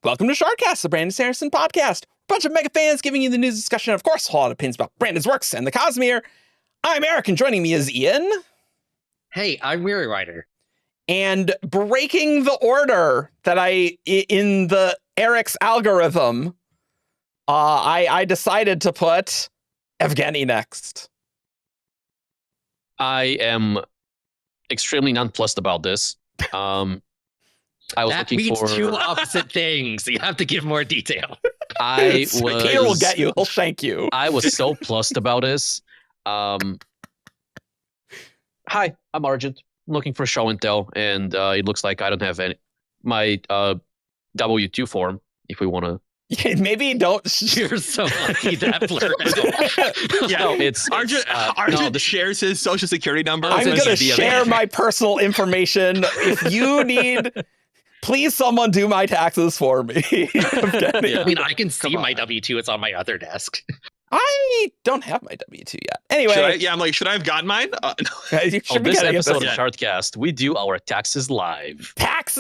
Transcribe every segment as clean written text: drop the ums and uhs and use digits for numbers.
Welcome to Shardcast, the Brandon Sanderson podcast. A bunch of mega fans giving you the news discussion, and of course, a whole lot of opinions about Brandon's works and the Cosmere. I'm Eric, and joining me is Ian. Hey, I'm Weiry Rider. And breaking the order that in the Eric's algorithm, I decided to put Evgeni next. I am extremely nonplussed about this. I was that looking means for two opposite things. You have to give more detail. Keir will get you. He'll shank you. I was so plussed about this. Hi, I'm Argent. I'm looking for show and tell, and it looks like I don't have my W2 form. If we want to, maybe don't. You're so lucky that blur. Yeah, no, it's Argent shares his social security number. I'm going to share my personal information. If you need, please someone do my taxes for me. I mean, I can see my W2. It's on my other desk. I don't have my W2 yet. Anyway. Should I have gotten mine? No. You should on be this getting episode it. of Shardcast, we do our taxes live. Tax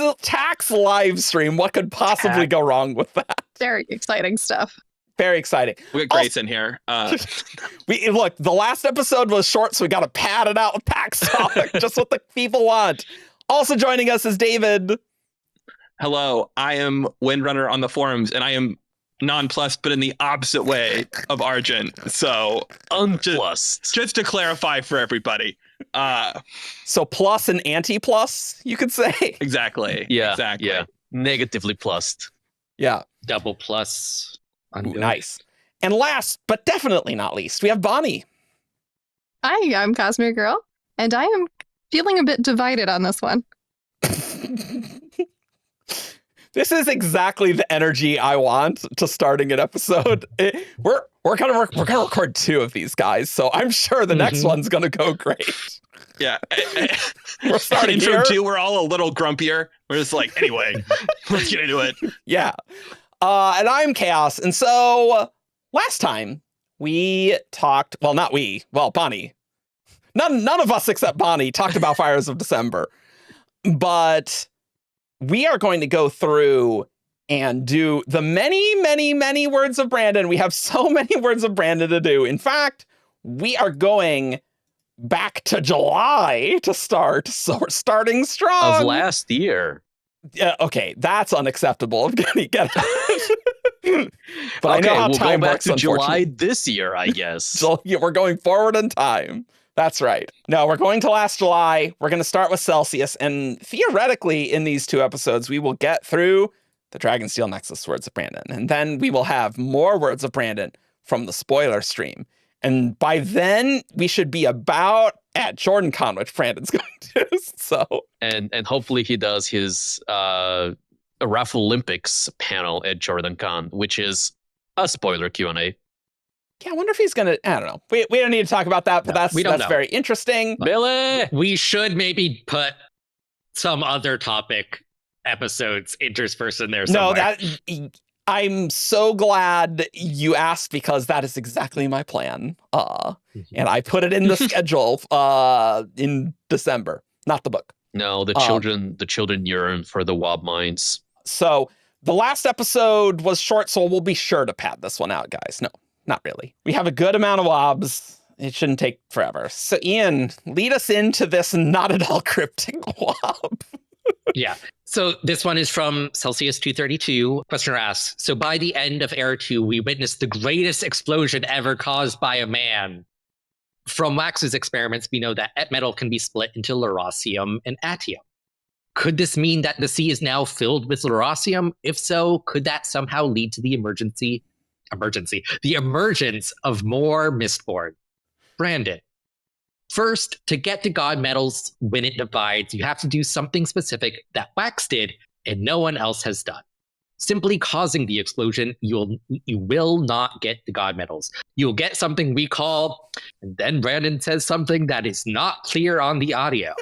live stream. What could possibly go wrong with that? Very exciting stuff. Very exciting. We got Grace in here. Look, the last episode was short, so we got to pad it out with tax talk, just what the people want. Also joining us is David. Hello, I am Windrunner on the forums, and I am nonplussed, but in the opposite way of Argent. So Unplussed. Just to clarify for everybody. So plus and anti-plus, you could say. Exactly. Yeah. Exactly. Yeah. Negatively plussed. Yeah. Double plus. Ooh, nice. And last, but definitely not least, we have Bonnie. Hi, I'm Cosmeregirl, and I am feeling a bit divided on this one. This is exactly the energy I want to starting an episode. We're gonna record two of these guys, so I'm sure the next one's gonna go great. Yeah. We're starting intro here. 2, we're all a little grumpier. We're just like, anyway, let's get into it. Yeah. And I'm Chaos. And so last time we talked, Bonnie. None of us except Bonnie talked about Fires of December. But we are going to go through and do the many, many, many words of Brandon. We have so many words of Brandon to do. In fact, we are going back to July to start. So we're starting strong. Of last year. Yeah, okay, that's unacceptable. Evgeni, get it. But okay, I know how we'll time go back works, to July unfortunately. this year, I guess. So yeah, we're going forward in time. That's right. No, we're going to last July. We're going to start with Celsius. And theoretically, in these two episodes, we will get through the Dragonsteel Nexus words of Brandon. And then we will have more words of Brandon from the spoiler stream. And by then, we should be about at JordanCon, which Brandon's going to. So, and hopefully he does his Raffle Olympics panel at JordanCon, which is a spoiler Q&A. yeah, I wonder if he's going to, I don't know. We don't need to talk about that, but No, that's we don't know. very interesting. Billy! We should maybe put some other topic episodes interspersed in there somewhere. No, I'm so glad you asked because that is exactly my plan. And I put it in the schedule in December, not the book. No, the children yearn for the WoB mines. So the last episode was short, so we'll be sure to pad this one out, guys. No, not really. We have a good amount of WoBs. It shouldn't take forever. So Ian, lead us into this not at all cryptic WoB. Yeah. So this one is from Celsius 232. Questioner asks, so by the end of Era 2, we witnessed the greatest explosion ever caused by a man. From Wax's experiments, we know that metal can be split into lerasium and atium. Could this mean that the sea is now filled with lerasium? If so, could that somehow lead to the emergence of more Mistborn? Brandon. First, to get to God metals when it divides, you have to do something specific that Wax did and no one else has done. Simply causing the explosion, you will not get the God metals. You'll get something we call, and then Brandon says something that is not clear on the audio,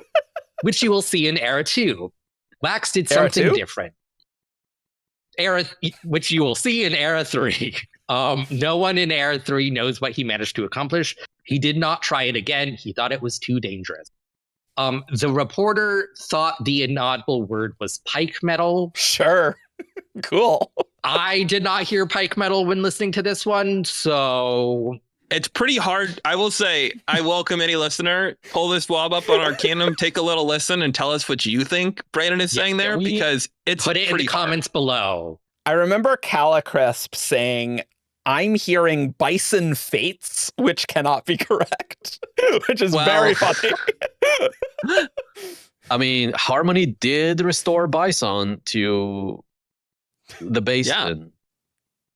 which you will see in Era 2. Wax did something different. Which you will see in Era 3. No one in Era 3 knows what he managed to accomplish. He did not try it again. He thought it was too dangerous. The reporter thought the inaudible word was Pikemetal. Sure. Cool. I did not hear Pikemetal when listening to this one, so It's pretty hard. I will say, I welcome any listener. Pull this WoB up on Arcanum, take a little listen, and tell us what you think Brandon is saying there, because it's put it in the comments below. I remember Calicrisp saying, I'm hearing Bison Fates, which cannot be correct, which is very funny. I mean, Harmony did restore Bison to the basin.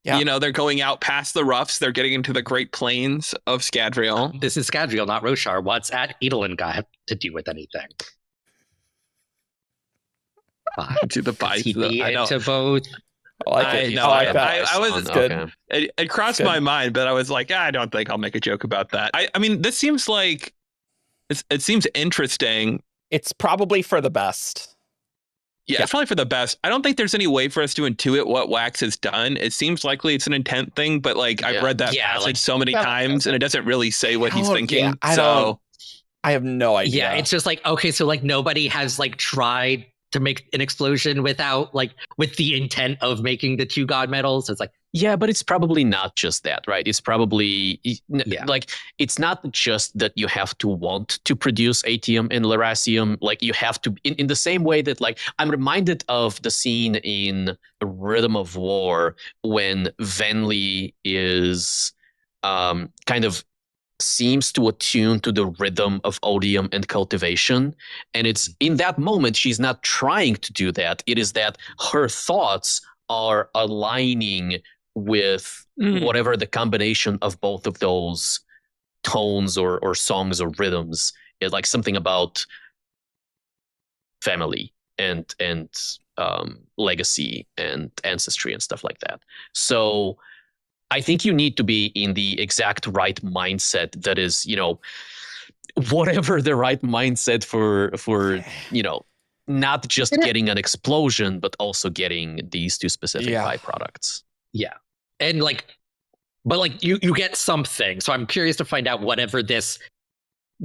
Yeah. You know, they're going out past the roughs. They're getting into the Great Plains of Scadrial. This is Scadrial, not Roshar. What's at Edelin got to do with anything? To the Bison. I know. To both. I like it. I know. I like that. I was It's good. Okay. It crossed my mind, but I was like, I don't think I'll make a joke about that. I mean, this seems like it seems interesting. It's probably for the best. Yeah, it's probably for the best. I don't think there's any way for us to intuit what Wax has done. It seems likely it's an intent thing, but like I've read that passage so many times, and it doesn't really say what he's thinking. I have no idea. Yeah, it's just like, okay, so like nobody has like tried to make an explosion without like with the intent of making the 2 god medals. So it's like, Yeah, but it's probably not just that, right? It's probably like it's not just that you have to want to produce Atium and Lerasium. Like you have to, in the same way that like I'm reminded of the scene in Rhythm of War when Venli is kind of seems to attune to the rhythm of odium and cultivation. And it's in that moment, she's not trying to do that. It is that her thoughts are aligning with whatever the combination of both of those tones or songs or rhythms is, like something about family and legacy and ancestry and stuff like that. So I think you need to be in the exact right mindset that is, you know, whatever the right mindset for you know, not just getting an explosion, but also getting these 2 specific byproducts. Yeah. And like, but like you get something. So I'm curious to find out whatever this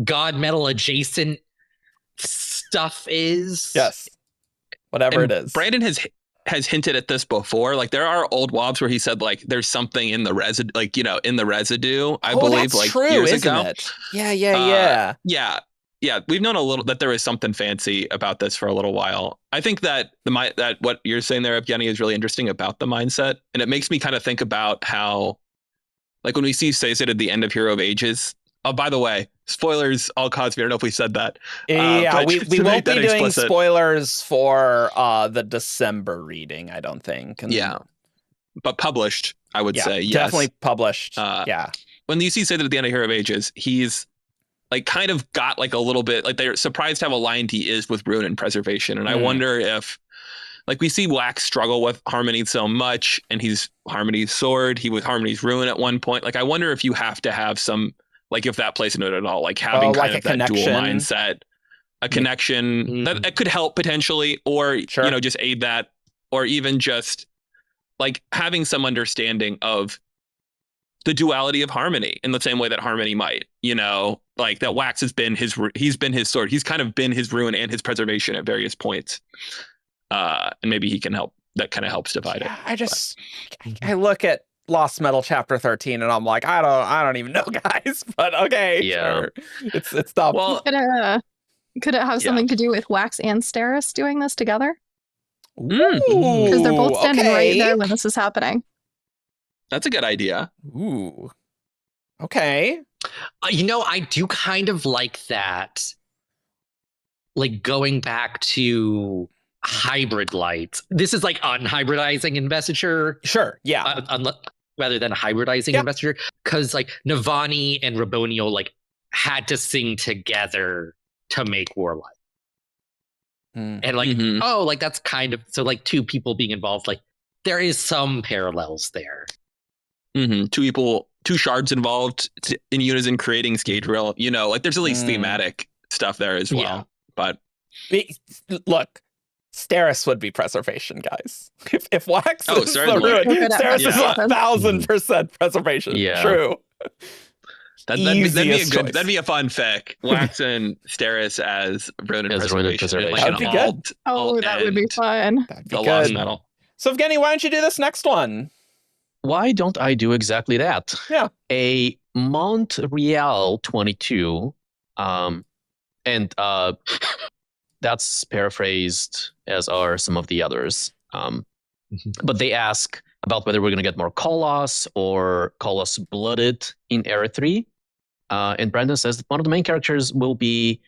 god metal adjacent stuff is. Yes. Whatever it is. Brandon has hinted at this before. Like there are old WoBs where he said like there's something in the residue, like, you know, in the residue, I believe, that's like true, years isn't ago. it? Yeah. Yeah, we've known a little that there is something fancy about this for a little while. I think that that what you're saying there, Evgeni, is really interesting about the mindset, and it makes me kind of think about how, like, when we see Sazed at the end of Hero of Ages. Oh, by the way, spoilers, all Cosmere. I don't know if we said that. We won't be doing spoilers for the December reading, I don't think. But published, I would say. Yes. Definitely published. When you see Sazed at the end of Hero of Ages, he's like kind of got like a little bit, like they're surprised how aligned he is with Rune and Preservation. And I wonder if, like, we see Wax struggle with Harmony so much, and he's Harmony's sword, he was Harmony's Rune at one point. Like, I wonder if you have to have some, like, if that plays into it at all, like having kind of that dual mindset, a connection that could help potentially, or, you know, just aid that, or even just like having some understanding of the duality of Harmony in the same way that Harmony might, you know, like that Wax has been he's been his sword. He's kind of been his Rune and his Preservation at various points. And maybe he can help. That kind of helps divide it. I look at Lost Metal Chapter 13 and I'm like, I don't even know, guys, but okay. Yeah. Sure. It's tough. Well, could it have something to do with Wax and Steris doing this together? Because they're both standing right there when this is happening. That's a good idea. Ooh. Okay. You know, I do kind of like that. Like going back to hybrid light. This is like unhybridizing investiture. Sure. Yeah. Rather than hybridizing investiture. Because like Navani and Rabonio like had to sing together to make Warlight. And like, oh, like that's kind of, so like 2 people being involved, like there is some parallels there. 2 shards involved in unison creating Scadrial, you know, like there's at least thematic stuff there as well. But look, Steris would be Preservation, guys. If Wax is certainly. the Rune, Steris is 1,000% Preservation. Yeah. True. That'd be a fun fic. Wax and Steris as Rune and Preservation. That'd be good. That would be fun. That'd be the good. Lost Metal. So, Evgeni, why don't you do this next one? Why don't I do exactly that? Yeah. A Montreal 22, and that's paraphrased, as are some of the others. But they ask about whether we're going to get more Koloss or Koloss blooded in Era 3. And Brandon says that one of the main characters will be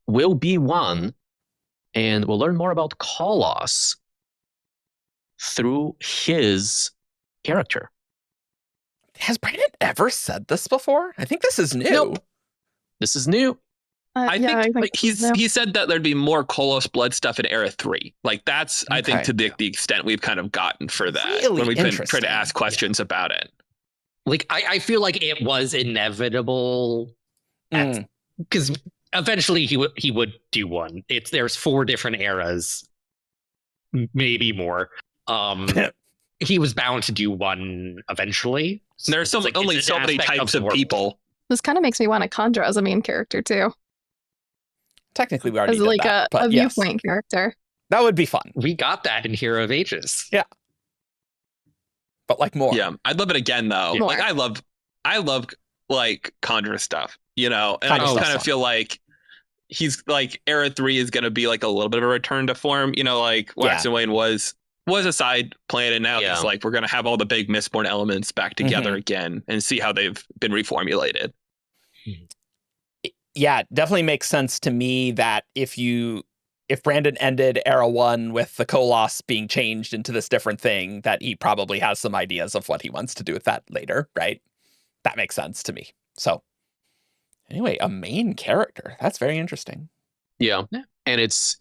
one, and we'll learn more about Koloss through his character. Has Brandon ever said this before? I think this is new. Nope. This is new. I think he said that there'd be more Koloss blood stuff in Era 3. Like that's I think to the extent we've kind of gotten for that Really when we've been trying to ask questions about it. Like I feel like it was inevitable because eventually he would do one. There's 4 different eras, maybe more. He was bound to do one eventually. There's only so many types of people. This kind of makes me want to Kandra as a main character too. Technically, we already as did like that, a viewpoint character. That would be fun. We got that in Hero of Ages. Yeah. But like more. Yeah, I'd love it again though. More. Like I love like Kandra stuff, you know, and I just kind of feel like he's like Era 3 is going to be like a little bit of a return to form, you know, like Wax and Wayne was a side planet, and now it's like we're going to have all the big Mistborn elements back together again and see how they've been reformulated. Yeah, it definitely makes sense to me that if Brandon ended Era 1 with the Koloss being changed into this different thing, that he probably has some ideas of what he wants to do with that later, right? That makes sense to me. So anyway, a main character. That's very interesting. Yeah. And it's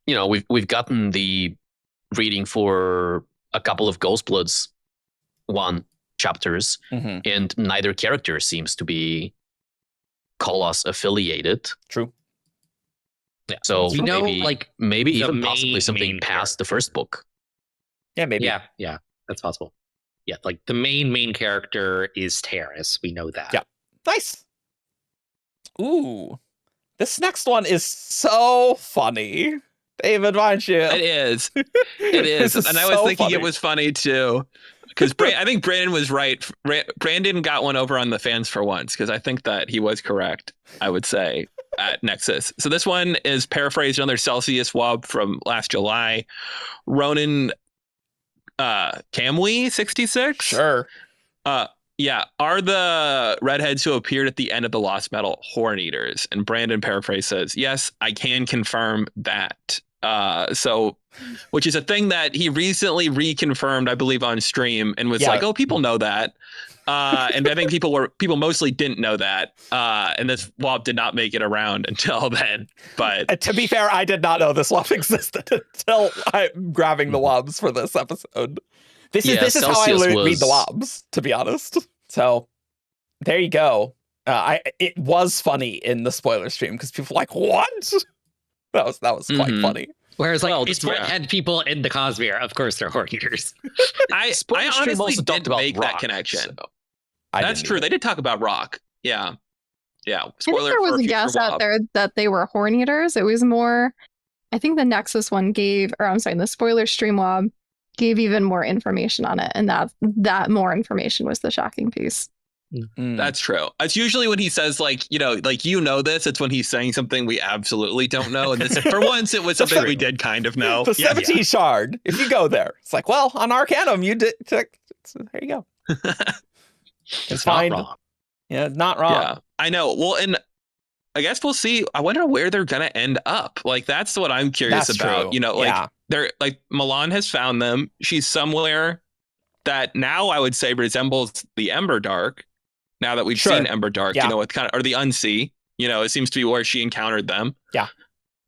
you know, we've gotten the reading for a couple of Ghostbloods 1 chapters, and neither character seems to be Koloss affiliated. True. Yeah. So we know, maybe even possibly something past the first book. Yeah, maybe. Yeah, that's possible. Yeah, like the main character is Terrace. We know that. Yeah. Nice. Ooh. This next one is so funny. David, why don't you? It is. It is. And I was thinking it was funny too. Because I think Brandon was right. Brandon got one over on the fans for once, because I think that he was correct, I would say, at Nexus. So this one is paraphrased another Celsius WoB from last July. Ronan Camwy 66? Sure. Yeah. Are the Redheads who appeared at the end of the Lost Metal Horneaters? And Brandon paraphrase says, yes, I can confirm that. So, which is a thing that he recently reconfirmed, I believe, on stream, and was like, "Oh, people know that." And I think people mostly didn't know that. And this WoB did not make it around until then. But to be fair, I did not know this WoB existed until I'm grabbing the WoBs for this episode. This is how I read the WoBs, to be honest. So there you go. It was funny in the spoiler stream because people were like, "What?" That was quite funny. Whereas, it's Redhead people in the Cosmere. Of course, they're Horneaters. I honestly didn't make that connection. So That's true. They did talk about Rock. Yeah. Yeah. Spoiler, I think there was a guess out there that they were Horneaters. It was more, I think the Nexus one the spoiler stream WoB gave even more information on it. And that more information was the shocking piece. That's true. It's usually when he says this, it's when he's saying something we absolutely don't know. And this, for once, it was something we did kind of know. The 17 shard, if you go there, it's like, well, on Arcanum, you did. There you go. It's not wrong. Yeah, not wrong. Yeah, I know. Well, and I guess we'll see. I wonder where they're going to end up. Like, that's what I'm curious about. True. They're Milan has found them. She's somewhere that now I would say resembles the Emberdark. Now that we've seen Emberdark, it's kind of, or the Unsea, it seems to be where she encountered them. Yeah.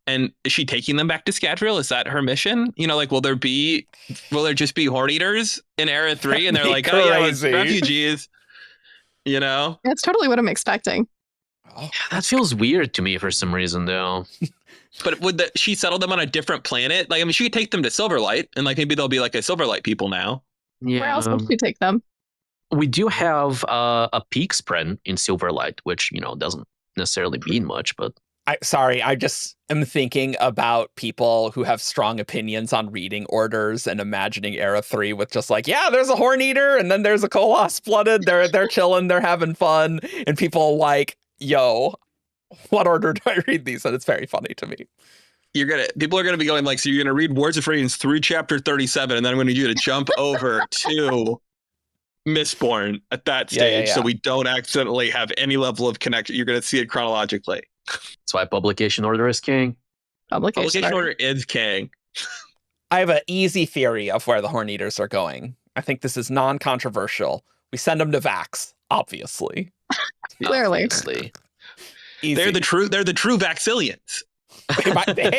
And is she taking them back to Scadrial? Is that her mission? Will there just be Horneaters in Era 3? And they're like, oh yeah, it's refugees. That's totally what I'm expecting. Yeah, that feels weird to me for some reason, though. But would she settle them on a different planet? She could take them to Silverlight, and maybe they'll be like a Silverlight people now. Yeah. Where else would she take them? We do have a peak spread in Silverlight, which doesn't necessarily mean much, but I just am thinking about people who have strong opinions on reading orders and imagining Era 3 with just like, yeah, there's a Horneater and then there's a Koloss flooded. They're chilling, they're having fun, and people like, yo, what order do I read these? And it's very funny to me. People are gonna be going like, so you're gonna read Words of Radiance through chapter 37, and then I'm gonna need you to jump over to Mistborn at that stage, so we don't accidentally have any level of connection. You're gonna see it chronologically. That's why publication order is king. Publication order is king. I have an easy theory of where the Horneaters are going. I think this is non-controversial. We send them to Vax, obviously. Clearly. Obviously. Easy. They're the true Vaxilians. They might There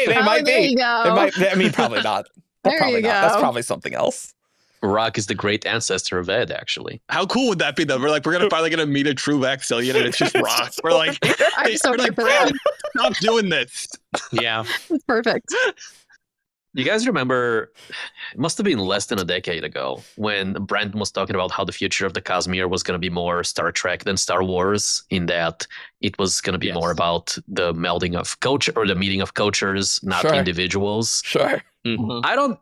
be. you go. They might. I mean, probably not. There Probably you not. go. That's probably something else. Rock is the great ancestor of Ed, actually. How cool would that be, though? We're finally gonna meet a true Vaxilian, and it's just Rock. We're like, I'm so we're like, here for that. Brandon, stop doing this. Yeah. It's perfect. You guys remember, it must have been less than a decade ago when Brandon was talking about how the future of the Cosmere was going to be more Star Trek than Star Wars, in that it was going to be more about the melding of culture or the meeting of cultures, not individuals. Sure. Mhm. I don't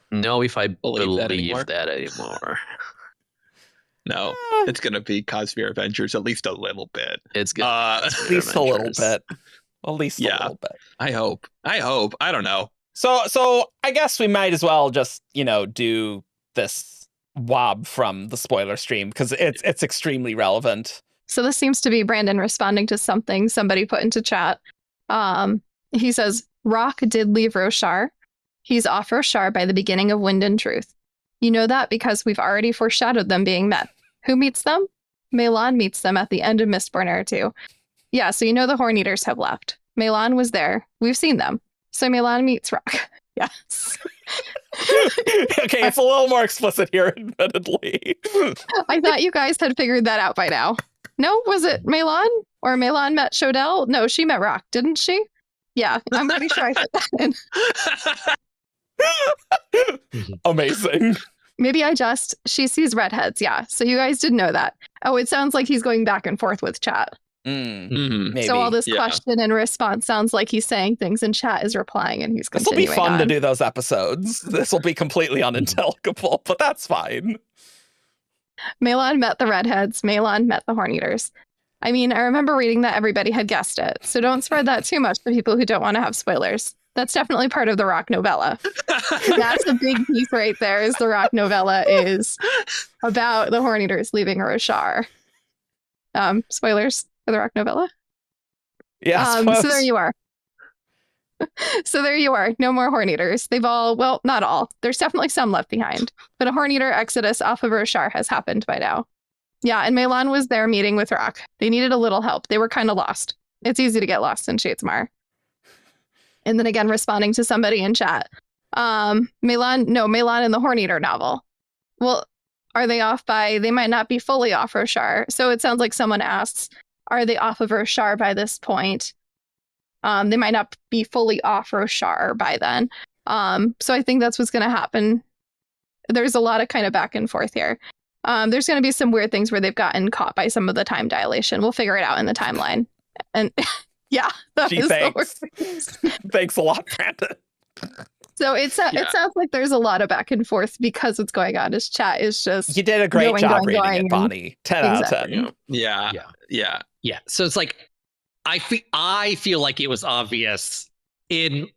know if I Believe believe that that anymore. No, it's gonna be Cosmere Avengers at least a little bit. It's good. At least a little bit. At least a little bit. I hope. I don't know. So I guess we might as well just, do this WoB from the spoiler stream because it's extremely relevant. So this seems to be Brandon responding to something somebody put into chat. He says, Rock did leave Roshar. He's off Roshar by the beginning of Wind and Truth. You know that because we've already foreshadowed them being met. Who meets them? Melan meets them at the end of Mistborn Era 2. Yeah, so you know the Horneaters have left. Melan was there. We've seen them. So Melan meets Rock. Yes. Okay, it's a little more explicit here, admittedly. I thought you guys had figured that out by now. No, was it Melan? Or Melan met Shodell? No, she met Rock, didn't she? Yeah, I'm pretty sure I put that in. Amazing. Maybe she sees redheads, yeah. So you guys did know that. Oh, it sounds like he's going back and forth with chat. Maybe. So all this question and response sounds like he's saying things and chat is replying and he's continuing. This will be fun to do those episodes. This will be completely unintelligible, but that's fine. Melan met the redheads. Melan met the Horneaters. I mean, I remember reading that everybody had guessed it. So don't spread that too much to people who don't want to have spoilers. That's definitely part of the Rock novella. That's a big piece right there, is the Rock novella is about the Horneaters leaving Roshar. Spoilers for the Rock novella? Yeah. So there you are. So there you are. No more Horneaters. They've all, well, not all. There's definitely some left behind. But a Horneater exodus off of Roshar has happened by now. Yeah, and Melan was there meeting with Rock. They needed a little help. They were kind of lost. It's easy to get lost in Shadesmar. And then again, responding to somebody in chat. Melan and the Horneater novel. Well, are they off by, they might not be fully off Roshar. So it sounds like someone asks, are they off of Roshar by this point? They might not be fully off Roshar by then. So I think that's what's going to happen. There's a lot of kind of back and forth here. There's going to be some weird things where they've gotten caught by some of the time dilation. We'll figure it out in the timeline. And yeah, thanks. Thanks a lot, Brandon. So it sounds like there's a lot of back and forth because what's going on. His chat is just... You did a great job reading it, Bonnie. 10 out of 10. Yeah. So it's like, I feel like it was obvious in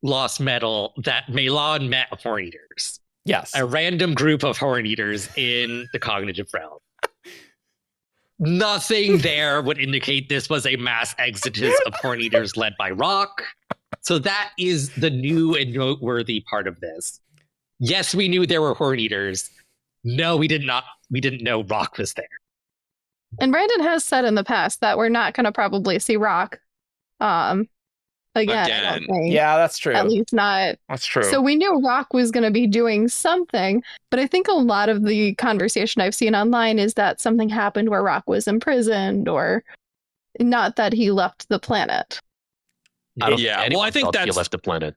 Lost Metal that Melan met Horneaters. Yes. A random group of Horneaters in the cognitive realm. Nothing there would indicate this was a mass exodus of Horneaters led by Rock. So that is the new and noteworthy part of this. Yes, we knew there were Horneaters. No, we did not. We didn't know Rock was there. And Brandon has said in the past that we're not going to probably see Rock again. I don't think. Yeah, that's true. At least not. That's true. So we knew Rock was going to be doing something, but I think a lot of the conversation I've seen online is that something happened where Rock was imprisoned, or not that he left the planet. I think he that's he left the planet.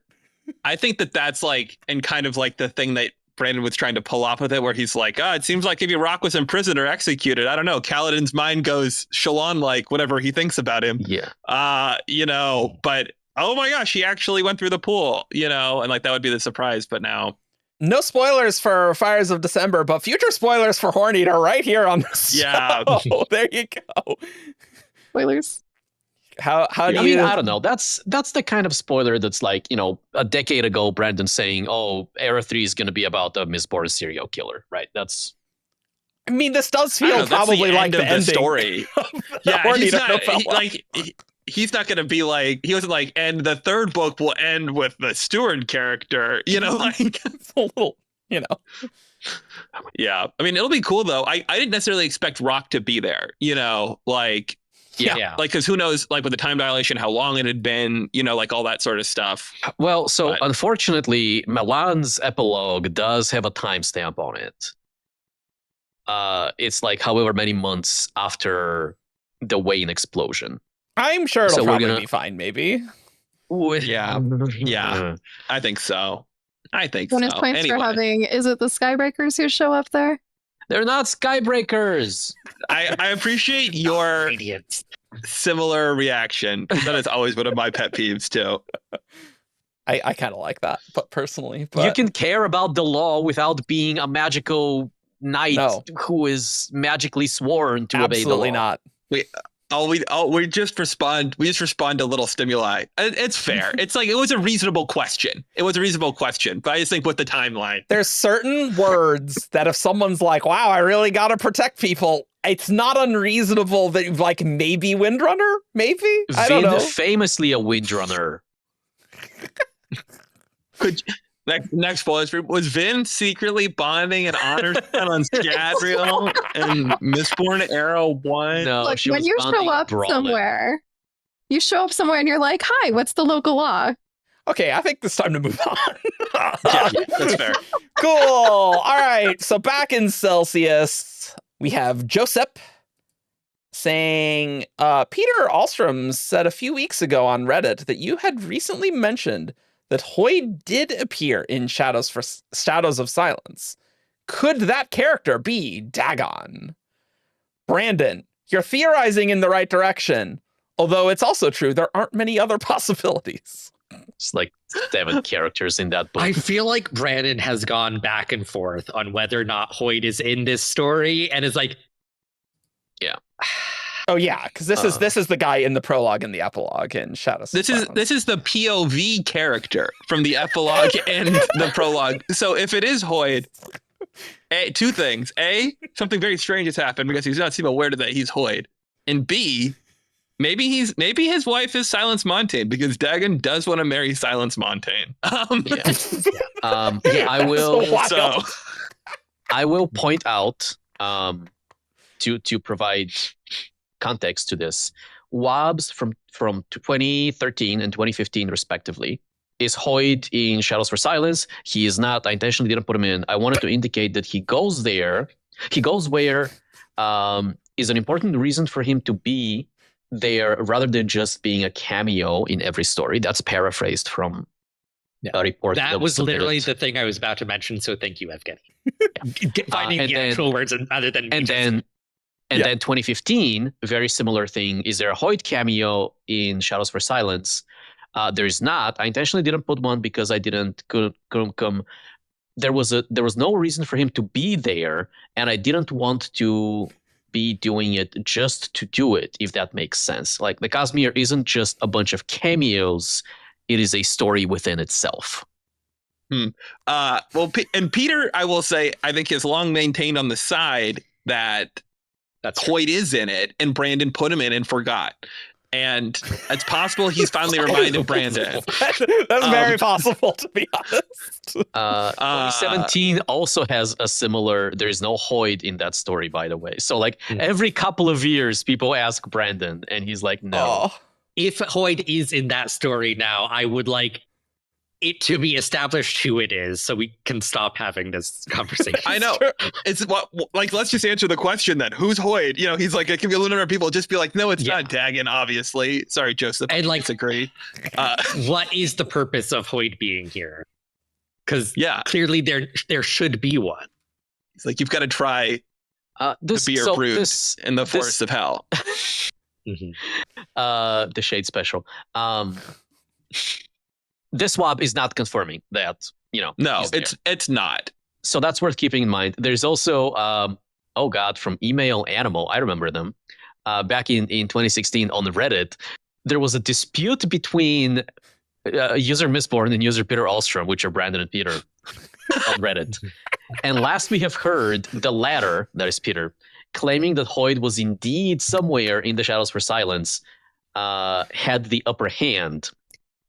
I think that's like, and kind of like the thing that Brandon was trying to pull off with it, where he's like, it seems like if Rock was imprisoned or executed, I don't know, Kaladin's mind goes Shalon like whatever he thinks about him. Yeah. But oh my gosh, he actually went through the pool, and like that would be the surprise. But now, no spoilers for Fires of December, but future spoilers for Horneater right here on this yeah. show. There you go. Spoilers. How do you? I mean, I don't know. That's the kind of spoiler that's like, a decade ago, Brandon saying, "Oh, Era 3 is going to be about a Mistborn serial killer," right? That's. I mean, this does feel probably like the ending story. Yeah, he's not going to be like, he wasn't like, and the third book will end with the Steward character, like it's a little, Yeah, I mean, it'll be cool though. I didn't necessarily expect Rock to be there, like. Yeah. Like, because who knows, like with the time dilation, how long it had been, like all that sort of stuff. Well, so unfortunately, Milan's epilogue does have a timestamp on it. It's like however many months after the Wayne explosion. I'm sure it'll probably be fine, maybe. Yeah. I think so. Bonus points for having, is it the Skybreakers who show up there? They're not Skybreakers. I appreciate your similar reaction. That is always one of my pet peeves too. I kind of like that, but personally, you can care about the law without being a magical knight who is magically sworn to obey the law. Absolutely not. We just respond to little stimuli. It's fair. It's like, it was a reasonable question. But I just think with the timeline, there's certain words that if someone's like, wow, I really got to protect people, it's not unreasonable that like maybe Windrunner, maybe? I don't know. Famously a Windrunner. Next spoilers, was Vin secretly bonding an honor on Scadrial and Mistborn Arrow 1? No, look, when you show up somewhere, and you're like, hi, what's the local law? Okay, I think it's time to move on. Yeah, that's fair. Cool. All right, so back in Celsius, we have Joseph saying, Peter Alstrom said a few weeks ago on Reddit that you had recently mentioned that Hoid did appear in Shadows of Silence. Could that character be Daggon? Brandon, you're theorizing in the right direction, although it's also true there aren't many other possibilities. It's like 7 characters in that book. I feel like Brandon has gone back and forth on whether or not Hoid is in this story, and is like, yeah. Oh yeah, because this is the guy in the prologue and the epilogue in Shadows. This is the POV character from the epilogue and the prologue. So if it is Hoid, two things: A, something very strange has happened because he's not seem aware that he's Hoid, and B, maybe his wife is Silence Montaigne because Daggon does want to marry Silence Montaigne. I will point out to provide context to this. WoBs from 2013 and 2015 respectively is Hoid in Shadows for Silence. He is not. I intentionally didn't put him in. I wanted to indicate that he goes there. He goes where is an important reason for him to be there rather than just being a cameo in every story. That's paraphrased from a report. That was literally the thing I was about to mention. So thank you, Evgeni. Finding the actual words other than then 2015, very similar thing. Is there a Hoid cameo in Shadows for Silence? There is not. I intentionally didn't put one because I couldn't come. There was no reason for him to be there, and I didn't want to be doing it just to do it, if that makes sense. Like, the Cosmere isn't just a bunch of cameos. It is a story within itself. And Peter, I will say, I think has long maintained on the side that Hoid is in it, and Brandon put him in and forgot. And it's possible he's finally reminded Brandon. That's very possible, to be honest. 2017 also has a similar. There is no Hoid in that story, by the way. So, like, every couple of years, people ask Brandon, and he's like, no. If Hoid is in that story now, I would like it to be established who it is, so we can stop having this conversation. I know. It's like, let's just answer the question then. Who's Hoid? He's like, it can be a number of people. Just be like, no, it's not Daggon, obviously. Sorry, Joseph. And like, disagree. What is the purpose of Hoid being here? Because Yeah. clearly there should be one. It's like, you've got to try the beer brewed in the forests of hell. The Shade special. This swap is not confirming that, No, he's there. it's not. So that's worth keeping in mind. There's also, from Email Animal, I remember them, back in 2016 on Reddit, there was a dispute between user Mistborn and user Peter Ahlstrom, which are Brandon and Peter on Reddit. And last we have heard, the latter, that is Peter, claiming that Hoid was indeed somewhere in the Shadows for Silence, had the upper hand.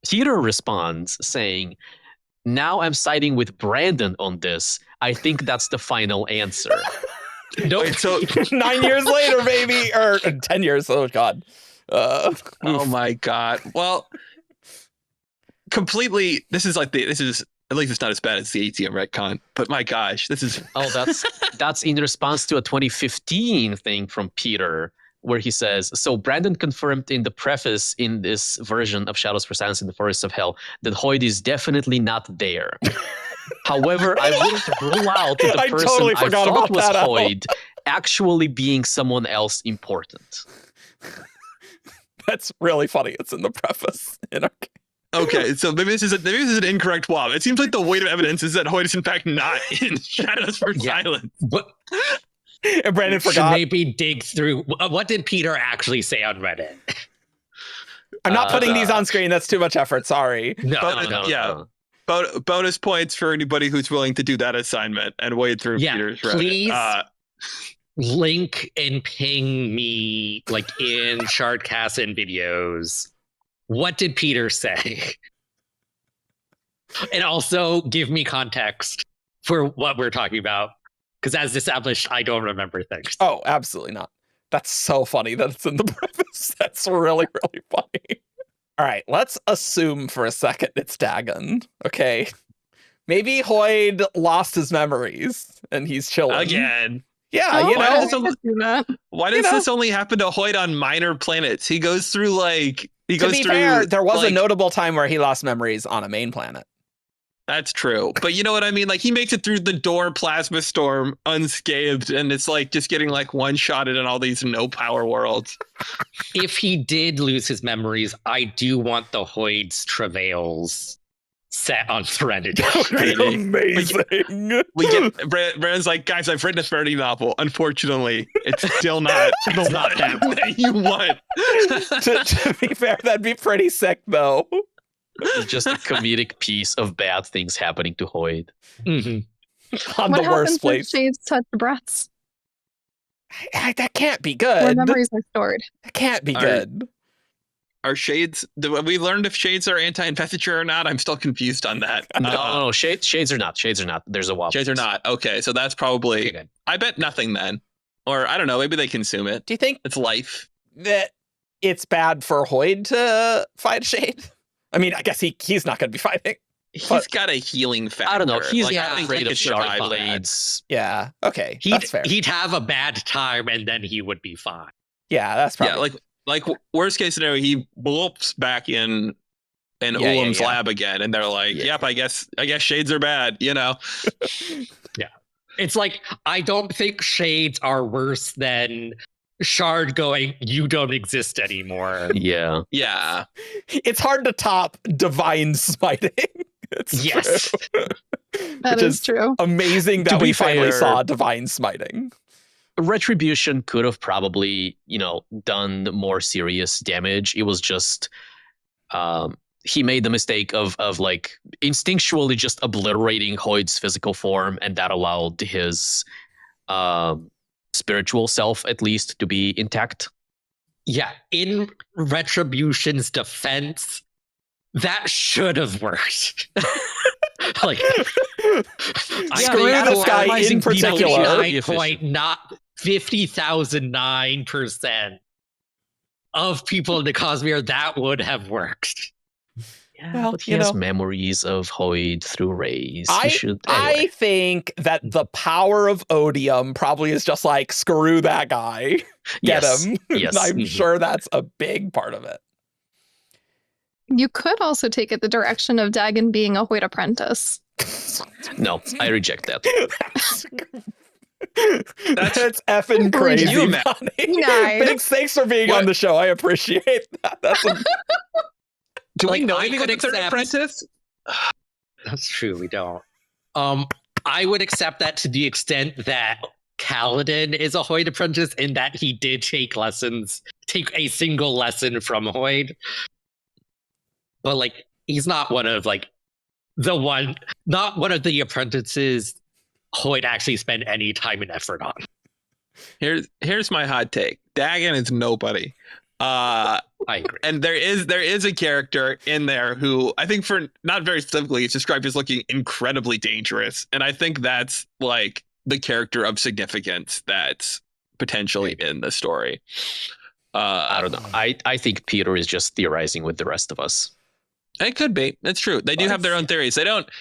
Peter responds saying, "Now I'm siding with Brandon on this. I think that's the final answer." Nope. Wait, so 9 years later, baby, or 10 years. Oh God. Oh my God. Well, completely. This is at least it's not as bad as the ATM retcon. But my gosh, this is. Oh, that's in response to a 2015 thing from Peter, where he says, "So Brandon confirmed in the preface in this version of Shadows for Silence in the Forests of Hell that Hoid is definitely not there. However, I wouldn't rule out the person totally I forgot thought about was that, Hoid actually being someone else important." That's really funny. It's in the preface. Okay, so maybe this is an incorrect WoB. It seems like the weight of evidence is that Hoid is in fact not in Shadows for Silence. But And Brandon should forgot. maybe dig through. What did Peter actually say on Reddit? I'm not putting these on screen. That's too much effort. Sorry. No. Bonus points for anybody who's willing to do that assignment and wade through Peter's Reddit. Please link and ping me, like in Shardcast and videos. What did Peter say? And also give me context for what we're talking about. Because as established, I don't remember things. Oh, absolutely not. That's so funny that it's in the preface. That's really, really funny. All right, let's assume for a second it's Daggon. Okay. Maybe Hoid lost his memories and he's chilling. Again. Yeah, Why does this only happen to Hoid on minor planets? He goes through fair, there was a notable time where he lost memories on a main planet. That's true. But you know what I mean? Like, he makes it through the door plasma storm unscathed, and it's like just getting like one-shotted in all these no-power worlds. If he did lose his memories, I do want the Hoid's travails set on Serenity. Amazing. We get Brandon's like, "Guys, I've written a Serenity novel. Unfortunately, it's still not that you want." to be fair, that'd be pretty sick, though. Just a comedic piece of bad things happening to Hoid. Mm-hmm. On what the worst place. Shades touch breaths? That can't be good. Where memories are stored. That can't be good. Are shades? Have we learned if shades are anti-investiture or not? I'm still confused on that. No, shades are not. Shades are not. There's a WoB. Shades are not. Okay, so that's probably. Okay, I bet nothing then, or I don't know. Maybe they consume it. Do you think It's life. that it's bad for Hoid to fight Shade? I mean, I guess he's not going to be fighting. He's got a healing factor. I don't know. He's Like, not I think afraid he of could survive sharp that. blades. Yeah. Okay. That's fair. He'd have a bad time and then he would be fine. Yeah, that's probably. Yeah, like worst case scenario, he bloops back in Ulam's lab again, and they're like, "Yep, I guess shades are bad," you know. Yeah, it's like, I don't think shades are worse than Shard going, "You don't exist anymore." Yeah. Yeah. It's hard to top divine smiting. It's Yes. true. That Which is true. Amazing To that be we finally fair- saw divine smiting. Retribution could have probably, done more serious damage. It was just he made the mistake of like instinctually just obliterating Hoid's physical form, and that allowed his spiritual self at least to be intact. Yeah, in Retribution's defense, that should have worked. Like, Screw this guy in particular. 50,009% of people in the Cosmere, that would have worked. Yeah, Well, but he has memories of Hoid through rays. I Anyway. think that the power of Odium probably is just like, screw that guy. Get Yes, him. yes. I'm sure that's a big part of it. You could also take it the direction of Daggon being a Hoid apprentice. No, I reject that. That's effing crazy. Can you imagine? Nice. Big thanks for being on the show. I appreciate that. That's Do we Like, know I anything could about the Third accept- Apprentice? That's true. We don't. I would accept that to the extent that Kaladin is a Hoid apprentice in that he did take a single lesson from Hoid. But like, he's not one of not one of the apprentices Hoid actually spent any time and effort on. Here's my hot take. Daggon is nobody. I agree. And there is a character in there who I think, for not very specifically, it's described as looking incredibly dangerous. And I think that's like the character of significance that's potentially in the story. I don't know. I think Peter is just theorizing with the rest of us. It could be. That's true. They do have their own theories.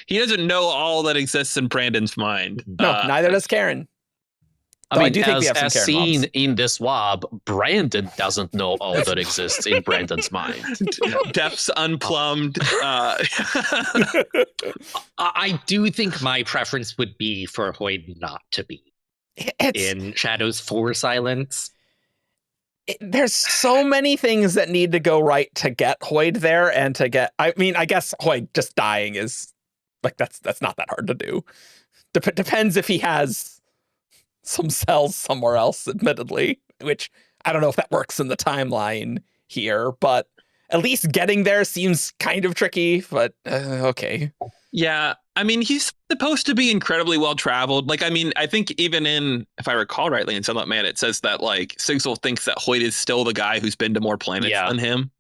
He doesn't know all that exists in Brandon's mind. no, neither does Karen. I Though mean, do think we have as some Karen seen mobs. in this WoB, Brandon doesn't know all that exists in Brandon's mind. Depths unplumbed. I do think my preference would be for Hoid not to be in Shadows for Silence. There's so many things that need to go right to get Hoid there, and to get. I mean, I guess Hoid just dying is like that's not that hard to do. Depends if he has some cells somewhere else, admittedly, which I don't know if that works in the timeline here, but at least getting there seems kind of tricky. But okay. Yeah, I mean, he's supposed to be incredibly well traveled. Like, I mean, I think even in, if I recall rightly, in Sunlit Man, it says that like Sigzil thinks that Hoid is still the guy who's been to more planets than him.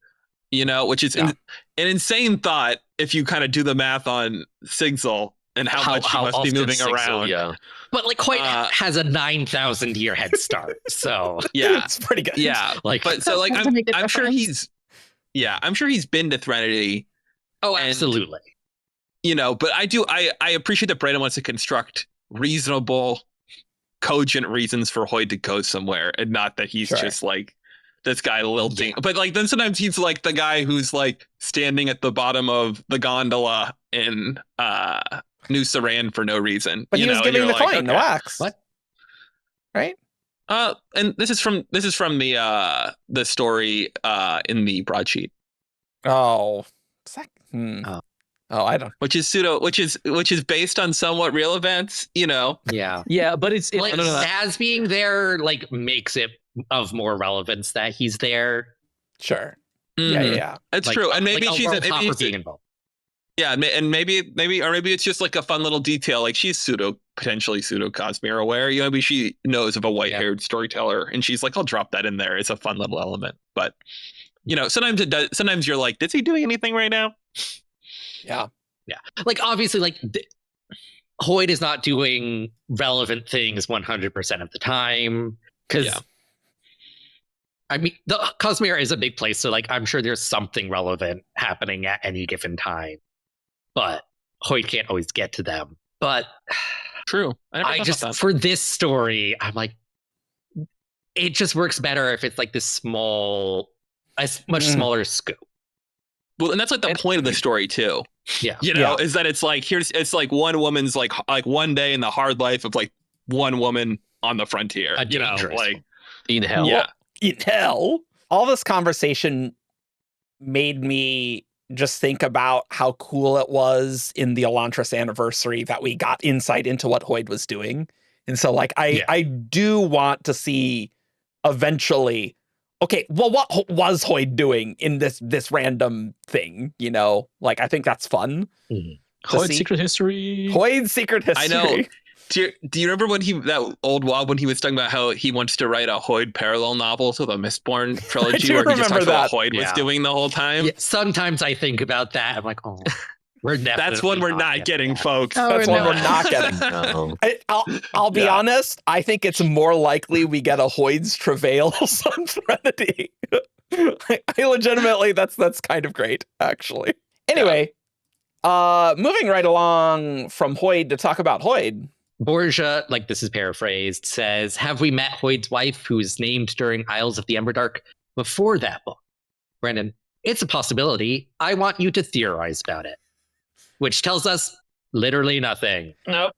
You know, which is an insane thought if you kind of do the math on Sigzil and how much he must be moving Sigzil, around. Yeah. But like Hoid has a 9,000 year head start, so Yeah, It's pretty good. yeah. like, But so like, Doesn't make a I'm sure difference. I'm sure he's been to Threnody. oh, and- absolutely. You know, but I appreciate that Brandon wants to construct reasonable, cogent reasons for Hoid to go somewhere, and not that he's just like this guy lilting. But like then sometimes he's like the guy who's like standing at the bottom of the gondola in New Saran for no reason. But he was giving the coin, the wax. What? Right? And this is from the story in the broadsheet. Oh. Oh, I don't. Which is based on somewhat real events, you know. Yeah. Yeah, but it's Like Saz being there like makes it of more relevance that he's there. Sure. Mhm. Yeah. It's Like, true. And maybe like, she's World maybe Hopper it's- being involved. yeah, and maybe it's just like a fun little detail. Like she's potentially pseudo Cosmere aware. You know, maybe she knows of a white-haired storyteller, and she's like, I'll drop that in there. It's a fun little element. But you know, sometimes it does. Sometimes you're like, is he doing anything right now? Yeah. Like obviously, like Hoid is not doing relevant things 100% of the time because. I mean, the Cosmere is a big place, so like I'm sure there's something relevant happening at any given time, but Hoid can't always get to them. But True. I just for this story, I'm like, it just works better if it's like this much smaller scope. Well, and that's like the point of the story too. Yeah, You know, is that it's like one woman's like one day in the hard life of like one woman on the frontier. A You know, dangerous like in hell. yeah. In hell. All this conversation made me just think about how cool it was in the Elantris anniversary that we got insight into what Hoid was doing. And so like I do want to see eventually, okay, well, what was Hoid doing in this random thing? You know, like I think that's fun. Hoid's secret history. Hoid's secret history. I know. Do you remember when that old WoB when he was talking about how he wants to write a Hoid parallel novel to the Mistborn trilogy where he just talks about what Hoid was doing the whole time? Yeah, sometimes I think about that. I'm like, oh, we're definitely That's one we're not getting, folks. Oh, That's one we're not getting. No. I'll be honest. I think it's more likely we get a Hoid's travails on Threnody. I legitimately, that's kind of great, actually. Anyway, moving right along from Hoid to talk about Hoid. Borgia, like this is paraphrased, says, have we met Hoid's wife, who is named during Isles of the Emberdark before that book? Brandon, it's a possibility. I want you to theorize about it. Which tells us Literally nothing. Nope.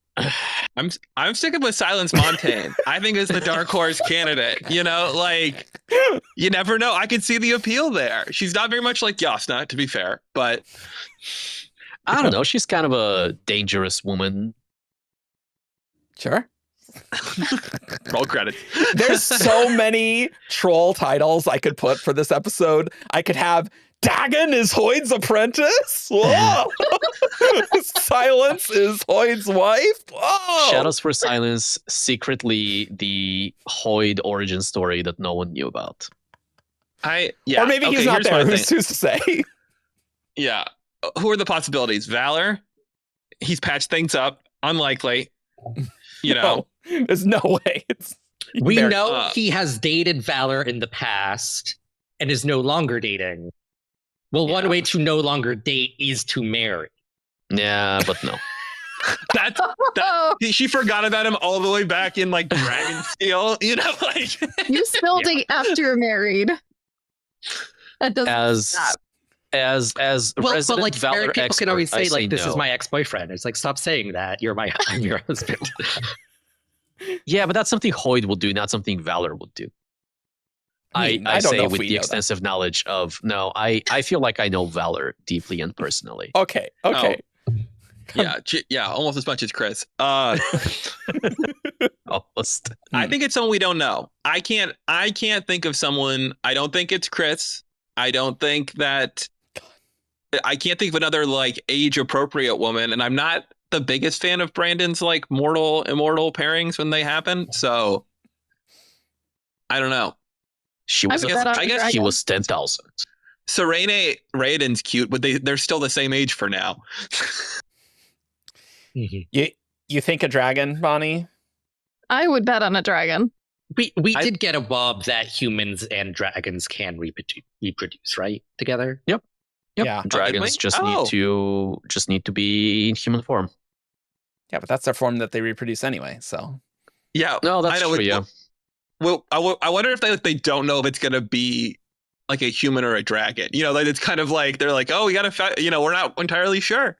I'm sticking with Silence Montaigne. I think it's the dark horse candidate. You know, like you never know. I could see the appeal there. She's not very much like Yasna, to be fair, but I don't know. She's kind of a dangerous woman. Sure. roll credits. There's so many troll titles I could put for this episode. I could have Daggon is Hoid's apprentice. Whoa. Silence is Hoid's wife. Whoa. Shadows for Silence, secretly the Hoid origin story that no one knew about. Or maybe he's not there. Who's to say? Yeah. Who are the possibilities? Valor? He's patched things up. Unlikely. You know. No, there's no way. We know he has dated Valor in the past and is no longer dating. Well, one way to no longer date is to marry. Yeah, but no. She forgot about him all the way back in like Dragonsteel. You know, like You still date after you're married. That doesn't stop. As Well, but like Valor married people expert, can always say like, "This is no. my ex-boyfriend." It's like, stop saying that. I'm your husband. Yeah, but that's something Hoid will do, not something Valor would do. I don't say know if with we the know that. extensive knowledge of I feel like I know Valor deeply and personally. Okay. yeah, almost as much as Chris. Almost. I think it's someone we don't know. I can't think of someone. I don't think it's Chris. I can't think of another like age appropriate woman, and I'm not the biggest fan of Brandon's like mortal immortal pairings when they happen. So I don't know. She was. I guess she was 10,000. Serene Raiden's cute, but they're still the same age for now. You think a dragon, Bonnie? I would bet on a dragon. We did get a WoB that humans and dragons can reproduce, right? Together. Yep. Yeah. Dragons just need to be in human form. Yeah, but that's their form that they reproduce anyway. So. Yeah. No, that's true. Yeah. Well, I wonder if they don't know if it's gonna be like a human or a dragon. You know, like it's kind of like they're like, oh, we gotta, we're not entirely sure.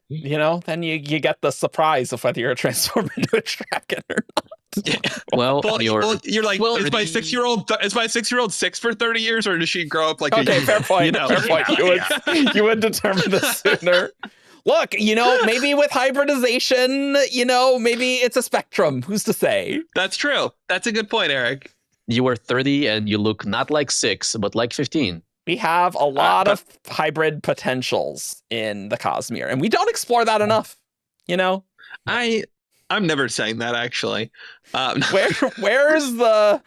You know, then you get the surprise of whether you're transformed into a dragon or not. Yeah. Well, you're like, is my 6-year-old 6 for 30 years, or does she grow up like? Okay, fair point. Fair point. You would determine this sooner. Look, maybe with hybridization, maybe it's a spectrum. Who's to say? That's true. That's a good point, Eric. You were 30 and you look not like 6, but like 15. We have a lot of hybrid potentials in the Cosmere, and we don't explore that enough. I'm never saying that actually. Where's the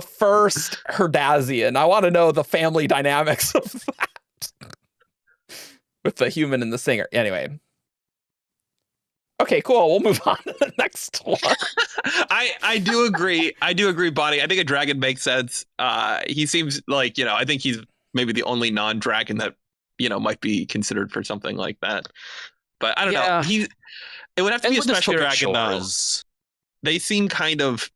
first Herdazian? I want to know the family dynamics of that with the human and the singer. Anyway. Okay, cool. We'll move on to the next one. I do agree. Bonnie. I think a dragon makes sense. He seems like, I think he's maybe the only non-dragon that, might be considered for something like that. But I don't know. It would have to be a special dragon though. They seem kind of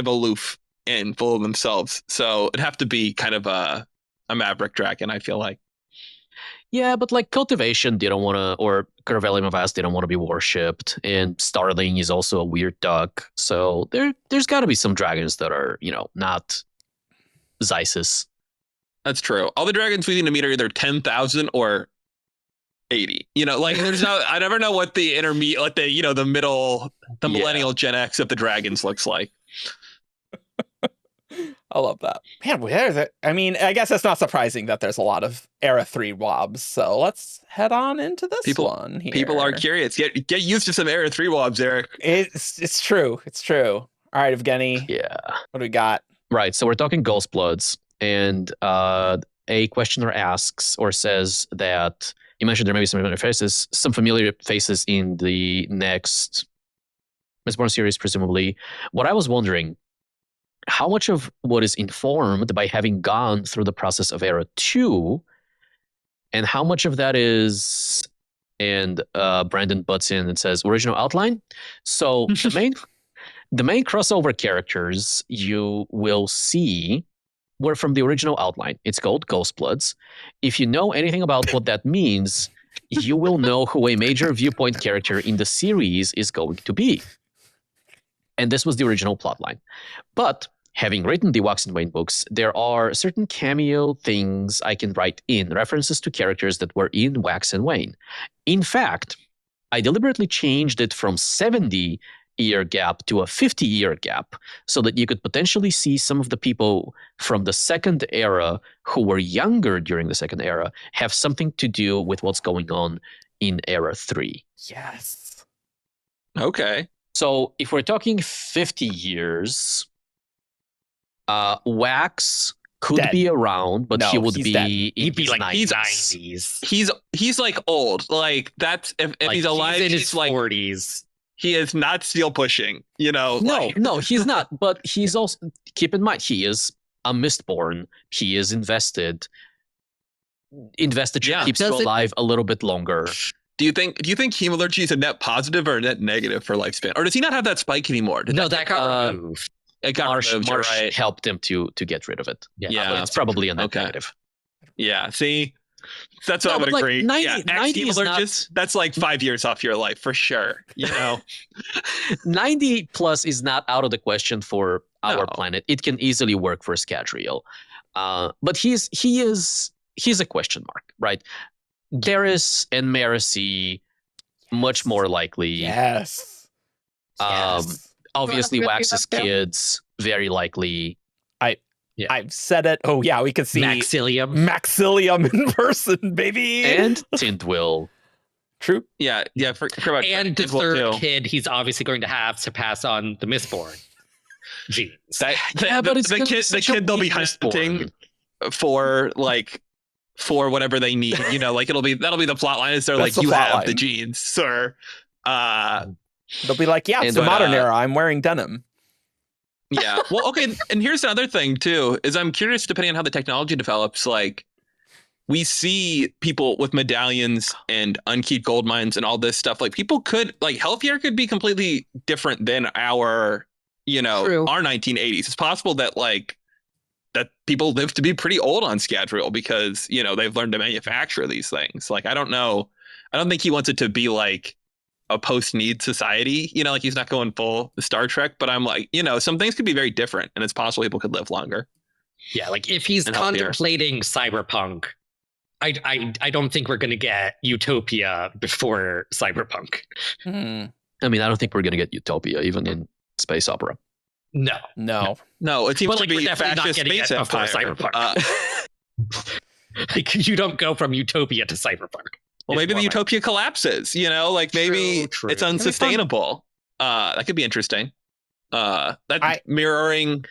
aloof and full of themselves. So it'd have to be kind of a maverick dragon, I feel like. Yeah, but like Cultivation didn't want to, or Caravelium of Vast didn't want to be worshipped, and Starling is also a weird duck. So there's got to be some dragons that are, not Zeisis. That's true. All the dragons we need to meet are either 10,000 or 80. There's no. I never know what the intermediate, the middle, the millennial Gen X of the dragons looks like. I love that. Man, I guess it's not surprising that there's a lot of Era 3 WoBs. So let's head on into this one here. People are curious. Get used to some Era 3 WoBs, Eric. It's true. It's true. All right, Evgeni. Yeah. What do we got? Right. So we're talking Ghostbloods, and a questioner asks or says that you mentioned there may be some familiar faces in the next Mistborn series, presumably. What I was wondering, how much of what is informed by having gone through the process of Era 2, and how much of that is, and Brandon butts in and says, original outline? So the main crossover characters you will see were from the original outline. It's called Ghostbloods. If you know anything about what that means, you will know who a major viewpoint character in the series is going to be. And this was the original plotline. But having written the Wax and Wayne books, there are certain cameo things I can write in, references to characters that were in Wax and Wayne. In fact, I deliberately changed it from 70-year gap to a 50-year gap so that you could potentially see some of the people from the second era who were younger during the second era have something to do with what's going on in era 3. Yes. Okay. So if we're talking 50 years, Wax could Dead. be around, but No, he would he's be dead. in He'd be his like 90s. 90s. He's like old. Like that's if Like, he's alive, in he's his like 40s. he is not steel pushing. You know. No, he's not. But he's also, keep in mind, he is a Mistborn. He is invested. Invested Yeah. keeps you Does it- alive a little bit longer. Do you think hemalurgy is a net positive or a net negative for lifespan, or does he not have that spike anymore? No, that got removed. It got Marsh removed, you're right. helped him to get rid of it. Yeah. But it's probably a net Okay. negative. Yeah, see, that's what No, I would but, like, agree. 90 yeah, 90 is not- ex-hemalurgist, that's like 5 years off your life for sure. You know, 90 plus is not out of the question for our No. planet. It can easily work for Scadrial. But he is a question mark, right? Darius and Marasi, much more likely. Yes. Yes. Obviously, Really Wax's up there. kids, very likely. I've said it. Oh yeah, we could see Maxilium. Maxilium in person, baby. And Tintwill. True. yeah. For about And the Tintwill, third too. kid he's obviously going to have to pass on the Mistborn genes. Yeah, but it's the gonna be kid such a they'll be weak hunting for whatever they need. You know, like that'll be the plot line. Is they're That's like, the you plot have line. the genes, sir. They'll be like, yeah, it's And, the but, modern era. I'm wearing denim. Yeah. Well, okay. And here's another thing too, is I'm curious, depending on how the technology develops, like we see people with medallions and unkeyed gold mines and all this stuff. Like people could, like, healthcare could be completely different than our, True. our 1980s. It's possible that that people live to be pretty old on Scadrial because, they've learned to manufacture these things. Like, I don't know. I don't think he wants it to be like a post-need society, like he's not going full Star Trek, but I'm like, some things could be very different and it's possible people could live longer. Yeah, like if he's And healthier. contemplating cyberpunk, I don't think we're going to get Utopia before cyberpunk. Hmm. I mean, I don't think we're going to get Utopia even in space opera. No. No. No, it seems But, to like, be we're definitely not fascist getting it space before empire. cyberpunk. Like you don't go from Utopia to cyberpunk. Well, maybe the It's more like- Utopia collapses, like maybe True. it's That'd be unsustainable. That could be interesting. Mirroring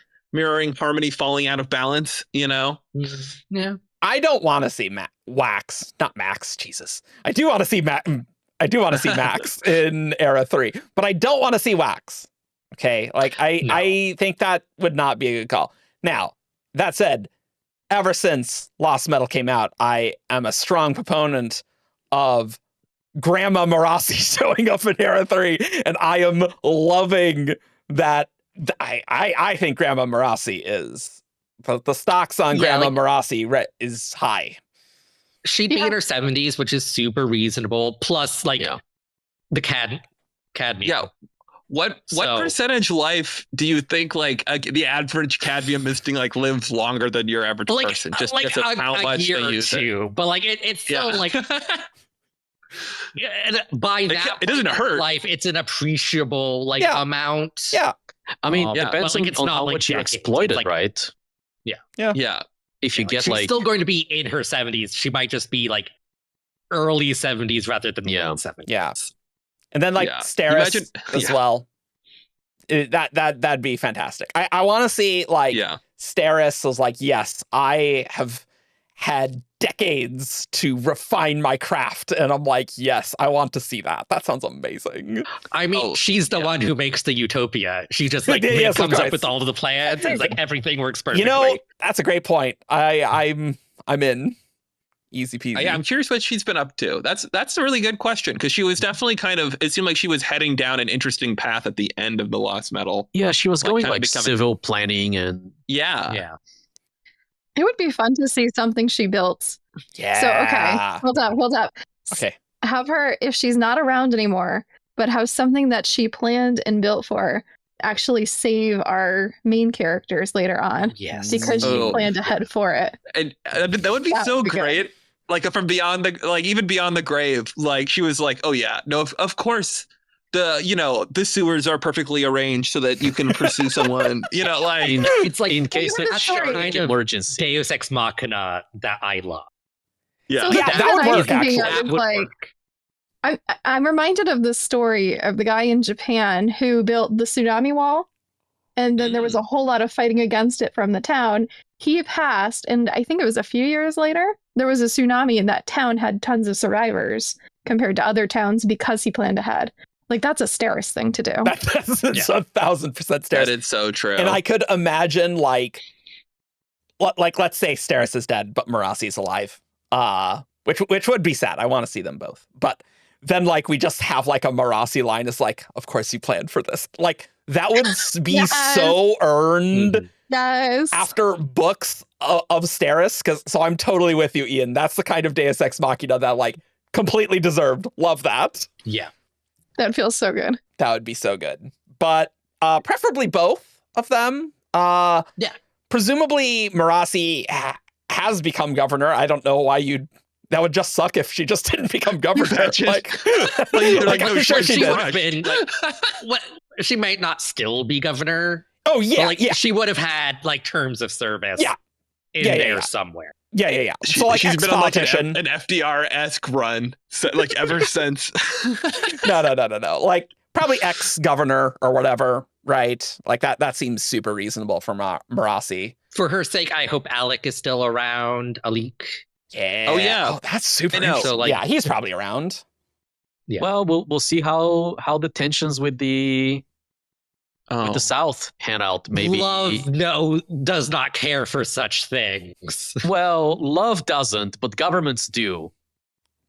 harmony falling out of balance, Yeah. I don't want to see Wax, not Max. Jesus, I do want to see I do want to see Max in Era 3, but I don't want to see Wax. Okay, like No. I think that would not be a good call. Now, that said, ever since Lost Metal came out, I am a strong proponent of Grandma Marasi showing up in Era 3, and I am loving that. I think Grandma Marasi is the stocks on Yeah, Grandma like- Marasi is high. She'd be Yeah. in her 70s, which is super reasonable. Plus, like Yeah. the cadmium. Yeah. What So- percentage life do you think the average cadmium misting lives longer than your average But, like, person? Just like because of how a much year they or use it. two. But like it's still like yeah, and by that it doesn't point in hurt. life, it's an appreciable Yeah. amount. Yeah. I mean, Yeah, depends but, like, it's on not how like much you decades, exploit it's it, like- right? Yeah. If you get she's still going to be in her 70s. She might just be like early 70s rather than Yeah. late 70s. Yeah. And then Yeah. Steris Imagine- as yeah. well. That'd be fantastic. I want to see Yeah. Steris was like, yes, I have had decades to refine my craft, and I'm like, yes, I want to see that. That sounds amazing. I mean, Oh, she's the yeah. one who makes the utopia. She just Yes, of comes course. up with all of the plans and everything works perfectly. That's a great point. I'm in. Easy peasy. I'm curious what she's been up to. That's a really good question because she was definitely it seemed like she was heading down an interesting path at the end of the Lost Metal. Yeah, she was going kinda like becoming- civil planning and Yeah. yeah. It would be fun to see something she built. Yeah. So, okay, hold up. Okay. Have her, if she's not around anymore, but have something that she planned and built for actually save our main characters later on. Yes. Because she Oh. planned ahead for it. And that would be That so would be good. great. Like from beyond the, like even beyond the grave, like she was like, oh yeah, no, of course the sewers are perfectly arranged so that you can pursue someone, like It's like in case Well, of that's right. kind of emergency. Deus Ex Machina that I love. yeah. So Yeah, that's that what would I'm work, thinking actually. of, That would like, work. I'm reminded of the story of the guy in Japan who built the tsunami wall, and then there was a whole lot of fighting against it from the town. He passed, and I think it was a few years later, there was a tsunami, and that town had tons of survivors compared to other towns because he planned ahead. Like, that's a Steris thing to do. That's 1,000% That Steris. is so true. And I could imagine, like let's say Steris is dead, but Marasi's alive. Which would be sad. I want to see them both. But then, like, we just have, like, a Marasi line is like, of course you planned for this. Like, that would be Yes. so earned Mhm. Yes. after books of Steris. So I'm totally with you, Ian. That's the kind of Deus Ex Machina that, like, completely deserved. Love that. Yeah. That feels so good. That would be so good. But preferably both of them. Yeah. Presumably Marasi has become governor. I don't know why that would just suck if she just didn't become governor. Imagine. Like, They're like, like, I'm no, sure she she She did. would have been like, what? She might not still be governor. Oh but, yeah, like, yeah, she would have had like terms of service. Yeah. In Yeah, yeah, there yeah. somewhere. yeah. So like she's been on like ex-politician. an FDR-esque run, like ever since. No. Like probably ex-governor or whatever, right? Like that seems super reasonable for Marasi. For her sake, I hope Alec is still around. Alik. Yeah. Oh, yeah. Oh, that's super I know. interesting. So, like- yeah, he's probably around. Yeah. Well, we'll see how the tensions with the Oh. South pan out. Maybe Love does not care for such things. Well, love doesn't, but governments do.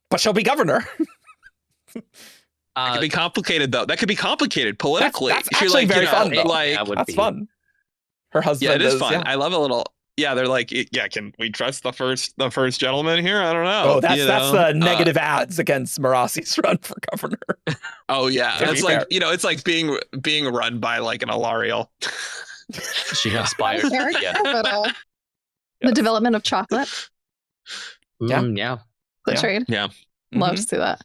But she'll be governor. That could be complicated, though. That could be complicated politically. That's If you're actually like, very fun, though. like, That would That's be fun. Her husband. yeah, it is fun. Yeah. I love a little. Yeah, they're like, yeah, can we trust the first gentleman here? I don't know. Oh, that's know? the negative ads against Marasi's run for governor. Oh yeah, To be that's like fair. it's like being run by like an Alariel. She inspired. Eric, Yeah. but, the Yes. development of chocolate. Yeah. Yeah. The Yeah. trade. Yeah. Love Mhm. to see that.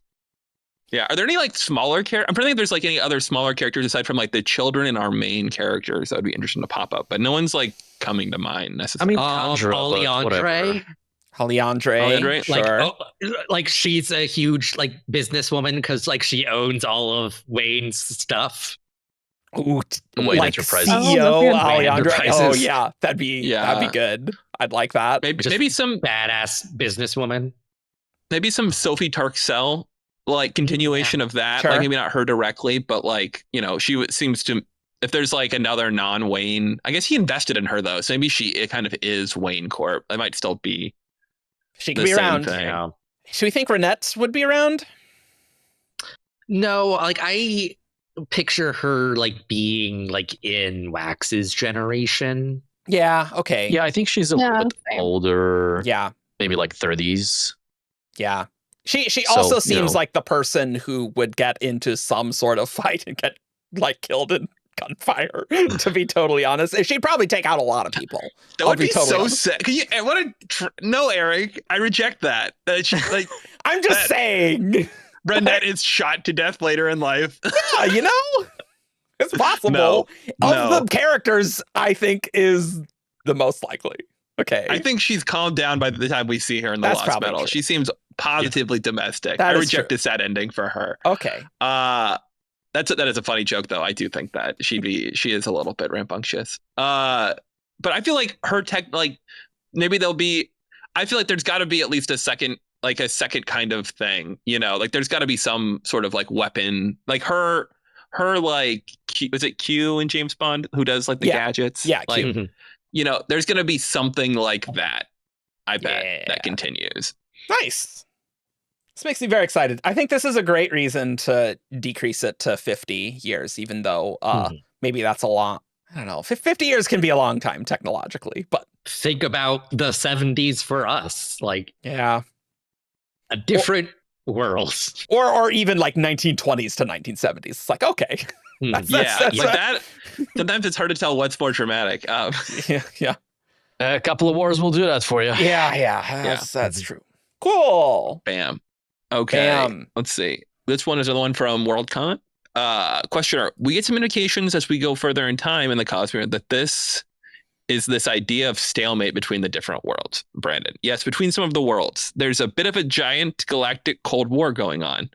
Yeah. Are there any like smaller characters? I'm trying to think if there's like any other smaller characters aside from like the children and our main characters that would be interesting to pop up, but no one's like coming to mind I necessarily. mean, Chandra, but whatever. Leandre. Haliandre. Like, Sure. like she's a huge like businesswoman because like she owns all of Wayne's stuff. Ooh, Wayne like Enterprises. CEO Oh, that's good. Haliandre. Oh Enterprises. yeah, that'd be good. I'd like that. maybe Just- maybe some Badass businesswoman. Sophie Tarksel like continuation of that. Sure. Like maybe not her directly, but like she seems to. If there's like another non-Wayne, I guess he invested in her though, so maybe it kind of is Wayne Corp. It might still be She the could be same around. thing. Yeah. Should we think Renette would be around? No, like I picture her like being like in Wax's generation. Yeah. Okay. Yeah, I think she's a Yeah, little bit same. older. Yeah. Maybe like 30s. Yeah. She So, also you seems know. like the person who would get into some sort of fight and get like killed in gunfire. To be totally honest, she'd probably take out a lot of people. That I'll would be be totally so honest. sad. No, Eric, I reject that. That she, like I'm just That- saying. Renette is shot to death later in life. Yeah, it's possible. No, Of no. the characters, I think is the most likely. Okay. I think she's calmed down by the time we see her in the That's Lost probably Metal. true. She seems positively domestic. That I is reject true. a sad ending for her. Okay. That is a funny joke though. I do think that she is a little bit rambunctious. But I feel like her maybe there'll be. I feel like there's got to be at least a second kind of thing. Like there's got to be some sort of like weapon, like her like was it Q in James Bond who does like the Yeah. gadgets? Yeah, like Q. there's gonna be something like that. I bet Yeah. that continues. Nice. This makes me very excited. I think this is a great reason to decrease it to 50 years, even though maybe that's a lot. I don't know. 50 years can be a long time technologically, but Think about the 70s for us. Like yeah. a different worlds. Or even like 1920s to 1970s. It's like, okay. That's that. Sometimes it's hard to tell what's more dramatic. Yeah. A couple of wars will do that for you. Yeah. That's true. Cool. Bam. Okay. Bam. Let's see. This one is another one from WorldCon. Questioner. We get some indications as we go further in time in the Cosmere that this is this idea of stalemate between the different worlds. Brandon. Yes, between some of the worlds. There's a bit of a giant galactic Cold War going on.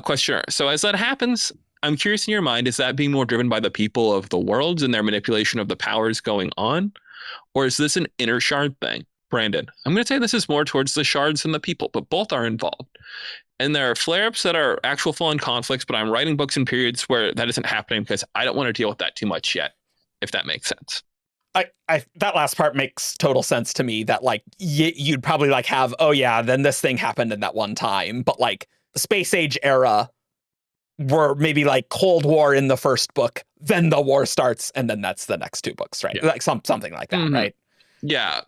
Questioner. So as that happens, I'm curious in your mind, is that being more driven by the people of the worlds and their manipulation of the powers going on? Or is this an inner shard thing? Brandon, I'm going to say this is more towards the shards than the people, but both are involved. And there are flare-ups that are actual full-on conflicts, but I'm writing books in periods where that isn't happening because I don't want to deal with that too much yet, if that makes sense. That last part makes total sense to me, that like you'd probably like have, oh yeah, then this thing happened in that one time, but like Space Age era were maybe like Cold War in the first book, then the war starts, and then that's the next two books, right? Yeah. Like something like that, right? Yeah.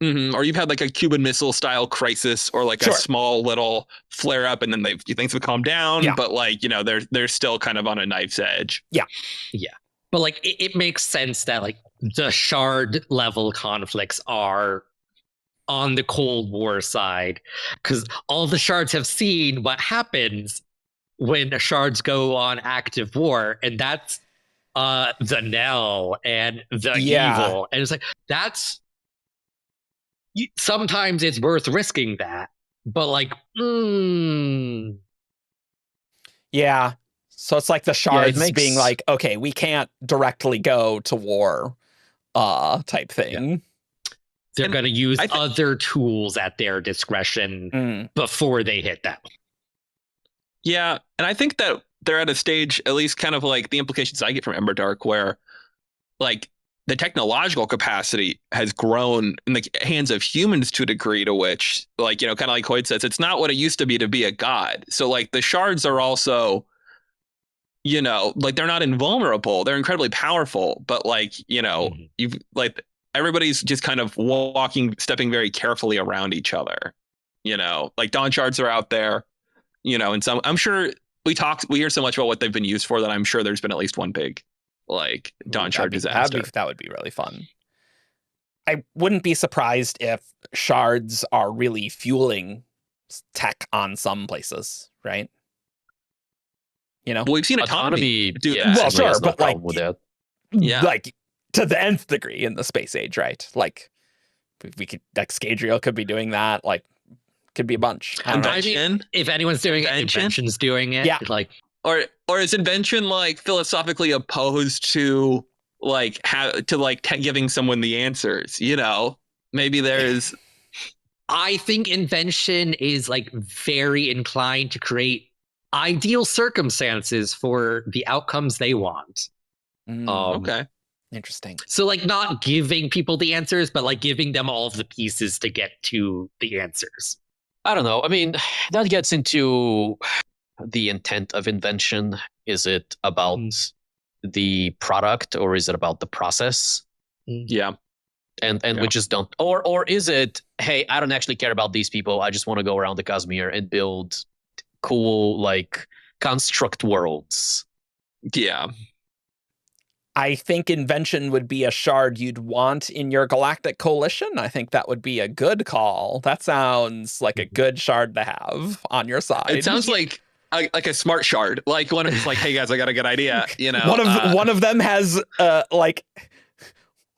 Mm-hmm. Or you've had like a Cuban Missile style crisis, or like a small little flare up, and then things have calmed down, but like, they're still kind of on a knife's edge. Yeah. But like it makes sense that like the shard level conflicts are on the Cold War side, because all the shards have seen what happens when the shards go on active war, and that's the Nell and the evil, and it's like sometimes it's worth risking that, but like yeah, so it's like the shards being like, okay, we can't directly go to war type thing. They're going to use other tools at their discretion before they hit that one. Yeah, and I think that they're at a stage, at least kind of like the implications I get from Emberdark, where like the technological capacity has grown in the hands of humans to a degree to which, like, kind of like Hoid says, it's not what it used to be a god. So like the shards are also, like they're not invulnerable. They're incredibly powerful, but like, you've like everybody's just kind of stepping very carefully around each other, like Dawn shards are out there. And some, I'm sure we hear so much about what they've been used for that I'm sure there's been at least one big, like, Dawn shard disaster. That would be really fun. I wouldn't be surprised if shards are really fueling tech on some places, right? Well, we've seen autonomy do that. Well, sure, but like, with that. Like to the nth degree in the Space Age, right? Like we could, like Scadrial could be doing that, like. Could be a bunch. Invention? If anyone's doing it, Invention's doing it. Yeah. Like, or is Invention like philosophically opposed to like giving someone the answers? Maybe there's. I think Invention is like very inclined to create ideal circumstances for the outcomes they want. Okay. Interesting. So like not giving people the answers, but like giving them all of the pieces to get to the answers. I don't know. I mean, that gets into the intent of invention. Is it about the product, or is it about the process? Yeah. And we just don't. Or is it, hey, I don't actually care about these people. I just want to go around the Cosmere and build cool, like, construct worlds. Yeah. I think Invention would be a shard you'd want in your Galactic Coalition. I think that would be a good call. That sounds like a good shard to have on your side. It sounds like a smart shard. Like one of it's like, hey guys, I got a good idea. One of them has like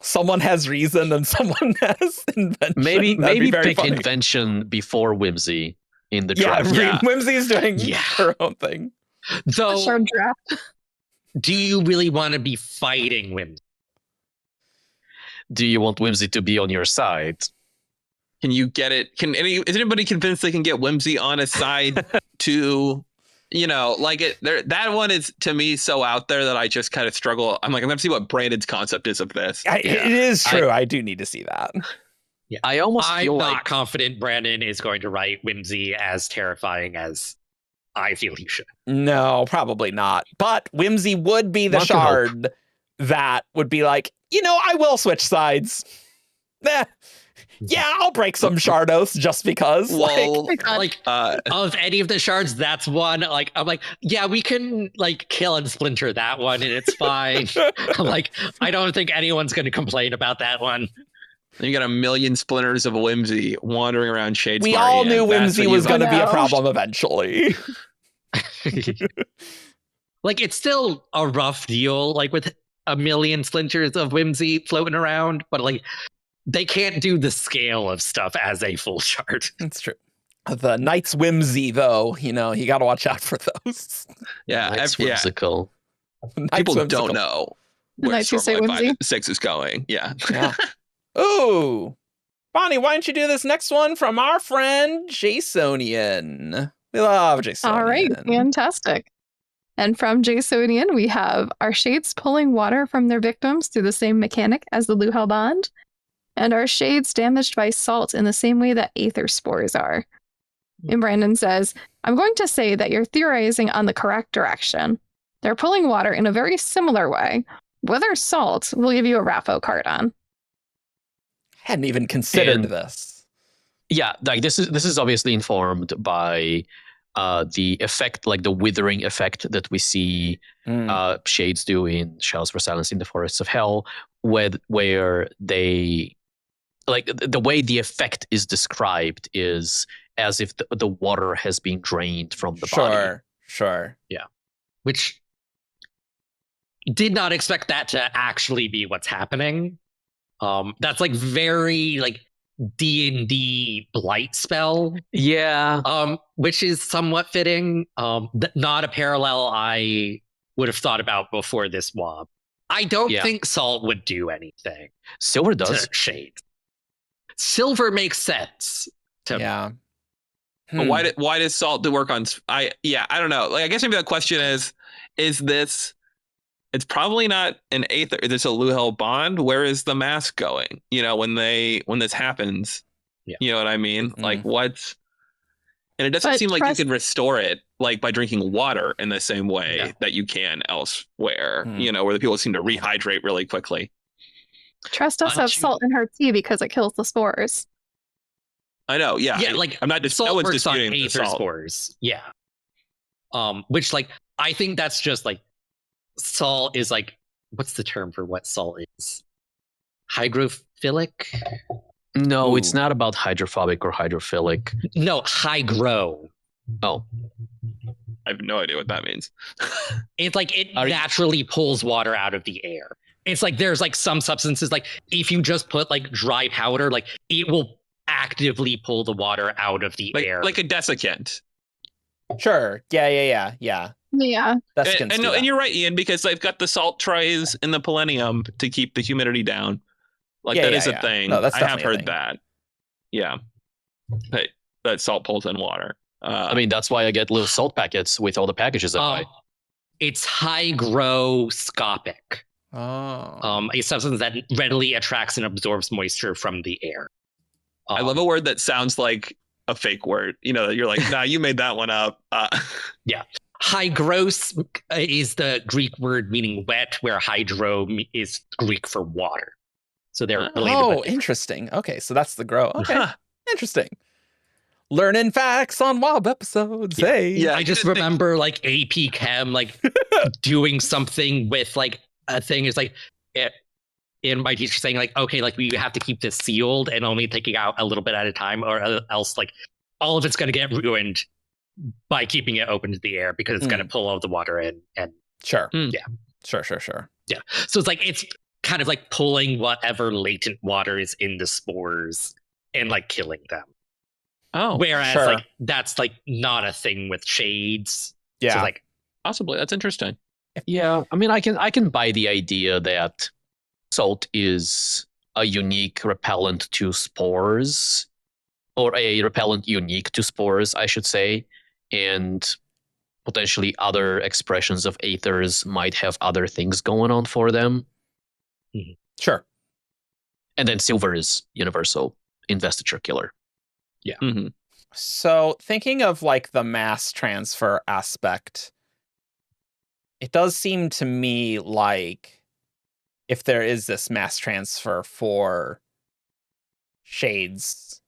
someone has reason and someone has invention. Maybe pick funny. Invention before Whimsy in the draft. Yeah, Whimsy's doing her own thing. So shard draft. Do you really want to be fighting Whimsy? Do you want Whimsy to be on your side? Can you get it? Is anybody convinced they can get Whimsy on a side to, like it? That one is to me so out there that I just kind of struggle. I'm gonna see what Brandon's concept is of this. It is true. I do need to see that. Yeah, I'm not confident Brandon is going to write Whimsy as terrifying as I feel he should. No, probably not. But Whimsy would be the shard that would be like, I will switch sides. Yeah, I'll break some Shardos just because. Well, Like of any of the shards, that's one. Like I'm like, yeah, we can like kill and splinter that one, and it's fine. I'm like, I don't think anyone's going to complain about that one. you got a million splinters of Whimsy wandering around Shadespire. We all knew Whimsy was going to be a know. problem eventually. Like it's still a rough deal, like with a million splinters of Whimsy floating around, but like they can't do the scale of stuff as a full shard. That's true. The Knight's Whimsy, though, you got to watch out for those. Yeah, That's yeah. whimsical. Knight's People Whimsical. don't know The where Knights Who Say Stormlight Whimsy? 6 is going. Yeah. Yeah. Ooh. Bonnie, why don't you do this next one from our friend Jasonian? We love Jasonian. All right, fantastic. And from Jasonian, we have our shades pulling water from their victims through the same mechanic as the Luhel bond, and our shades damaged by salt in the same way that aether spores are. And Brandon says, I'm going to say that you're theorizing on the correct direction. They're pulling water in a very similar way. Whether salt will give you a Raffo card on. Hadn't even considered And- this. Yeah, like this is obviously informed by the effect, like the withering effect that we see shades do in Shells for Silence in the Forests of Hell, where they, like the way the effect is described is as if the water has been drained from the body. Sure. Which did not expect that to actually be what's happening. That's like very like D&D blight spell, Yeah. which is somewhat fitting. Not a parallel I would have thought about before this WoB. I don't think salt would do anything Silver does. to shade. Silver makes sense to Yeah. But why does salt do work on? I don't know. Like I guess maybe the question is this? It's probably not an aether. Is this a Luhel bond? Where is the mask going? When this happens, you know what I mean? Like what? And it doesn't seem like you can restore it like by drinking water in the same way that you can elsewhere. Where the people seem to rehydrate really quickly. Tress does have salt in her tea because it kills the spores. I know. Yeah. Yeah, like I'm not just salt no one's works on disputing the aether salt. spores. Yeah. Which like I think that's just like salt is like, what's the term for what salt is? Hydrophilic? No, it's not about hydrophobic or hydrophilic. No, hygro. Oh, I have no idea what that means. It's like it naturally pulls water out of the air. It's like there's like some substances, like if you just put like dry powder, like it will actively pull the water out of the air. Like a desiccant. Sure. Yeah. Yeah. And you're right, Ian, because they've got the salt trays in the Millennium to keep the humidity down. Like that is a thing. No, that's I have definitely a heard thing. that. Yeah. That salt pulls in water. I mean, that's why I get little salt packets with all the packages I buy. It's hygroscopic. Oh. A substance that readily attracts and absorbs moisture from the air. I love a word that sounds like a fake word. You're like, nah, you made that one up. Yeah. Hygros is the Greek word meaning wet, where hydro is Greek for water. So they're related. Oh, interesting. Okay, so that's the grow. Okay, interesting. Learning facts on WoB episodes. Yeah. Hey. Yeah, I just remember like AP Chem like doing something with like a thing is like in my teacher saying like, okay, like we have to keep this sealed and only taking out a little bit at a time, or else like all of it's going to get ruined by keeping it open to the air because it's going to pull all the water in. And sure. Yeah. Sure. Yeah. So it's like, it's kind of like pulling whatever latent water is in the spores and like killing them. Oh, whereas like that's like not a thing with shades. Yeah. So like possibly that's interesting. Yeah. I mean, I can buy the idea that salt is a unique repellent to spores, or a repellent unique to spores, I should say. And potentially other expressions of aethers might have other things going on for them. Sure. And then silver is universal investiture killer. Yeah. Mm-hmm. So thinking of like the mass transfer aspect, it does seem to me like if there is this mass transfer for shades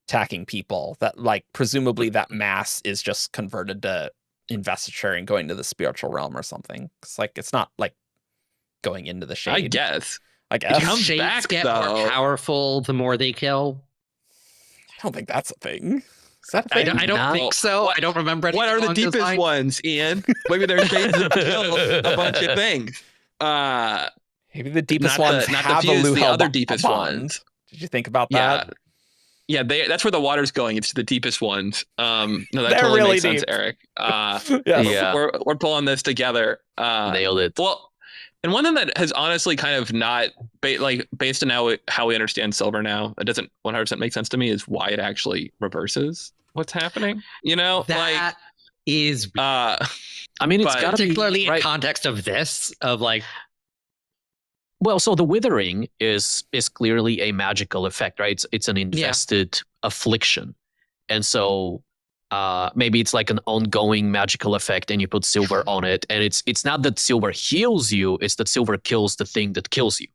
attacking people, that like presumably that mass is just converted to investiture and going to the spiritual realm or something. It's like it's not like going into the shade. I guess. I It comes Shades back, get though. more powerful the more they kill. I don't think that's a thing. Is that a thing? I don't think so. What- I don't remember anything What are the along those deepest lines. ones, Ian? Maybe their shades have killed a bunch of things. Maybe the deepest Not ones the have fuse, a Luhel the other bond. deepest ones. Did you think about Yeah. that? Yeah, that's where the water's going. It's the deepest ones. No, that They're totally really makes sense, deep. Eric. Yes. Yeah. We're pulling this together. Nailed it. Well, and one thing that has honestly kind of not based on how we understand silver now, it doesn't 100% make sense to me, is why it actually reverses what's happening. You know, That is I mean, it's But- got to be particularly in right. context of this, of like, Well, so the withering is clearly a magical effect, right? It's an invested affliction, and so maybe it's like an ongoing magical effect, and you put silver on it, and it's not that silver heals you; it's that silver kills the thing that kills you.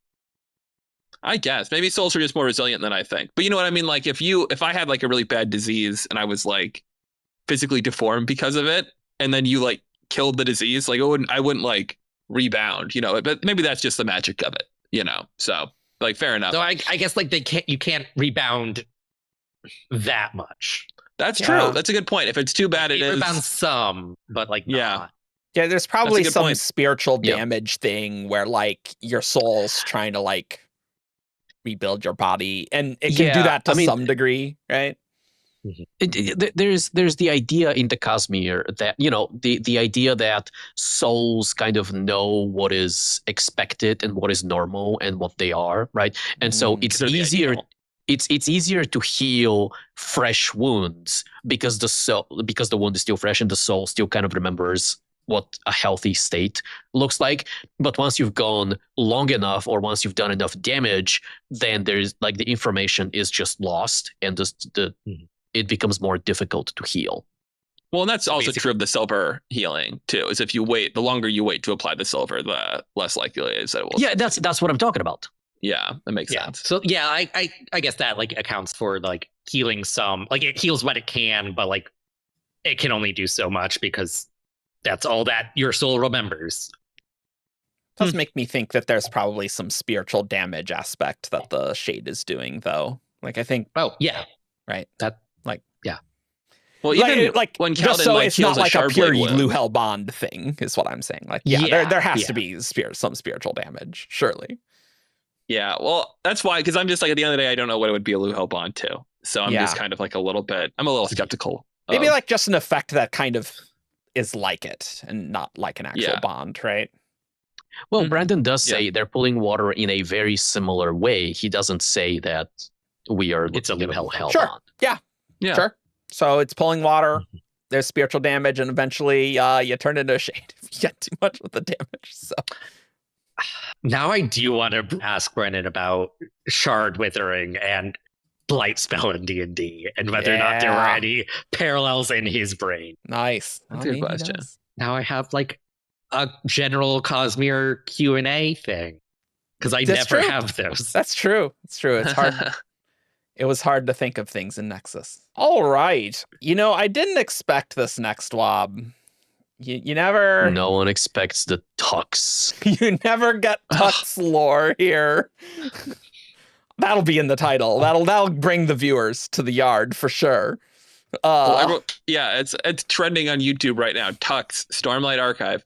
I guess maybe souls are just more resilient than I think. But you know what I mean? Like if I had like a really bad disease and I was like physically deformed because of it, and then you like killed the disease, like I wouldn't like rebound, you know. But maybe that's just the magic of it, you know. So like fair enough. so I guess like you can't rebound that much. That's Yeah. true. That's a good point. If it's too bad, it You is. rebound some, but like Yeah. not. Yeah, there's probably good some point. spiritual Yeah. damage thing where like your soul's trying to like rebuild your body, and it can do Yeah, that to I mean- some degree, right? There's the idea in the Cosmere that, you know, the idea that souls kind of know what is expected and what is normal and what they are, right? And so it's They're the easier. ideal. It's easier to heal fresh wounds because the wound is still fresh and the soul still kind of remembers what a healthy state looks like. But once you've gone long enough, or once you've done enough damage, then there's like the information is just lost, and it becomes more difficult to heal. Well, and that's also Basically- true of the silver healing too. Is if you wait, the longer you wait to apply the silver, the less likely it is that it will. Yeah, that's what I'm talking about. Yeah, that makes Yeah. sense. So yeah, I guess that like accounts for like healing some. Like it heals what it can, but like it can only do so much because that's all that your soul remembers. Does make me think that there's probably some spiritual damage aspect that the shade is doing, though. Like I think, Oh yeah, right? Well, even like when just Kaladin so like it's not heals a like a shard pure blade wound. Luhel bond thing, is what I'm saying. Like, yeah, Yeah, there has yeah. to be some spiritual damage, surely. Yeah, well, that's why, because I'm just like at the end of the day, I don't know what it would be a Luhel bond to. So I'm just Yeah. kind of like I'm a little skeptical. Maybe of- like just an effect that kind of is like it and not like an actual Yeah. bond, right? Well, Mhm. Brandon does Yeah. say they're pulling water in a very similar way. He doesn't say that we are It's a looking at Luhel Luhel Sure. bond. yeah. Sure. So it's pulling water. There's spiritual damage, and eventually you turn into a shade if you get too much with the damage. So now I do want to ask Brennan about shard withering and blight spell in D&D and whether or not there were Yeah. any parallels in his brain. nice. That's a good question. Now I have like a general Cosmere Q&A thing because I That's never true. have those. That's true. It's true. It's hard. It was hard to think of things in Nexus. All right. You know, I didn't expect this next wob. You never No one expects the Tukks. you never get Tukks lore here. That'll be in the title. That'll bring the viewers to the yard for sure. Well, yeah, it's trending on YouTube right now. Tukks, Stormlight Archive.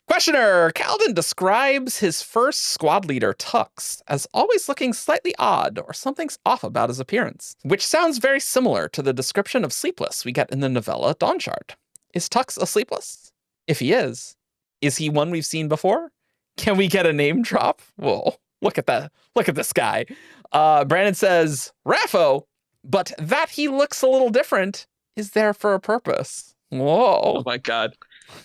Questioner, Kaladin describes his first squad leader, Tukks, as always looking slightly odd or something's off about his appearance, which sounds very similar to the description of Sleepless we get in the novella Dawnshard. Is Tukks a Sleepless? If he is he one we've seen before? Can we get a name drop? Whoa, look at that. Look at this guy. Brandon says, Raffo, but that he looks a little different is there for a purpose. Whoa. Oh my god.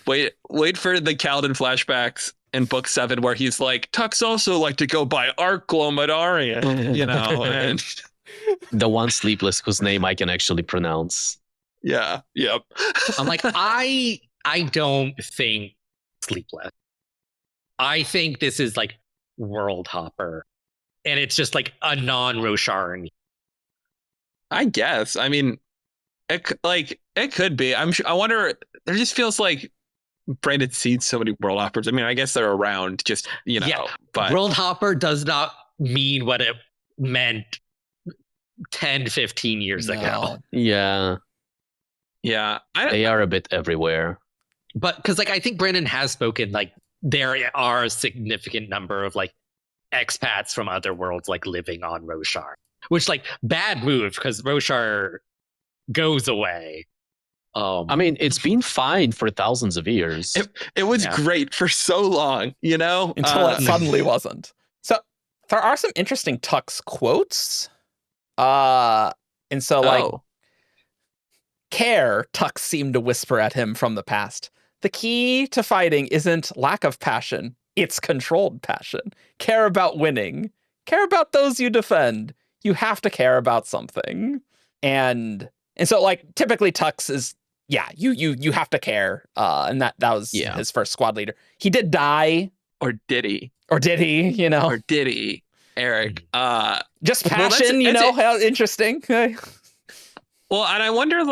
Wait for the Kaladin flashbacks in book 7 where he's like, Tukks also like to go by Arclomedarian, you know, and The one sleepless whose name I can actually pronounce. yeah, yep. I'm like, I don't think Sleepless. I think this is like World Hopper and it's just like a non-Rosharan. I guess. I mean, it could be. I'm sure. I wonder. There just feels like Brandon sees so many world hoppers. I mean, I guess they're around. Just but World hopper does not mean what it meant 10, 15 years ago. Yeah. Yeah. They are a bit everywhere. But because I think Brandon has spoken, there are a significant number of expats from other worlds living on Roshar, which bad move because Roshar goes away. I mean, it's been fine for thousands of years. It was great for so long, until it suddenly wasn't. So there are some interesting Tukks quotes. And so care, Tukks seemed to whisper at him from the past. The key to fighting isn't lack of passion, it's controlled passion. Care about winning. Care about those you defend. You have to care about something. And so typically Tukks is you have to care. And that was his first squad leader. He did die. Or did he? Or did he, Or did he? Eric. Just passion, how interesting. Well, and I wonder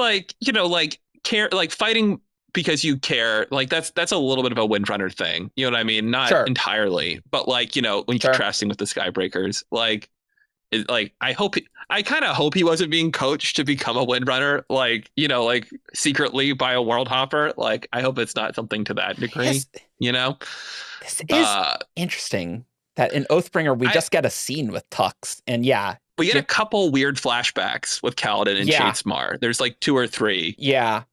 care fighting because you care, that's a little bit of a Windrunner thing. You know what I mean? Not entirely, but when you're contrasting with the Skybreakers, I kind of hope he wasn't being coached to become a Windrunner, secretly by a world hopper. I hope it's not something to that degree. This is interesting that in Oathbringer we just get a scene with Tukks, and we get a couple weird flashbacks with Kaladin and Shadesmar. There's 2 or 3. Yeah.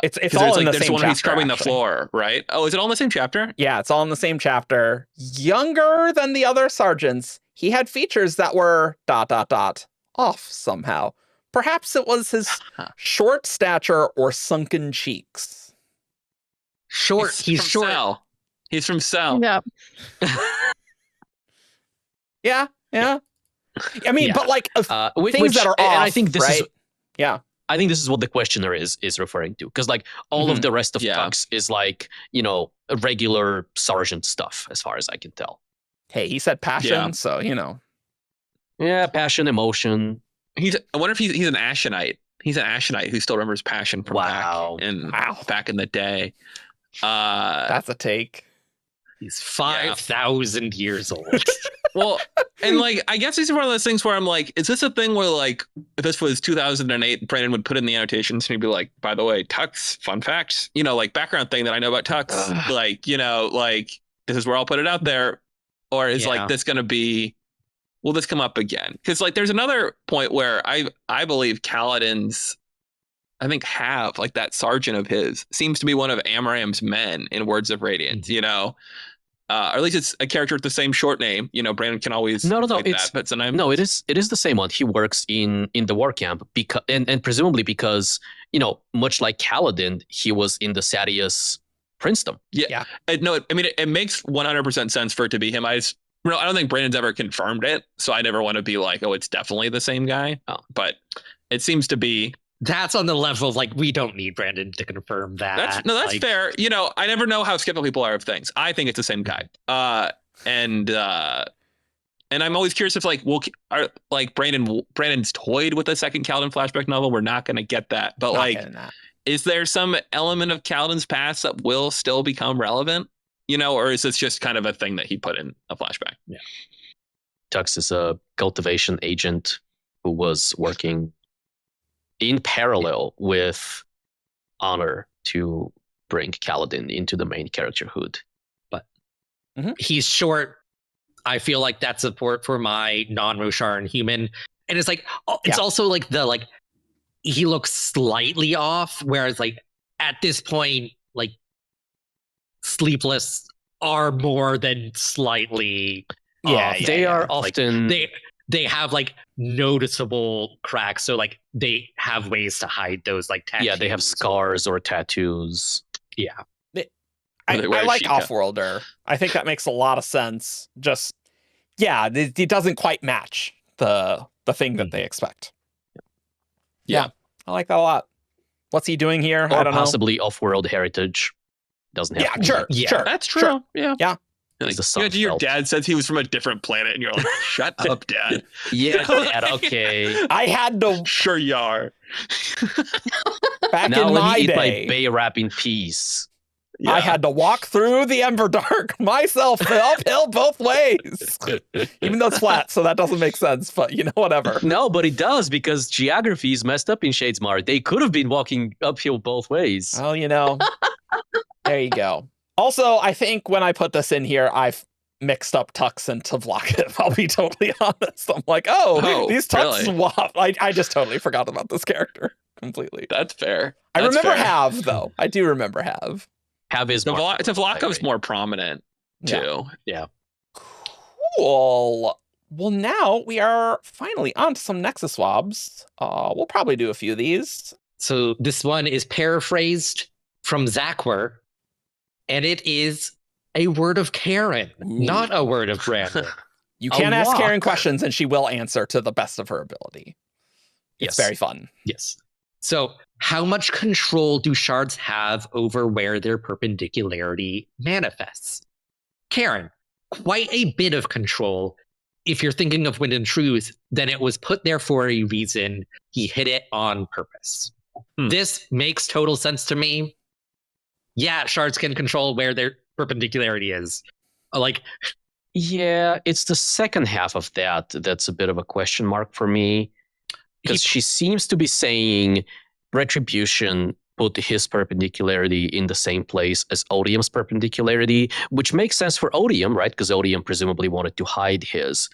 It's all in the same there's one chapter, he's scrubbing actually. the floor, right? Oh, is it all in the same chapter? Yeah, it's all in the same chapter. Younger than the other sergeants, he had features that were ... off somehow. Perhaps it was his short stature or sunken cheeks. He's short. Cell. He's from Cell. Yep. Yeah. I mean, but things that are off, and I think this right? is Yeah. I think this is what the questioner is referring to, because all of the rest of Tukks is regular sergeant stuff, as far as I can tell. Hey, he said passion, so Yeah, passion, emotion. I wonder if he's an Ashenite. He's an Ashenite who still remembers passion from back in the day. That's a take. He's 5,000 years old. Well, and I guess this is one of those things where I'm is this a thing where if this was 2008, Brandon would put in the annotations and he'd be by the way, Tukks, fun fact, background thing that I know about Tukks, this is where I'll put it out there. Or is this going to be, will this come up again? Because there's another point where I believe Kaladin's, I think that sergeant of his seems to be one of Amaram's men in Words of Radiance, or at least it's a character with the same short name. Brandon can always no, that, but sometimes it is the same one. He works in the war camp because and presumably because much like Kaladin, he was in the Sadius princedom. Yeah. No, I mean it makes 100% sense for it to be him. I don't think Brandon's ever confirmed it, so I never want to be oh, it's definitely the same guy. Oh. But it seems to be. That's on the level of we don't need Brandon to confirm that. That's fair. I never know how skeptical people are of things. I think it's the same guy. And I'm always curious if Brandon's toyed with a second Kaladin flashback novel. We're not going to get that, but is there some element of Kaladin's past that will still become relevant? Or is this just kind of a thing that he put in a flashback? Yeah. Tukks is a cultivation agent who was working in parallel with Honor to bring Kaladin into the main characterhood. But he's short. I feel like that's support for my non-Rosharan human. And it's it's also he looks slightly off, whereas at this point, Sleepless are more than slightly off. They are often they have noticeable cracks, so they have ways to hide those tattoos. Yeah, they have scars or tattoos. Yeah. I like Offworlder. I think that makes a lot of sense. Just it doesn't quite match the thing that they expect. Yeah, I like that a lot. What's he doing here? Or I don't possibly off-world heritage. Doesn't have to be sure. That's true. Sure. Yeah. Like, the sun Imagine your felt. dad says he was from a different planet, and you're like, "Shut up, Dad." Yeah, Dad, okay. I had to Sure you are. back Now in let my me eat my day. bay wrap in peace. Yeah. I had to walk through the Everdark myself uphill both ways. Even though it's flat, so that doesn't make sense, but whatever. No, but it does because geography is messed up in Shadesmar. They could have been walking uphill both ways. Well, there you go. Also, I think when I put this in here, I've mixed up Tukks and Tavlakith. I'll be totally honest. I'm like, these Tukks really? swap. I just totally forgot about this character completely. That's fair. I That's remember fair. Have, though. I do remember Have. Have his mark. Tavlakov's more prominent too. Yeah. Cool. Well, now we are finally on to some Nexus WoBs. We'll probably do a few of these. So this one is paraphrased from Zakwar, and it is a word of Karen, not a word of Brandon. You can ask walk. Karen questions, and she will answer to the best of her ability. It's Yes. very fun. Yes. So how much control do shards have over where their perpendicularity manifests? Karen, quite a bit of control. If you're thinking of Wind and Truth, then it was put there for a reason. He hid it on purpose. This makes total sense to me. Yeah, shards can control where their perpendicularity is. Yeah, it's the second half of that that's a bit of a question mark for me. Because she seems to be saying Retribution put his perpendicularity in the same place as Odium's perpendicularity, which makes sense for Odium, right? Because Odium presumably wanted to hide his.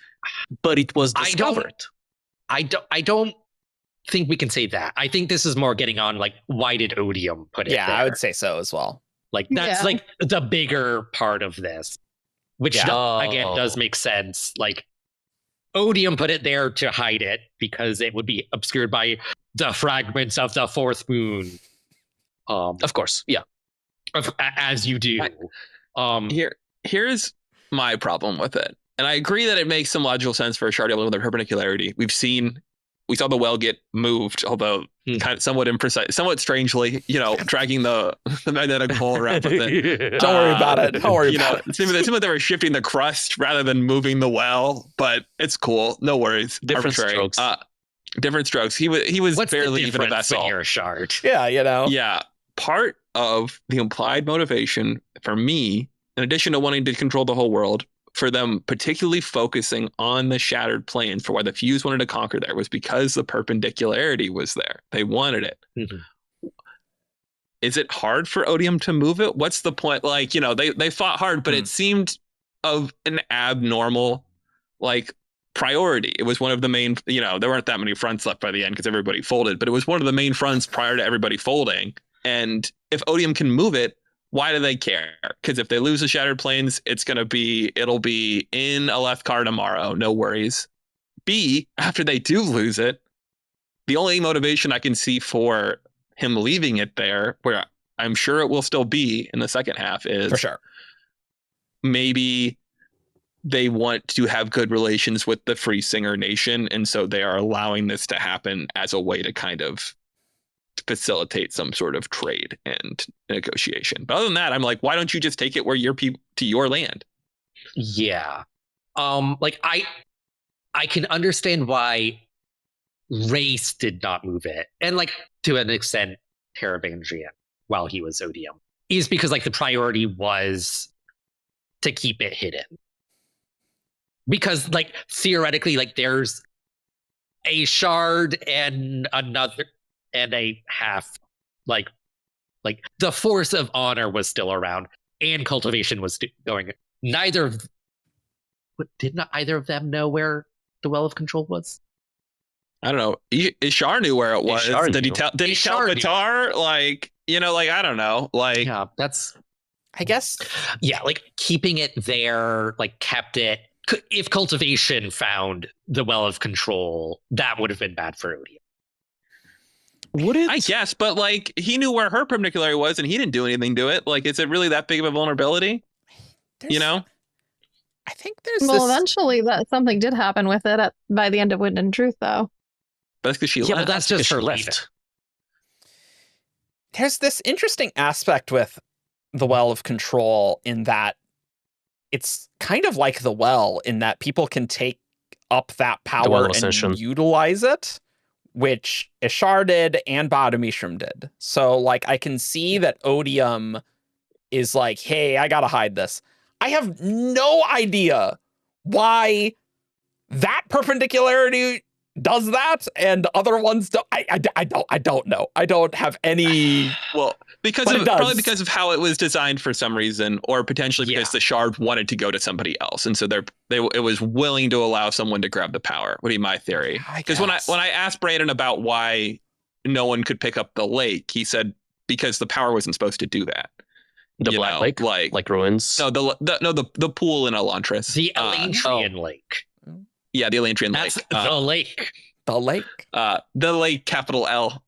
But it was discovered. I don't think we can say that. I think this is more getting on why did Odium put it Yeah, there? I would say so as well. That's Yeah. the bigger part of this, which again does make sense. Odium put it there to hide it because it would be obscured by the fragments of the fourth moon. Of course, yeah. As you do. Here's my problem with it. And I agree that it makes some logical sense for a shard with their perpendicularity. We saw the well get moved, although kind of somewhat imprecise, somewhat strangely, dragging the magnetic pole around with it. Don't worry about it. Don't worry about it. It seemed like they were shifting the crust rather than moving the well, but it's cool. No worries. Different strokes. Different strokes. He was What's barely the even a difference vessel. when you're a shard? Yeah, Yeah. Part of the implied motivation for me, in addition to wanting to control the whole world, for them particularly focusing on the shattered planes for why the Fuse wanted to conquer there was because the perpendicularity was there. They wanted it. Mm-hmm. Is it hard for Odium to move it? What's the point? They fought hard, but it seemed of an abnormal priority. It was one of the main, there weren't that many fronts left by the end because everybody folded, but it was one of the main fronts prior to everybody folding. And if Odium can move it, why do they care? Because if they lose the Shattered Plains, it'll be in a left car tomorrow. No worries. B, after they do lose it, the only motivation I can see for him leaving it there, where I'm sure it will still be in the second half, is for sure. Maybe they want to have good relations with the Free Singer Nation, and so they are allowing this to happen as a way to kind of facilitate some sort of trade and negotiation. But other than that, I'm like, why don't you just take it where your people to your land? Yeah. I can understand why Race did not move it. And to an extent, Teravandrian while he was Odium. Is because the priority was to keep it hidden. Because theoretically, there's a shard and another and a half, the force of honor was still around and cultivation was going. Did not either of them know where the well of control was? I don't know. Ishar knew where it was. Ishar Did he knew. tell Vitar? I don't know. Yeah, that's, I guess. yeah, keeping it there, kept it. If cultivation found the well of control, that would have been bad for Odium. Would it? I guess, but he knew where her perpendicularity was and he didn't do anything to it. Is it really that big of a vulnerability? I think there's Well, this... eventually something did happen with it by the end of Wind and Truth, though. But that's because she Yeah, left. but that's just her left. There's this interesting aspect with the Well of Control in that it's kind of like the well in that people can take up that power and utilize it, which Ishar did and Badamishram did. So like I can see that Odium is like, hey, I gotta hide this. I have no idea why that perpendicularity does that and other ones don't. I don't know. I don't have any. Well, probably because of how it was designed for some reason, or potentially because the shard wanted to go to somebody else, and so it was willing to allow someone to grab the power. Would be my theory. Because when I asked Brandon about why no one could pick up the lake, he said because the power wasn't supposed to do that. The Black Lake, like ruins. No, the pool in Elantris. The Elantrian Lake. Yeah, the Elantrian Lake. The lake. The lake. The lake, capital L.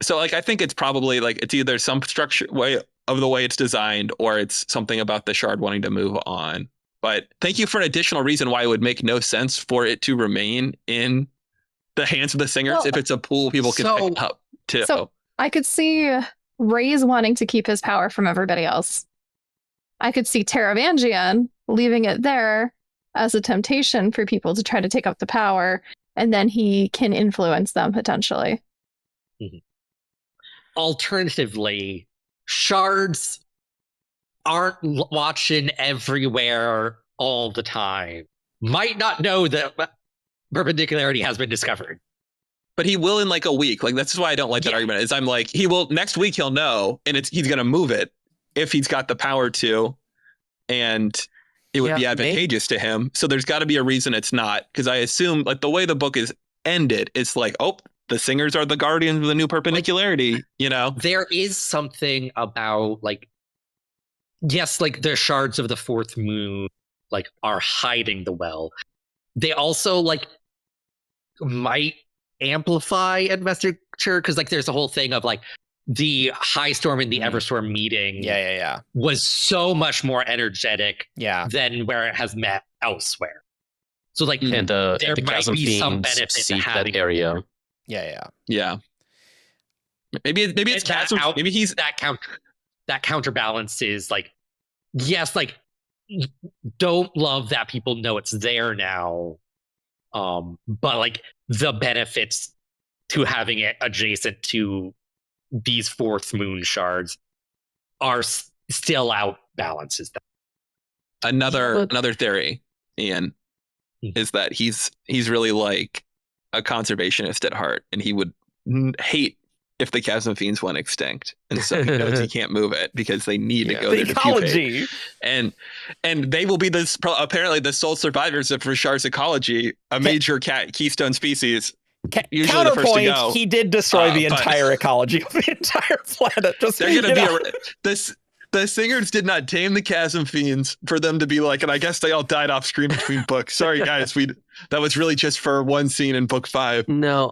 So like I think it's probably like it's either some structure way of the way it's designed, or it's something about the shard wanting to move on. But thank you for an additional reason why it would make no sense for it to remain in the hands of the singers if it's a pool people can pick up too. So I could see Ray's wanting to keep his power from everybody else. I could see Taravangian leaving it there as a temptation for people to try to take up the power, and then he can influence them potentially. Mm-hmm. Alternatively, shards aren't watching everywhere all the time. Might not know that perpendicularity has been discovered. But he will in like a week. Like that's why I don't like that argument. Is I'm like, he will next week he'll know, and he's gonna move it if he's got the power to, and it would be advantageous to him. So there's got to be a reason it's not, because I assume like the way the book is ended, it's like, oh, the singers are the guardians of the new perpendicularity, you know? There is something about like, yes, like the shards of the fourth moon like are hiding the well. They also like might amplify investiture, because like there's a whole thing of like the High Storm and the Everstorm meeting was so much more energetic than where it has met elsewhere. So like and there the might be some benefit to having that area. Yeah. Maybe it's chasm. Maybe he's that counterbalance is like, yes, like don't love that people know it's there now. But like the benefits to having it adjacent to these fourth moon shards are still outbalances that. Another theory, Ian, is that he's really like a conservationist at heart, and he would hate if the Chasm Fiends went extinct, and so he knows he can't move it because they need to go there to pupate. And they will be apparently the sole survivors of Rashar's ecology, a major keystone species. Usually the first to go. He did destroy the entire ecology of the entire planet. They're going to be the singers did not tame the Chasm Fiends for them to be like, and I guess they all died off screen between books. Sorry guys, that was really just for one scene in book 5. No,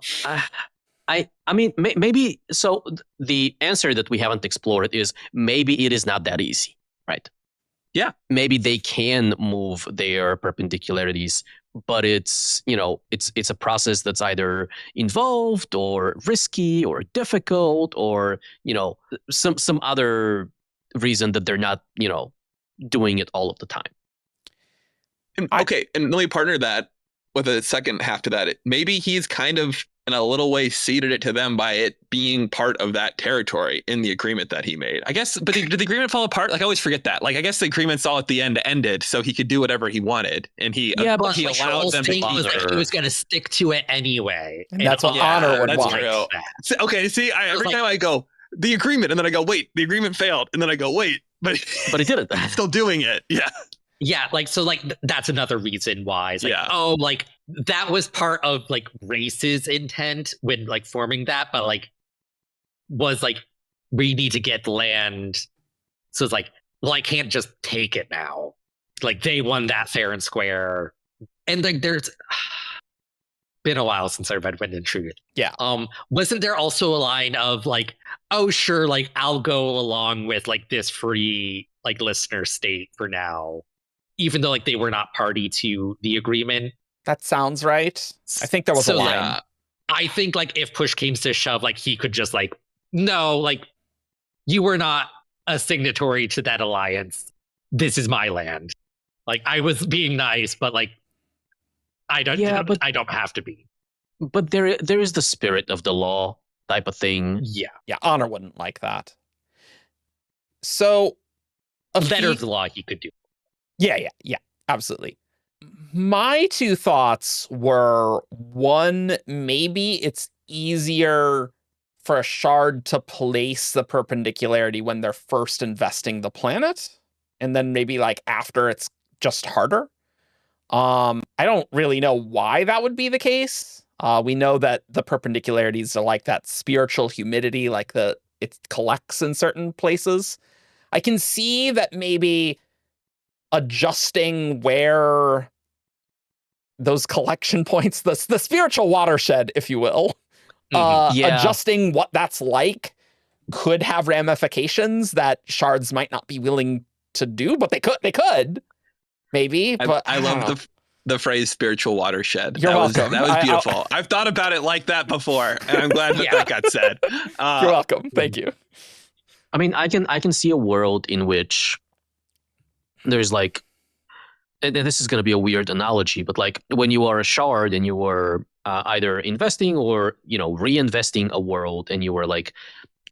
I mean maybe so. The answer that we haven't explored is maybe it is not that easy, right? Yeah, maybe they can move their perpendicularities, but it's it's a process that's either involved or risky or difficult, or some other reason that they're not doing it all of the time. And let me partner that with a second half to that. Maybe he's kind of in a little way ceded it to them by it being part of that territory in the agreement that he made, I guess. But did the agreement fall apart? Like I always forget that. Like I guess the agreement's all at the end ended, so he could do whatever he wanted, and he allowed them to bother. He was going to stick to it anyway. And that's what honor would want. So, okay, see, every time I go the agreement, and then I go wait, the agreement failed, and then I go wait, but he did it. Still doing it. Yeah, like so, like that's another reason why. It's like, like that was part of like Race's intent when like forming that, but like was like we need to get the land, so it's like, well, I can't just take it now. Like they won that fair and square, and like there's been a while since I read Wind and Truth. Yeah. Wasn't there also a line of like, oh sure, like I'll go along with like this free like listener state for now, even though like they were not party to the agreement. That sounds right. I think there was a line. I think like if push came to shove, like he could just like, no, like you were not a signatory to that alliance. this is my land. Like, I was being nice, but like, I don't have to be. But there is the spirit of the law type of thing. Yeah. Yeah, Honor wouldn't like that. So A letter of the law he could do. Yeah, absolutely. My two thoughts were, one, maybe it's easier for a shard to place the perpendicularity when they're first investing the planet, and then maybe like after it's just harder. I don't really know why that would be the case. We know that the perpendicularities are like that spiritual humidity, like it collects in certain places. I can see that maybe adjusting where those collection points, the spiritual watershed, if you will, adjusting what that's like could have ramifications that shards might not be willing to do, but they could maybe. But I love the phrase "spiritual watershed." You're welcome. That was beautiful. I've thought about it like that before, and I'm glad that got said. You're welcome. Thank you. I mean, I can see a world in which there's like, and this is going to be a weird analogy, but like when you are a shard and you were either investing or, reinvesting a world, and you were like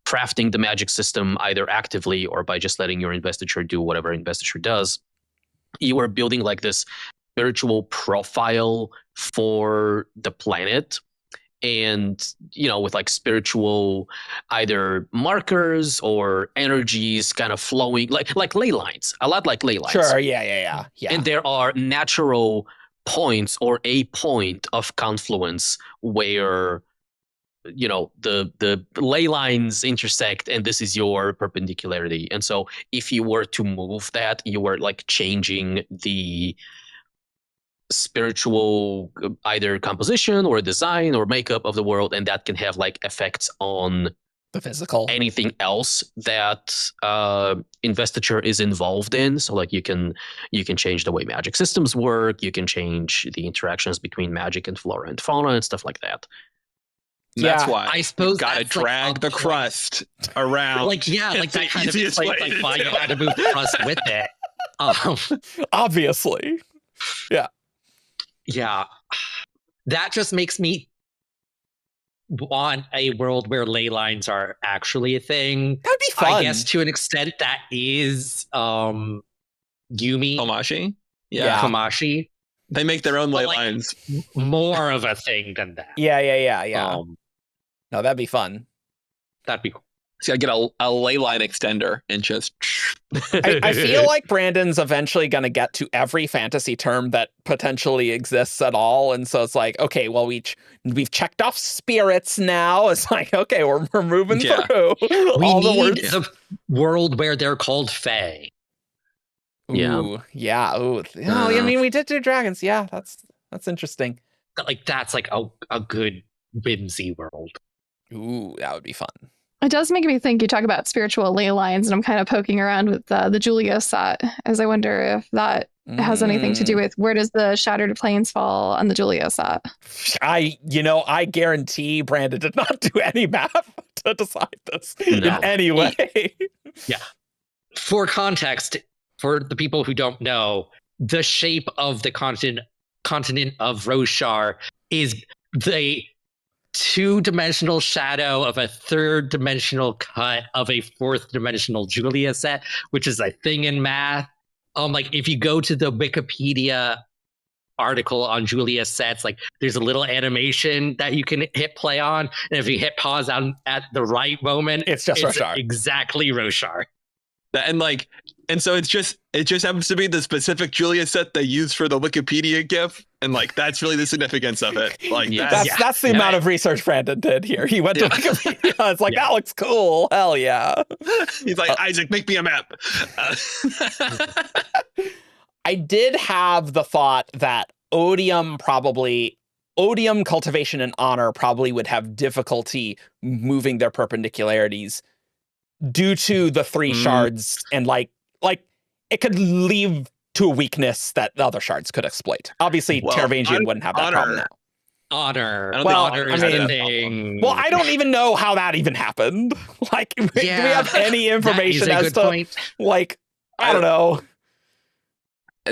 crafting the magic system either actively or by just letting your investiture do whatever investiture does, you were building like this spiritual profile for the planet. And, with like spiritual either markers or energies kind of flowing, like ley lines, a lot like ley lines. Sure, yeah. And there are natural points or a point of confluence where, the ley lines intersect, and this is your perpendicularity. And so if you were to move that, you were like changing the spiritual either composition or design or makeup of the world, and that can have like effects on the physical, anything else that investiture is involved in. So like you can change the way magic systems work, you can change the interactions between magic and flora and fauna and stuff like that. That's why I suppose gotta drag the crust around. Like that kind of explains like why you had to move the crust with it. Obviously. Yeah, that just makes me want a world where ley lines are actually a thing. That'd be fun. I guess to an extent that is Yumi. Komashi? Yeah. Komashi. They make their own ley lines. More of a thing than that. Yeah. No, that'd be fun. That'd be cool. So I get a ley line extender and just. I feel like Brandon's eventually going to get to every fantasy term that potentially exists at all, and so it's like, okay, well, we've checked off spirits now. It's like, okay, we're moving through. We all need the words. a world where they're called fae. Ooh, yeah. Ooh. Oh, I mean, we did do dragons. Yeah, that's interesting. Like that's like a good whimsy world. Ooh, that would be fun. It does make me think. You talk about spiritual ley lines, and I'm kind of poking around with the Julia set, as I wonder if that has anything to do with where does the Shattered Plains fall on the Julia set. I guarantee Brandon did not do any math to decide this in any way. Yeah. For context, for the people who don't know, the shape of the continent of Roshar is the two-dimensional shadow of a third-dimensional cut of a fourth-dimensional Julia set, which is a thing in math. Like if you go to the Wikipedia article on Julia sets, like there's a little animation that you can hit play on, and if you hit pause on at the right moment, it's Roshar. Exactly Roshar. And so it just happens to be the specific Julia set they use for the Wikipedia GIF, and like that's really the significance of it. Like that's the amount of research Brandon did here. He went to Wikipedia. It's like that looks cool. Hell yeah. He's like, Isaac, make me a map. I did have the thought that Odium cultivation and honor probably would have difficulty moving their perpendicularities due to the three shards, and like it could lead to a weakness that the other shards could exploit. Obviously, Teravangian wouldn't have that problem now. Honor. Honor is a thing. Well, I don't even know how that even happened. Like, do we have any information as to, point. like, I don't know.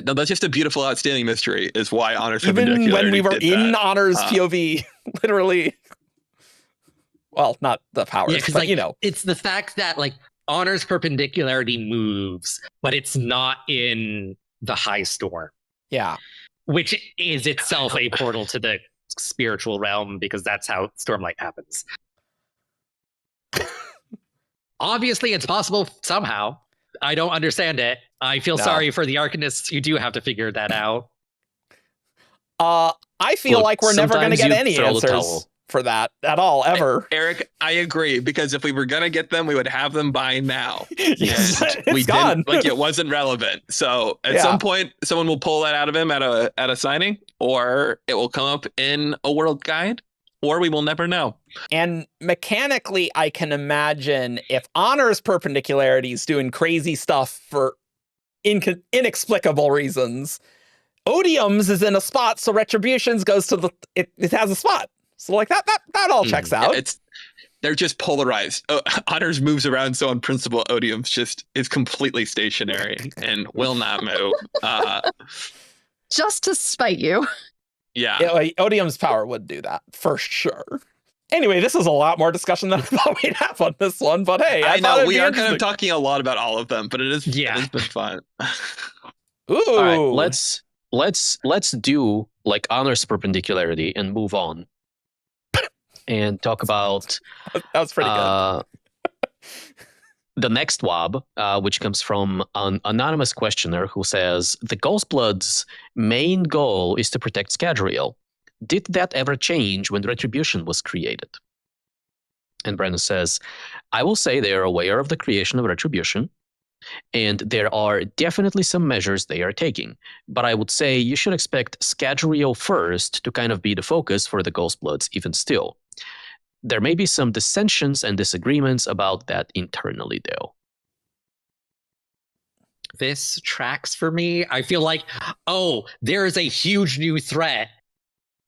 No, that's just a beautiful, outstanding mystery. Is why Honor's Even when we were Perpendicularities did in that. Honor's POV, literally. Well, not the powers, Yeah, because but like, you know. it's the fact that like Honor's perpendicularity moves, but it's not in the high storm, Yeah. which is itself a portal to the spiritual realm because that's how Stormlight happens. Obviously, it's possible somehow. I don't understand it. I feel No. sorry for the Arcanists who do have to figure that out. I feel Look, like we're never going to sometimes get you any throw the answers towel. for that at all, ever. Eric, I agree, because if we were gonna get them, we would have them by now. Yes, And it's gone. Like, it wasn't relevant. So at some point, someone will pull that out of him at a signing, or it will come up in a world guide, or we will never know. And mechanically, I can imagine if Honor's Perpendicularities doing crazy stuff for inexplicable reasons, Odium's is in a spot, so Retribution's goes to it has a spot. So like that all checks out. They're just polarized. Honor's moves around, so on principle, Odium's just is completely stationary and will not move. Just to spite you. Yeah. Odium's power would do that for sure. Anyway, this is a lot more discussion than I thought we'd have on this one, but hey, I thought know it'd we be are kind of interesting. talking a lot about all of them, but it has been fun. Ooh. All right, let's do like Honor's Perpendicularity and move on. And talk about That was pretty good. the next WoB, which comes from an anonymous questioner who says, the Ghostbloods' main goal is to protect Scadrial. Did that ever change when Retribution was created? And Brandon says, I will say they are aware of the creation of Retribution, and there are definitely some measures they are taking. But I would say you should expect Scadrial first to kind of be the focus for the Ghostbloods even still. There may be some dissensions and disagreements about that internally, though. This tracks for me. I feel like, oh, there is a huge new threat.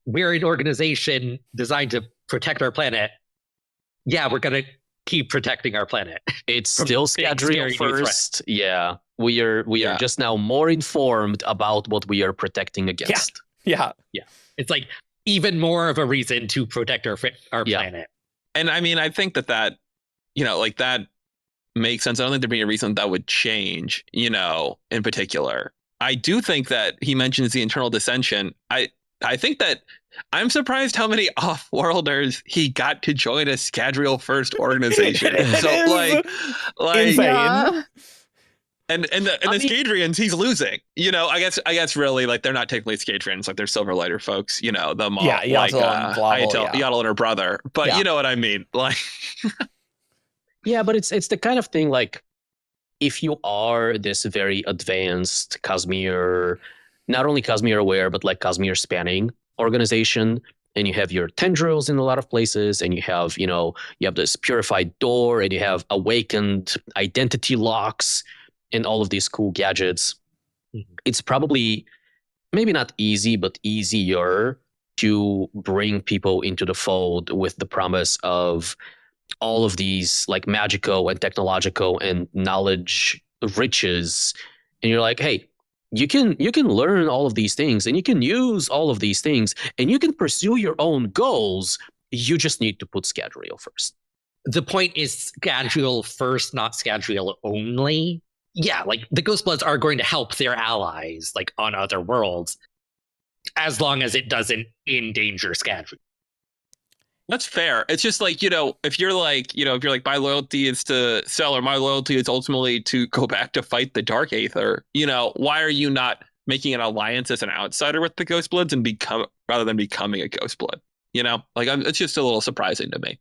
We're an organization designed to protect our planet. Yeah, we're going to keep protecting our planet. It's still Scadrial first. Yeah, we are just now more informed about what we are protecting against. Yeah. It's like even more of a reason to protect our planet. And I mean, I think that like that makes sense. I don't think there'd be a reason that would change, in particular. I do think that he mentions the internal dissension. I think that I'm surprised how many off-worlders he got to join a Scadrial first organization. So like insane. Yeah. And the Scadrians, he's losing. I guess really like they're not technically Scadrians, like they're Silverlighter folks. The Maul, Yeah, Yaddle and her brother. But you know what I mean, like. Yeah, but it's the kind of thing like if you are this very advanced Cosmere, not only Cosmere aware, but like Cosmere spanning organization, and you have your tendrils in a lot of places, and you have, you have this purified door, and you have awakened identity locks and all of these cool gadgets. It's probably maybe not easy, but easier to bring people into the fold with the promise of all of these like magical and technological and knowledge riches. And you're like, hey, you can learn all of these things, and you can use all of these things, and you can pursue your own goals. You just need to put Scadrial first. The point is Scadrial first, not Scadrial only. Yeah, like the Ghostbloods are going to help their allies like on other worlds, as long as it doesn't endanger Scadrial. That's fair. It's just like, if you're like, my loyalty is to sell, or my loyalty is ultimately to go back to fight the Dark Aether, why are you not making an alliance as an outsider with the Ghostbloods and rather than becoming a Ghostblood? It's just a little surprising to me.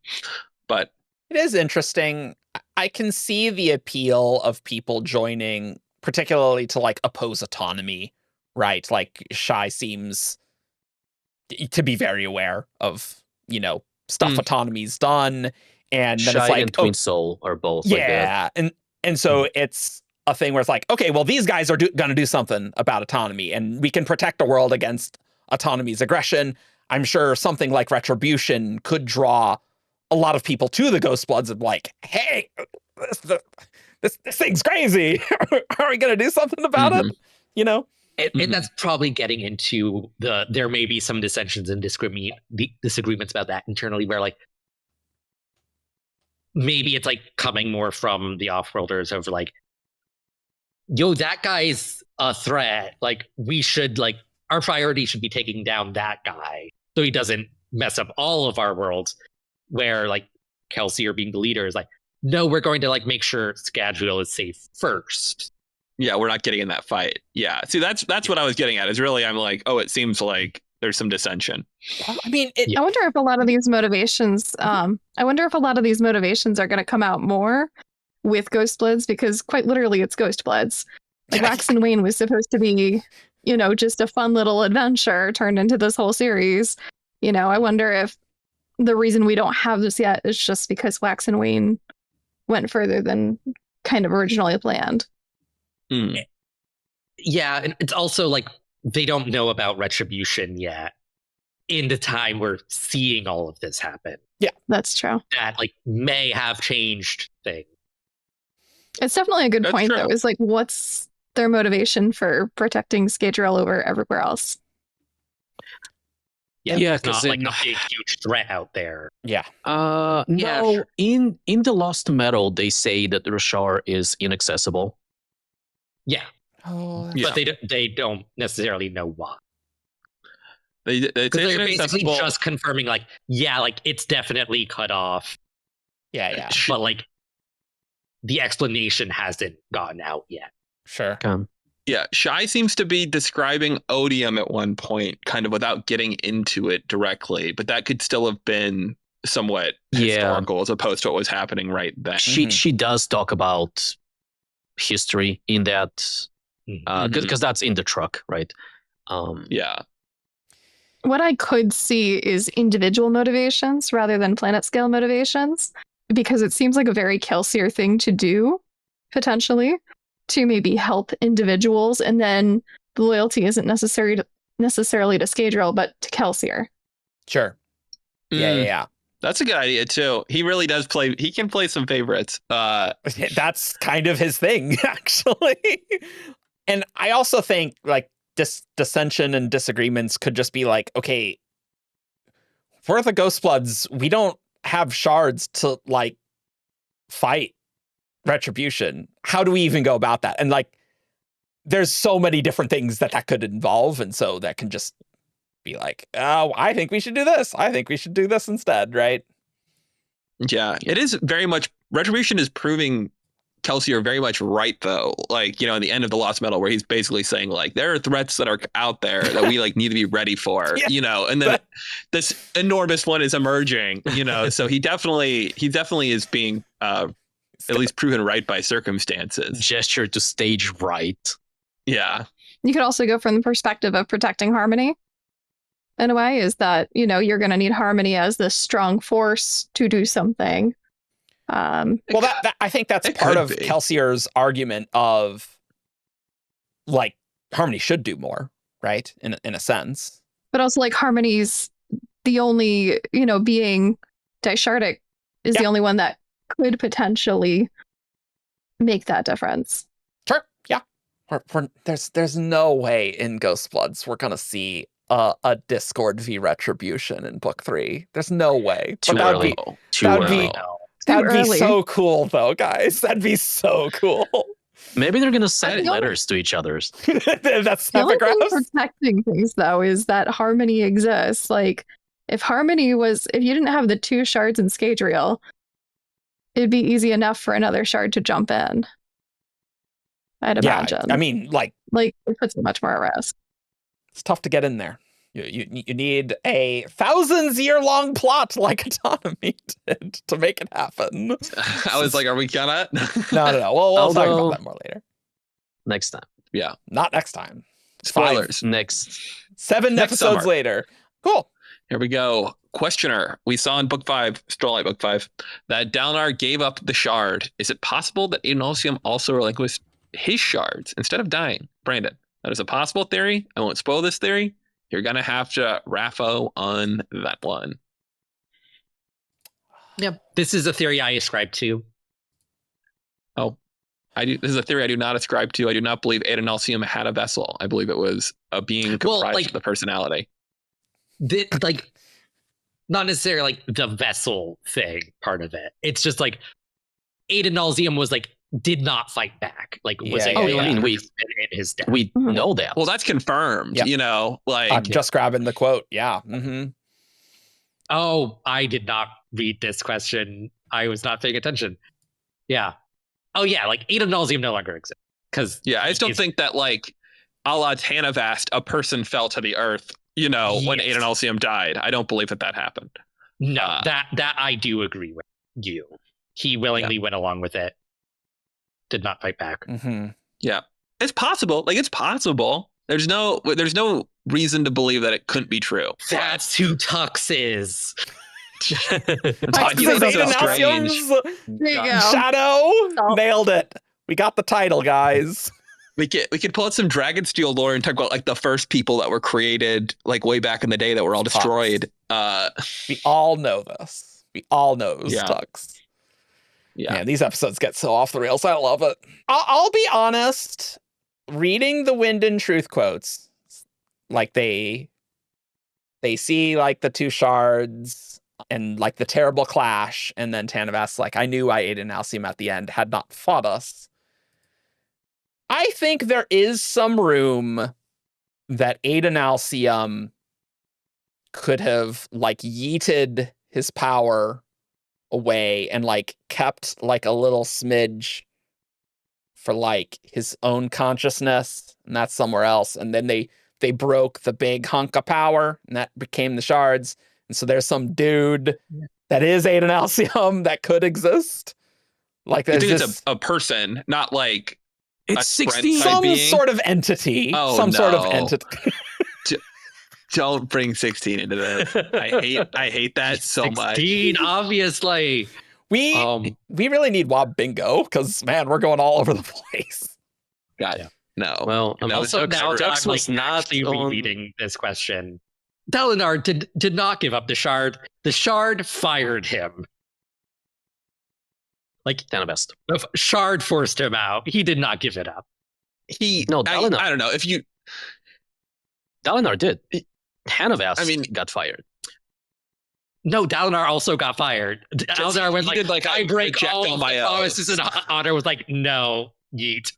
But it is interesting. I can see the appeal of people joining, particularly to like oppose autonomy, right? Like Shai seems to be very aware of, stuff autonomy's done, and then Shai it's like and Twin Soul are both like that. and so it's a thing where it's like, okay, well, these guys are gonna do something about autonomy, and we can protect the world against autonomy's aggression. I'm sure something like Retribution could draw a lot of people to the Ghostbloods of like, hey, this thing's crazy. Are we gonna do something about it? And that's probably getting into there may be some dissensions and disagreements about that internally, where like maybe it's like coming more from the off-worlders of like, yo, that guy's a threat. Like we should our priority should be taking down that guy so he doesn't mess up all of our worlds. Where like Kelsier being the leader is like, no, we're going to like make sure Scadrial is safe first. Yeah, we're not getting in that fight. Yeah, see, that's what I was getting at. Is really, I'm like, oh, it seems like there's some dissension. Well, I mean, I wonder if a lot of these motivations. I wonder if a lot of these motivations are going to come out more with Ghostbloods, because quite literally, it's Ghostbloods. Like Wax and Wayne was supposed to be, just a fun little adventure turned into this whole series. I wonder if the reason we don't have this yet is just because Wax and Wayne went further than kind of originally planned. Mm. Yeah, and it's also like they don't know about Retribution yet in the time we're seeing all of this happen. Yeah, that's true. That like may have changed things. It's definitely a good That's point, true. though, is like, what's their motivation for protecting Scadrial over everywhere else? Yeah, it's not 'cause like it- a big, huge threat out there. yeah. Yeah, No. sure. In the Lost Metal, they say that Roshar is inaccessible. Yeah, Oh, Yeah. but they don't necessarily know why. They Because say they're it's basically inaccessible. just confirming, like, yeah, like it's definitely cut off, yeah. but like the explanation hasn't gotten out yet. Sure. Yeah, Shai seems to be describing odium at one point, kind of without getting into it directly, but that could still have been somewhat Yeah. historical as opposed to what was happening right then. She does talk about history in that Mhm. because that's in the truck, right? Yeah. What I could see is individual motivations rather than planet scale motivations, because it seems like a very Kelsier thing to do, potentially, to maybe help individuals, and then the loyalty isn't necessarily to Scadrial, but to Kelsier. Sure. Mm, Yeah. That's a good idea too. He really does play. He can play some favorites. That's kind of his thing, actually. And I also think like dissension and disagreements could just be like, okay, for the Ghostbloods, we don't have shards to like fight Retribution. How do we even go about that? And like, there's so many different things that could involve, and so that can just be like, oh, I think we should do this. I think we should do this instead, right? Yeah, it is very much. Retribution is proving Kelsier very much right, though. Like, in the end of the Lost Metal, where he's basically saying like, there are threats that are out there that we like need to be ready for, Yeah. and then this enormous one is emerging, so he definitely is being at least proven right by circumstances. Gesture to stage right. Yeah. You could also go from the perspective of protecting Harmony. In a way, is that, you're going to need Harmony as this strong force to do something. Well, that I think that's It part could of be. Kelsier's argument of like Harmony should do more, right? In a sense. But also, like, Harmony's the only, being Dishardic is the only one that could potentially make that difference. Sure. Yeah. There's no way in Ghostbloods we're gonna see a Discord v Retribution in book 3. There's no way. Too But early. Too that'd early. be- Too That'd be early. so cool, though, guys. That'd be so cool. Maybe they're gonna I send think- letters to each other's. That's The only thing epigraphs. protecting things, though, is that Harmony exists. Like, if you didn't have the 2 shards in Scadrial, it'd be easy enough for another shard to jump in. I'd Yeah, imagine. I mean, like, it puts it much more at risk. it's tough to get in there. You need a 1,000-year-long plot like Autonomy did to make it happen. I was like, are we gonna? No. We'll talk Although- about that more later. Next time. Yeah. Not next time. Spoilers. Next. 7 Next episodes summer. later. Cool. Here we go. Questioner. We saw in book 5, Starlight book 5, that Dalinar gave up the shard. Is it possible that Adonalsium also relinquished his shards instead of dying? Brandon, that is a possible theory. I won't spoil this theory. You're going to have to raffo on that one. Yeah, this is a theory I ascribe to. Oh. This is a theory I do not ascribe to. I do not believe Adonalsium had a vessel. I believe it was a being comprised of the personality. Not necessarily like the vessel thing part of it. It's just like Adonalsium was like did not fight back. Like was I mean, in his death. We know that. Well, that's confirmed. Yep. You know, like I'm just grabbing the quote. Yeah. Oh, I did not read this question. I was not paying attention. Yeah. Oh yeah, like Adonalsium no longer exists. Because I just don't think that like a la Tanavast, a person fell to the earth, you know, when Adonalsium died. I don't believe that happened. No, that I do agree with you. He willingly went along with it. Did not fight back. Yeah. It's possible. Like, it's possible. There's no reason to believe that it couldn't be true. That's who Tukks is. Adonalsium's There you go. Shadow. Nailed it. We got the title, guys. We could pull out some Dragonsteel lore and talk about like the first people that were created like way back in the day that were all destroyed. We all know this. We all know it was Tukks. Yeah. Man, these episodes get so off the rails. I love it. I'll be honest. Reading the Wind and Truth quotes, like they see like the two shards and like the terrible clash, and then Tanavast's like, I knew I ate Adonalsium at the end, had not fought us. I think there is some room that Adonalsium could have like yeeted his power away and like kept like a little smidge for like his own consciousness, and that's somewhere else. And then they broke the big hunk of power, and that became the shards. And so there's some dude that is Adonalsium that could exist. Like there's it's a person, not like it's 16 some sort of entity. Sort of entity. Don't bring 16 into this. I hate that so 16, much. 16, obviously. We really need WoB bingo because man, we're going all over the place. God, no. Well, Also, now Tukks was not reading this question. Dalinar did not give up the shard. The shard fired him. Like Tanavast. The shard forced him out. He did not give it up. Dalinar. I don't know if you. Dalinar did. Tanavast got fired. No, Dalinar also got fired. Dalinar went like, I break all my promises, and Honor was like, no, yeet.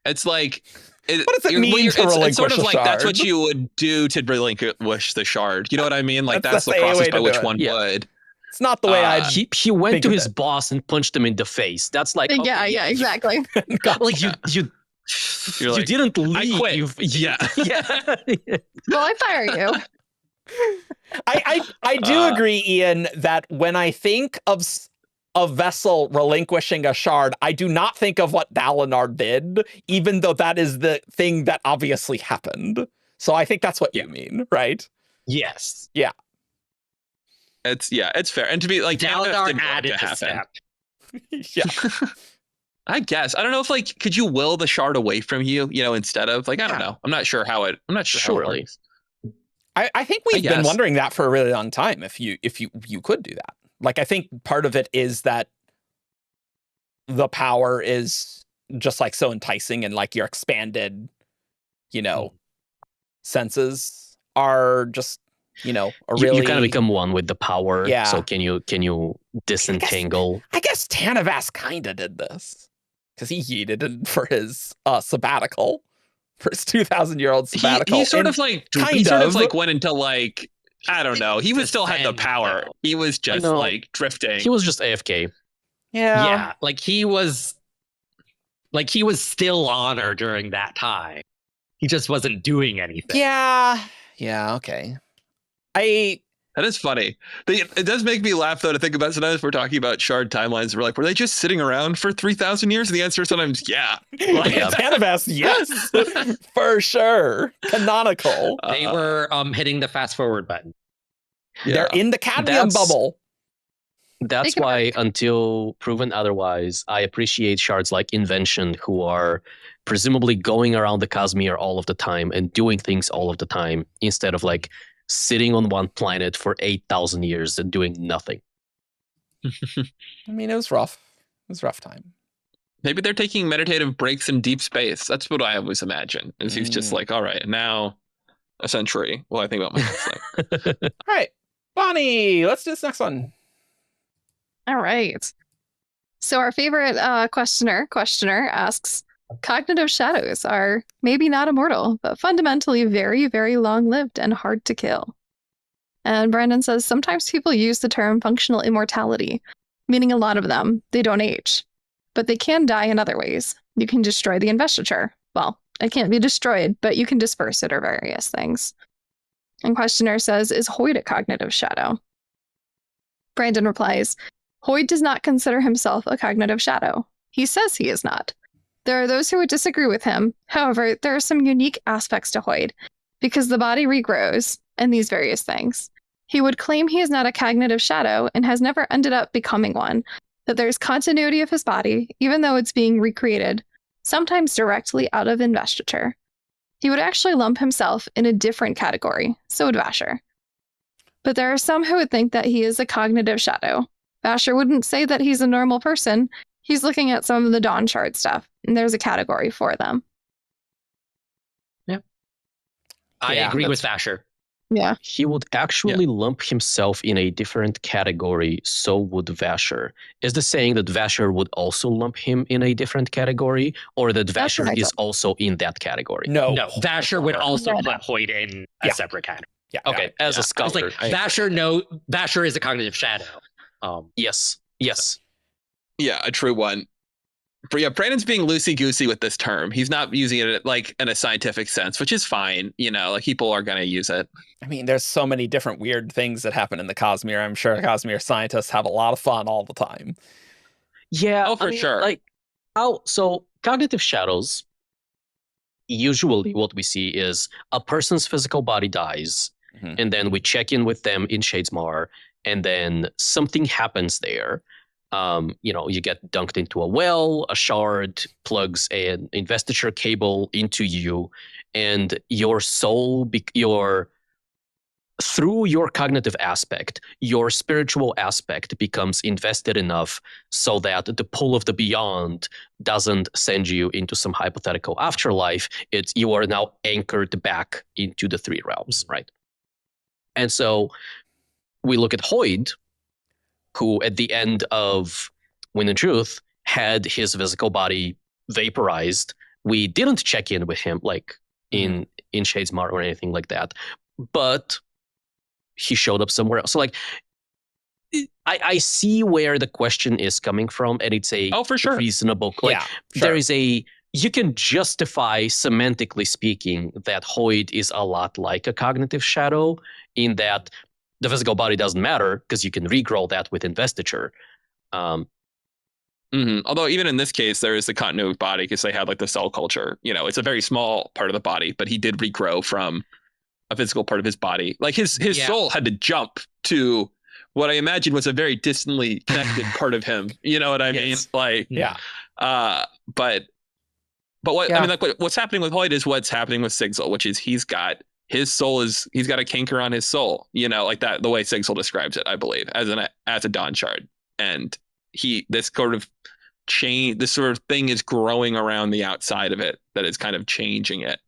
It's like, what does it mean to relinquish it's sort of a like shard? that's what you would do to relinquish the shard. You know what I mean? Like that's the process by which one would. It's not the way he went to his boss and punched him in the face. That's like yeah, exactly. Like you like, didn't leave. I quit. Yeah. Well, I fire you. I do agree, Ian, that when I think of a vessel relinquishing a shard, I do not think of what Dalinar did, even though that is the thing that obviously happened. So I think that's what you mean, right? Yes. Yeah. It's fair. And to be like Dalinar added the step. Yeah. I guess. I don't know if like could you will the shard away from you, you know, instead of like I don't know. I'm not sure how it works. I think we've been wondering that for a really long time if you could do that. Like I think part of it is that the power is just like so enticing and like your expanded, you know, senses are just, you know, you kind of become one with the power. Yeah. So can you disentangle? I guess Tanavast kind of did this because he yeeted it for his sabbatical, for his 2,000-year-old sabbatical. He sort of like went into like I don't know. He was still had the power. He was just like drifting. He was just AFK. Yeah. Like he was still Honor during that time. He just wasn't doing anything. Yeah. Okay. That is funny. It does make me laugh though to think about sometimes we're talking about shard timelines. We're like, were they just sitting around for 3,000 years? And the answer is sometimes, yeah. Like Tanavast, yes, for sure. Canonical. They were hitting the fast forward button. Yeah. They're in the cadmium bubble. That's why, until proven otherwise, I appreciate shards like Invention, who are presumably going around the Cosmere all of the time and doing things all of the time, instead of like sitting on one planet for 8,000 years and doing nothing. I mean, it was rough. was a rough time. Maybe they're taking meditative breaks in deep space. That's what I always imagine. Is he's just like, all right, now a century. Well, I think about my next life. All right, Bonnie, let's do this next one. All right. So our favorite questioner asks, cognitive shadows are maybe not immortal, but fundamentally very, very long-lived and hard to kill. And Brandon says, sometimes people use the term functional immortality, meaning a lot of them, they don't age. But they can die in other ways. You can destroy the investiture. Well, it can't be destroyed, but you can disperse it or various things. And questioner says, is Hoid a cognitive shadow? Brandon replies, Hoid does not consider himself a cognitive shadow. He says he is not. There are those who would disagree with him. However, there are some unique aspects to Hoid, because the body regrows and these various things. He would claim he is not a cognitive shadow and has never ended up becoming one, that there's continuity of his body, even though it's being recreated, sometimes directly out of investiture. He would actually lump himself in a different category, so would Vasher. But there are some who would think that he is a cognitive shadow. Vasher wouldn't say that he's a normal person. He's looking at some of the Dawn Shard stuff, and there's a category for them. Yeah. I agree with Vasher. Yeah. He would actually lump himself in a different category, so would Vasher. Is the saying that Vasher would also lump him in a different category, or that Vasher is also in that category? No, Vasher would also put Hoid in a separate category. Yeah. Okay, as a scholar. Vasher is a cognitive shadow. Yes. Yeah, a true one. But yeah, Brandon's being loosey-goosey with this term. He's not using it like in a scientific sense, which is fine. You know, like people are going to use it. I mean, there's so many different weird things that happen in the Cosmere. I'm sure Cosmere scientists have a lot of fun all the time. Yeah, for sure. So cognitive shadows, usually what we see is a person's physical body dies, and then we check in with them in Shadesmar, and then something happens there. You get dunked into a well, a shard plugs an investiture cable into you, and your soul, through your cognitive aspect, your spiritual aspect becomes invested enough so that the pull of the beyond doesn't send you into some hypothetical afterlife. You are now anchored back into the three realms, right? And so we look at Hoid, who at the end of Wind and Truth had his physical body vaporized. We didn't check in with him like in Shadesmar or anything like that, but he showed up somewhere else. So like, I see where the question is coming from, and it's a for sure reasonable. Like, there is you can justify semantically speaking that Hoid is a lot like a cognitive shadow in that the physical body doesn't matter because you can regrow that with investiture. Although even in this case, there is the continuity of body because they had like the cell culture. You know, it's a very small part of the body, but he did regrow from a physical part of his body. Like his soul had to jump to what I imagine was a very distantly connected part of him. You know what I mean? Like, but what I mean, like what's happening with Hoid is what's happening with Sigzil, which is he's got a canker on his soul, you know, like that, the way Sigzil describes it, I believe, as a Dawn Shard. And this sort of thing is growing around the outside of it that is kind of changing it.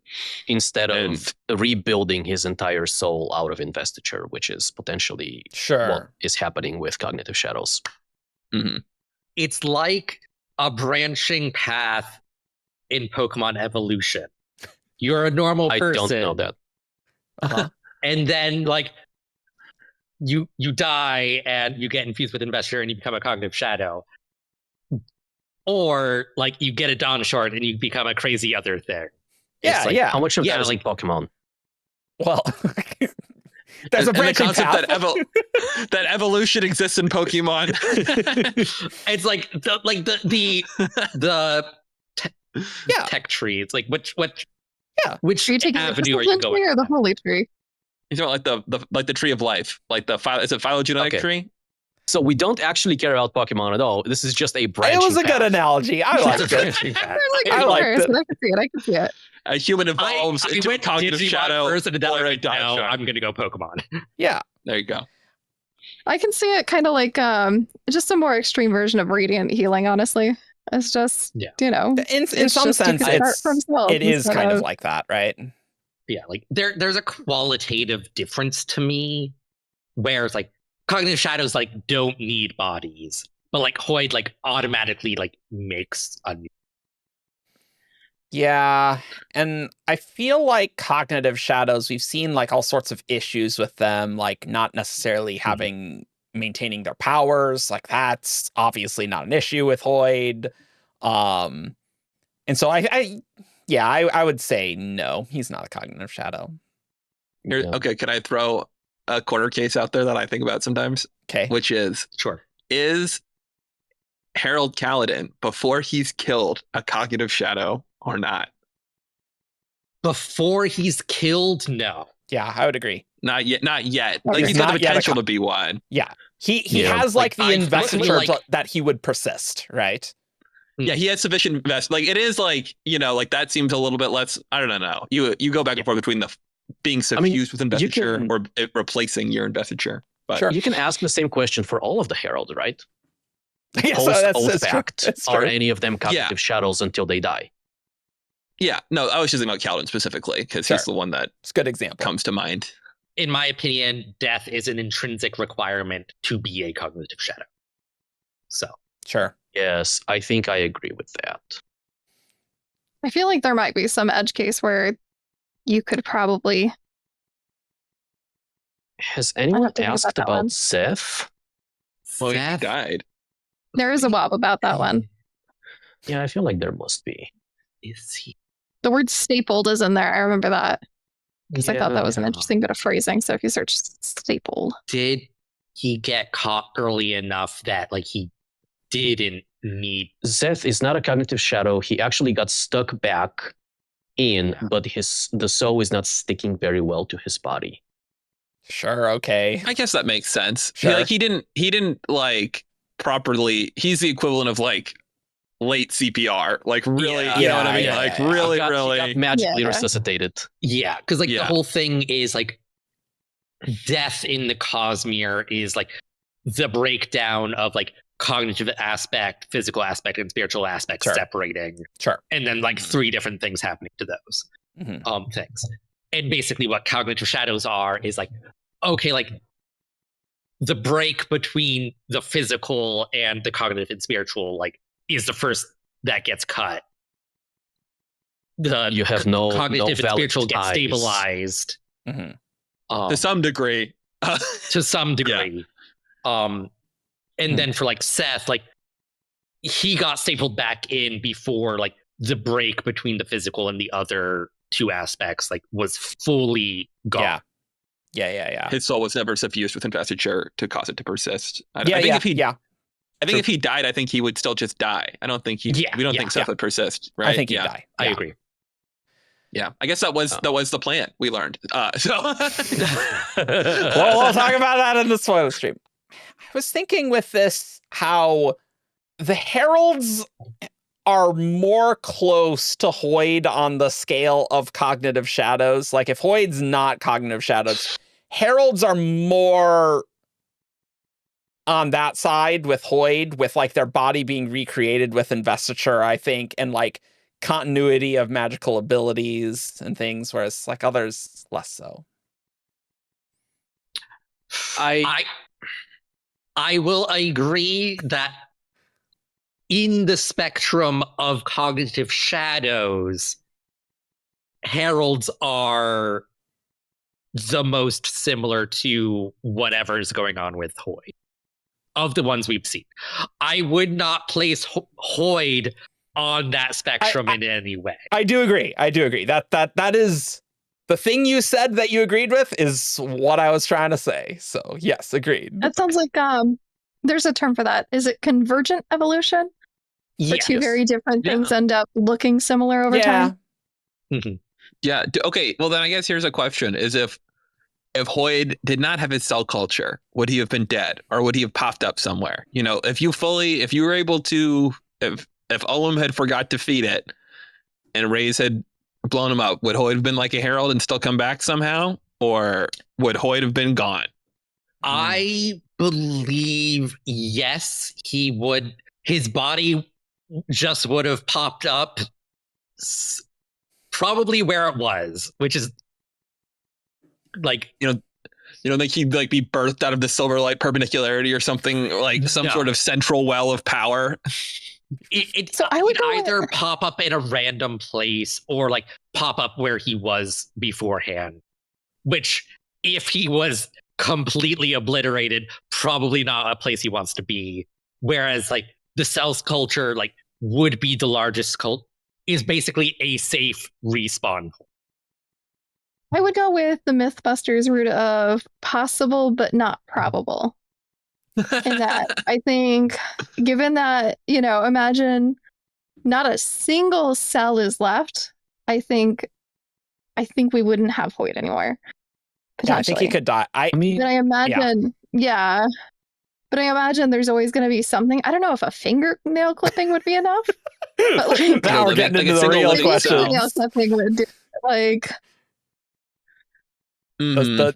Instead of rebuilding his entire soul out of investiture, which is potentially what is happening with cognitive shadows. It's like a branching path in Pokemon evolution. You're a normal person. I don't know that. And then like you die and you get infused with investiture and you become a cognitive shadow. Or like you get a Dawn Shard and you become a crazy other thing. How much of that is like Pokemon? Well, there's a branching path. That evolution exists in Pokemon. It's like the tech tree. It's like which tree taking avenue are you going? Or the holy tree? You know, like the tree of life, like is it phylogenetic tree? So we don't actually care about Pokemon at all. This is just a branching It was a path. good analogy. I liked it. I liked it. I can see it. A human evolves into a cognitive shadow. First and or a Dawn now Shard. I'm going to go Pokemon. Yeah. There you go. I can see it kind of like just a more extreme version of radiant healing, honestly. It's just, you know, in some sense, it is kind of like that, right? Yeah, like there's a qualitative difference to me where it's like cognitive shadows like don't need bodies, but like Hoid like automatically like makes a new. Yeah, and I feel like cognitive shadows, we've seen like all sorts of issues with them, like not necessarily having maintaining their powers. Like that's obviously not an issue with Hoid. And so I would say no, he's not a cognitive shadow. Okay, can I throw a corner case out there that I think about sometimes? Okay. Which is, is Harold Kaladin, before he's killed, a cognitive shadow or not? Before he's killed, no. Yeah, I would agree. Not yet. Like he's got the potential to be one. Yeah. He has like the investiture that he would persist, right? Yeah, he has sufficient invest. Like it is like, you know, like that seems a little bit less. I don't know. You go back and forth between the being suffused with investiture or replacing your investiture. But sure, you can ask the same question for all of the Herald, right? Yeah, Post-Oath are any of them cognitive shadows until they die? Yeah, no, I was just thinking about Kaladin specifically because he's the one that it's a good example comes to mind. In my opinion, death is an intrinsic requirement to be a cognitive shadow. So sure. Yes, I think I agree with that. I feel like there might be some edge case where you could probably. Has anyone asked about Seth? Well, he died. There is a wob about that one. Yeah, I feel like there must be. Is he? The word stapled is in there. I remember that. Because I thought that was an interesting bit of phrasing. So if you search stapled. Did he get caught early enough that like he didn't need... Seth is not a cognitive shadow. He actually got stuck back in, but the soul is not sticking very well to his body. Sure, okay. I guess that makes sense. Sure. He didn't like properly. He's the equivalent of like late CPR. Like really, you know what I mean? Like really. He got magically resuscitated. Yeah, because like the whole thing is like death in the Cosmere is like the breakdown of like cognitive aspect, physical aspect, and spiritual aspect separating. Sure. And then like three different things happening to those things. And basically what cognitive shadows are is like, okay, like the break between the physical and the cognitive and spiritual like is the first that gets cut. You have no cognitive and spiritual ties. get stabilized. To some degree. To some degree. And then for like Seth, like he got stapled back in before like the break between the physical and the other two aspects like was fully gone. Yeah. His soul was never suffused with investiture to cause it to persist. I think if he died, I think he would still just die. I don't think we don't think Seth would persist, right? I think he'd die. I agree. Yeah, I guess that was the plan we learned. Well, we'll talk about that in the spoiler stream. I was thinking with this how the Heralds are more close to Hoid on the scale of cognitive shadows. Like if Hoid's not cognitive shadows, Heralds are more on that side with Hoid, with like their body being recreated with investiture, I think, and like continuity of magical abilities and things, whereas like others less so. I will agree that in the spectrum of cognitive shadows, Heralds are the most similar to whatever's going on with Hoid. Of the ones we've seen, I would not place Hoid on that spectrum in any way. I do agree. That is the thing you said that you agreed with is what I was trying to say. So yes, agreed. That sounds like there's a term for that. Is it convergent evolution? Where two very different things end up looking similar over time. Yeah. Okay. Well, then I guess here's a question: is if Hoid did not have his cell culture, would he have been dead, or would he have popped up somewhere? You know, if you were able to, if Ullum had forgot to feed it, and Raze had blown him up, would Hoid have been like a herald and still come back somehow, or would Hoid have been gone? I believe, yes, he would. His body just would have popped up probably where it was, which is like, like he'd like be birthed out of the Silverlight perpendicularity or something, like some sort of central well of power. So I would either pop up in a random place or like pop up where he was beforehand, which if he was completely obliterated, probably not a place he wants to be. Whereas like the Cells culture, like would be the largest cult, is basically a safe respawn point. I would go with the Mythbusters route of possible but not probable. In that, I think, given that, imagine not a single cell is left, I think we wouldn't have Hoid anymore. Yeah, I think he could die. But I imagine, yeah. But I imagine there's always going to be something. I don't know if a fingernail clipping would be enough. But like, now we're getting into the real question. Fingernail clipping would do, like.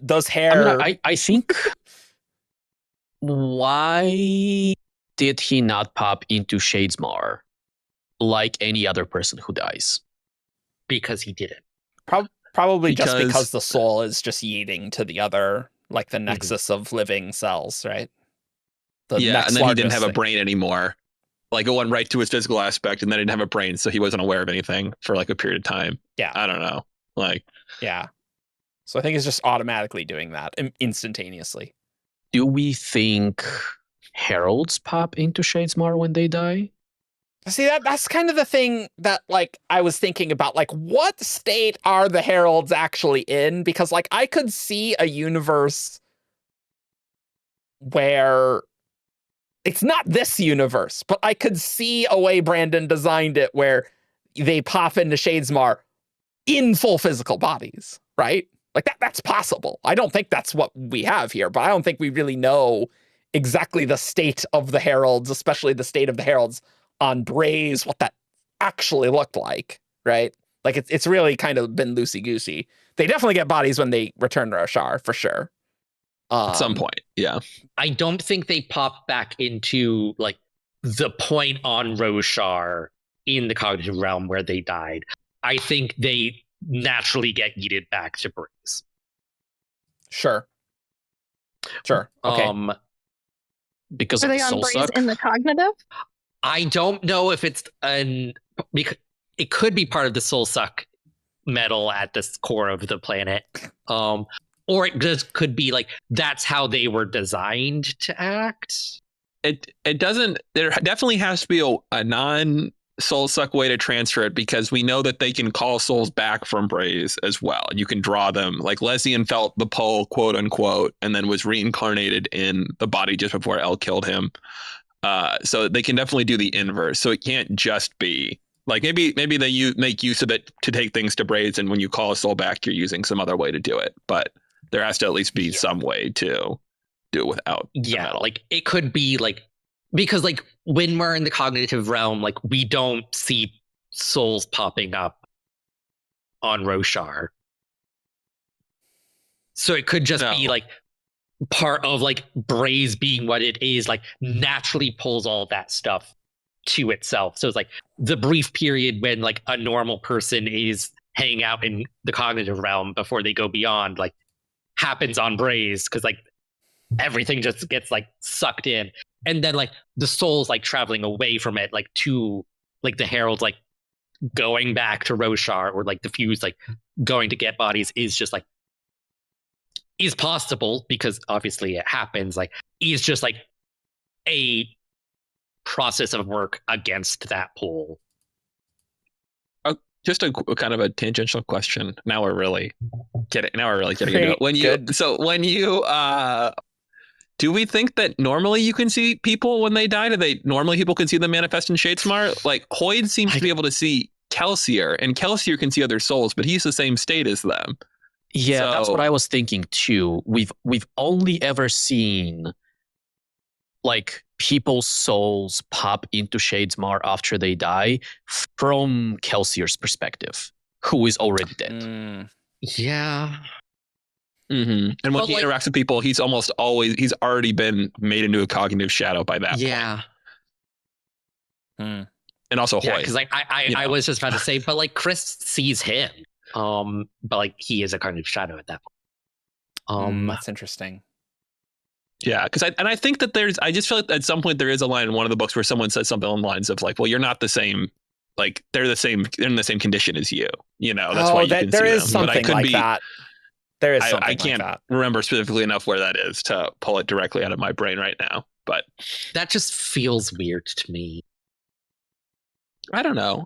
Does hair? I think. Why did he not pop into Shadesmar like any other person who dies? Because he didn't. Probably just because the soul is just yeeting to the other, like the nexus of living cells, right? And then he didn't have a brain anymore. Like it went right to his physical aspect, and then he didn't have a brain, so he wasn't aware of anything for like a period of time. Yeah, I don't know. Yeah. So I think it's just automatically doing that instantaneously. Do we think heralds pop into Shadesmar when they die? See, that's kind of the thing that like I was thinking about, like what state are the heralds actually in? Because like I could see a universe where it's not this universe, but I could see a way Brandon designed it where they pop into Shadesmar in full physical bodies, right? Like that's possible. I don't think that's what we have here, but I don't think we really know exactly the state of the heralds, especially the state of the heralds on Braze, what that actually looked like, right? Like it's really kind of been loosey-goosey. They definitely get bodies when they return to Roshar, for sure. At some point, yeah. I don't think they pop back into like the point on Roshar in the cognitive realm where they died. I think they naturally get yeeted back to Braze. Sure. Okay. Because are of they the on soul Braze suck? in the cognitive? I don't know if it's because it could be part of the soul suck metal at the core of the planet. Or it just could be like that's how they were designed to act. It doesn't. There definitely has to be a non soul suck way to transfer it, because we know that they can call souls back from Braze as well. You can draw them. Like Lesian felt the pull, quote unquote, and then was reincarnated in the body just before El killed him. So they can definitely do the inverse. So it can't just be like maybe they make use of it to take things to Braze, and when you call a soul back, you're using some other way to do it. But there has to at least be some way to do it without the metal. Like it could be like, because like when we're in the cognitive realm, like we don't see souls popping up on Roshar. So it could just be like part of like Braze being what it is, like naturally pulls all that stuff to itself. So it's like the brief period when like a normal person is hanging out in the cognitive realm before they go beyond, like happens on Braze, because like everything just gets like sucked in. And then like the soul's like traveling away from it, like to like the heralds, like going back to Roshar, or like the fuse, like going to get bodies is just like is possible, because obviously it happens. Like is just like a process of work against that pull. Just a kind of a tangential question. Now we're really getting into it. When you do we think that normally you can see people when they die? Normally people can see them manifest in Shadesmar? Like Hoid seems to be able to see Kelsier, and Kelsier can see other souls, but he's the same state as them. Yeah, that's what I was thinking too. We've only ever seen like people's souls pop into Shadesmar after they die from Kelsier's perspective, who is already dead. Yeah. Mm-hmm. And when But, he like- interacts with people, he's already been made into a cognitive shadow by that point. Yeah. And also Yeah, Hoid. because like I You know. was just about to say, but like Chris sees him. But like he is a cognitive shadow at that point. That's interesting. Yeah, because I think that I just feel like at some point there is a line in one of the books where someone says something along the lines of like, well, you're not the same, like they're in the same condition as you. You know, that's why you can there see is them. But I something could like be, that. There is something I like can't that. remember specifically enough where that is to pull it directly out of my brain right now. But That just feels weird to me. I don't know.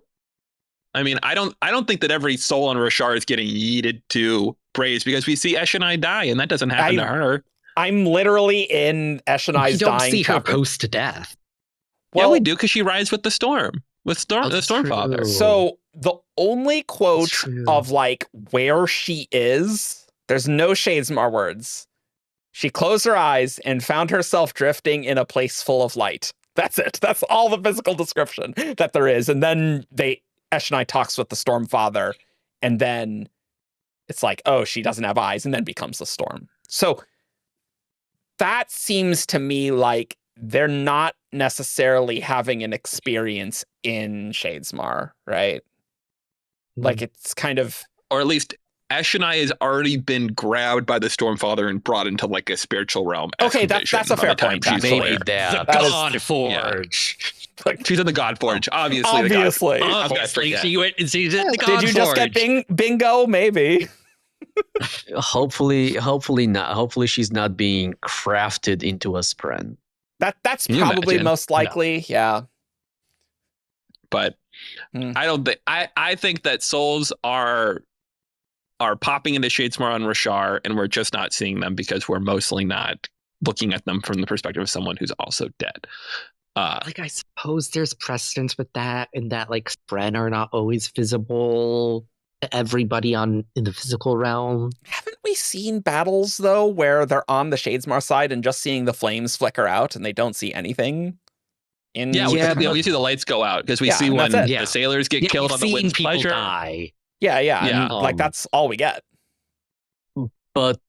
I mean, I don't think that every soul on Rashar is getting yeeted to Braze, because we see Eshonai die, and that doesn't happen to her. I'm literally in Eshonai's You don't dying see her chapter. post to death. Yeah, Well, we do, because she rides with the storm, the Stormfather. true. So the only quote true. of like where she is, there's no Shadesmar words. She closed her eyes and found herself drifting in a place full of light. That's it. That's all the physical description that there is. And then Eshonai talks with the Stormfather, and then it's like, oh, she doesn't have eyes, and then becomes a storm. So that seems to me like they're not necessarily having an experience in Shadesmar, right? Like it's kind of, Or at least Eshonai has already been grabbed by the Stormfather and brought into like a spiritual realm. Okay, that's a fair point, actually. Maybe The that. That is- God Forge. She's in the Godforge, obviously. Obviously. The God, Obviously, forget. she's in the God did you just get Forge. bingo? Maybe. Hopefully not. Hopefully she's not being crafted into a spren. That's Can you probably imagine? most likely. Yeah. But Hmm. I don't think I think that souls are popping into Shadesmar on Rashar, and we're just not seeing them because we're mostly not looking at them from the perspective of someone who's also dead. Like I suppose there's precedence with that, and that like Spren are not always visible to everybody in the physical realm. Haven't we seen battles though where they're on the Shadesmar side and just seeing the flames flicker out and they don't see anything? Yeah, we see the lights go out because we Yeah, see and when that's it. the sailors get Yeah, killed you've on the seen Wind's people Pleasure. die. Yeah. Yeah, And, like that's all we get. But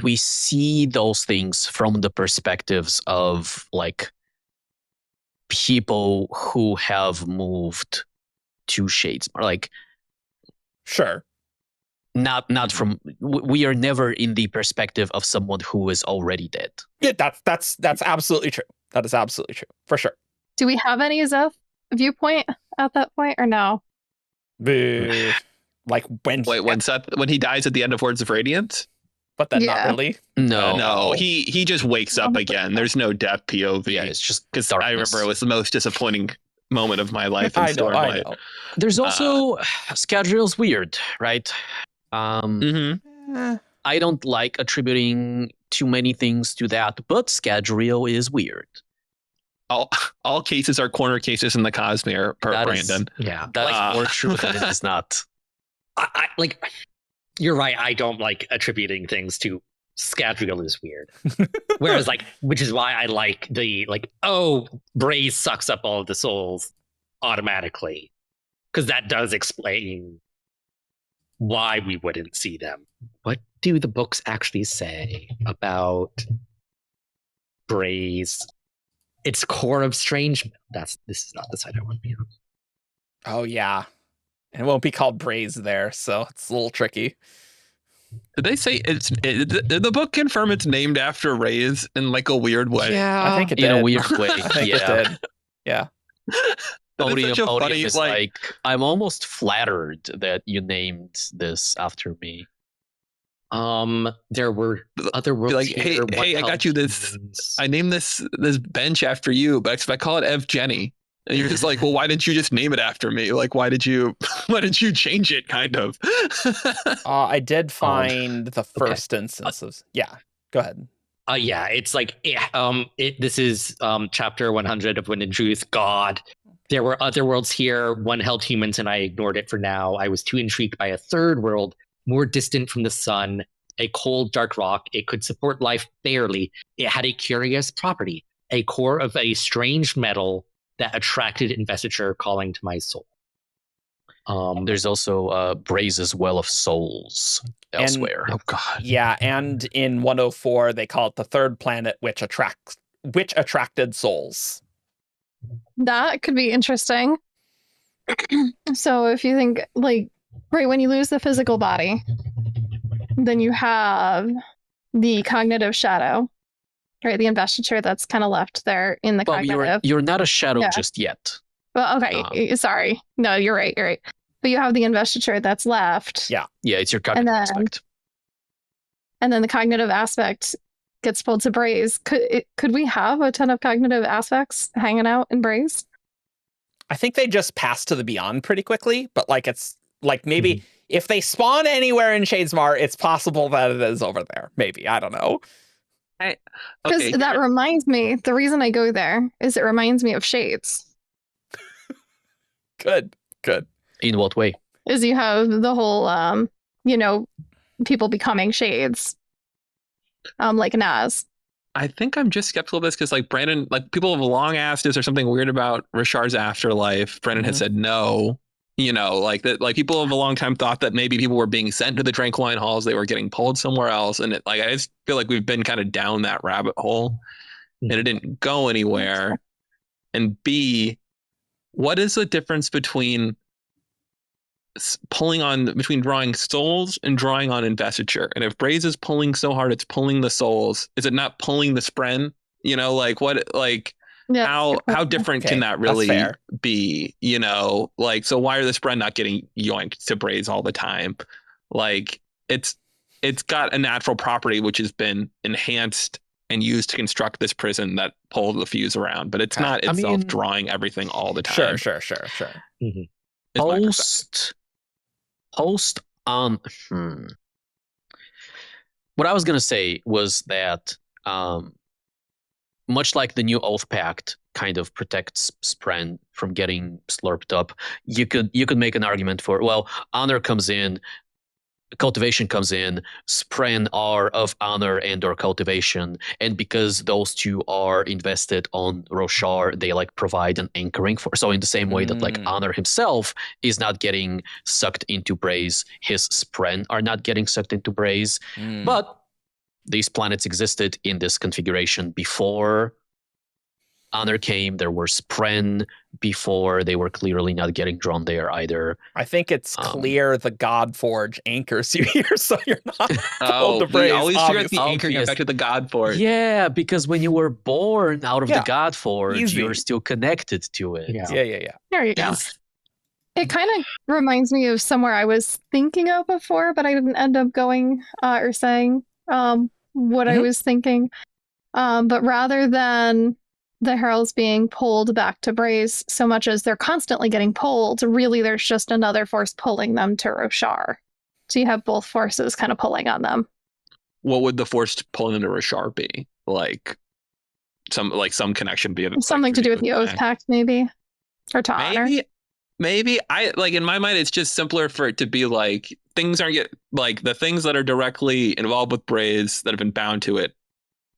we see those things from the perspectives of like people who have moved to Shadesmar. Like Sure. not from we are never in the perspective of someone who is already dead. Yeah, that's absolutely true. That is absolutely true. For sure. Do we have any Zeth viewpoint at that point or no? Like when Wait, when he dies at the end of Words of Radiance? but then Yeah. not really. No. No, he just wakes up again. There's no death POV. Yeah, it's just because I darkness. remember it was the most disappointing moment of my life in I know. Stormlight. There's also Scadrial's weird, right? Mm-hmm. Eh, I don't like attributing too many things to that, but Scadrial is weird. All cases are corner cases in the Cosmere, That is- Brandon. Yeah, That's more true than it is not. I like. You're right. I don't like attributing things to Scadrial is weird. Whereas, like, which is why I like the Braze sucks up all of the souls automatically, because that does explain why we wouldn't see them. What do the books actually say about Braze? Its core of strange. This is not the side I want to be on. Oh yeah. It won't be called Braze there, so it's a little tricky. Did they say did the book confirm it's named after Reyes in like a weird way? I think it in did. a weird way. I think yeah. it did. Yeah. That is such a funny, is like, I'm almost flattered that you named this after me. There were other worlds like, here. What hey, I got you this. humans- I named this bench after you, but if I call it Evgeni, and you're just like, well, why didn't you just name it after me? Like, why did you change it? Kind of. I did find the first instance of go ahead. Yeah, it's like this is chapter 100 of Wind and Truth. God, there were other worlds here. One held humans, and I ignored it for now. I was too intrigued by a third world, more distant from the sun, a cold, dark rock. It could support life barely. It had a curious property, a core of a strange metal that attracted investiture, calling to my soul. There's also Braze's Well of Souls elsewhere. Oh God. Yeah, and in 104 they call it the third planet which attracted souls. That could be interesting. So if you think, like, right when you lose the physical body, then you have the cognitive shadow, right? The investiture that's kind of left there in the Well, cognitive. you're not a shadow Yeah. just yet. Well, okay, sorry. No, you're right. You're right. But you have the investiture that's left. Yeah. Yeah, it's your cognitive then- aspect. And then the cognitive aspect gets pulled to Braze. Could we have a ton of cognitive aspects hanging out in Braze? I think they just pass to the beyond pretty quickly, but like it's like maybe if they spawn anywhere in Shadesmar, it's possible that it is over there. Maybe, I don't know. Because that reminds me, the reason I go there is it reminds me of Shades. Good. In what way? Is you have the whole, people becoming Shades, like Naz. I think I'm just skeptical of this because, like, Brandon, like, people have long asked, is there something weird about Rashard's afterlife? Brandon had said no. Like that. Like, people have a long time thought that maybe people were being sent to the Tranquiline Halls, they were getting pulled somewhere else, and I just feel like we've been kind of down that rabbit hole, and it didn't go anywhere. And B, what is the difference between between drawing souls and drawing on investiture? And if Braze is pulling so hard it's pulling the souls, is it not pulling the spren? Like what, like how different can that really be? Like, so why are the spren not getting yoinked to Braze all the time? Like, it's got a natural property which has been enhanced and used to construct this prison that pulled the fuse around, but it's not itself drawing everything all the time. Sure. Post on what I was gonna say was that much like the new Oath Pact kind of protects Spren from getting slurped up, you could make an argument for, well, honor comes in, cultivation comes in, Spren are of honor and or cultivation, and because those two are invested on Roshar, they like provide an anchoring for. So in the same way that like honor himself is not getting sucked into Braze, his Spren are not getting sucked into Braze. But these planets existed in this configuration before honor came. There were Spren before, they were clearly not getting drawn there either. I think it's clear the Godforge anchors you here, so you're not pulled to Braze. Always forget the anchoring effect of the Godforge. Yeah, because when you were born out of the Godforge, Easy. you're still connected to it. Yeah. There you go. It kind of reminds me of somewhere I was thinking of before, but I didn't end up going or saying what I was thinking. But rather than the heralds being pulled back to Braze so much as they're constantly getting pulled, really there's just another force pulling them to Roshar. So you have both forces kind of pulling on them. What would the force pulling them to Roshar be? Like some connection be something to do with the Oath Pact, maybe? Or to honor? Maybe I like, in my mind it's just simpler for it to be like things aren't yet, like the things that are directly involved with Braze that have been bound to it,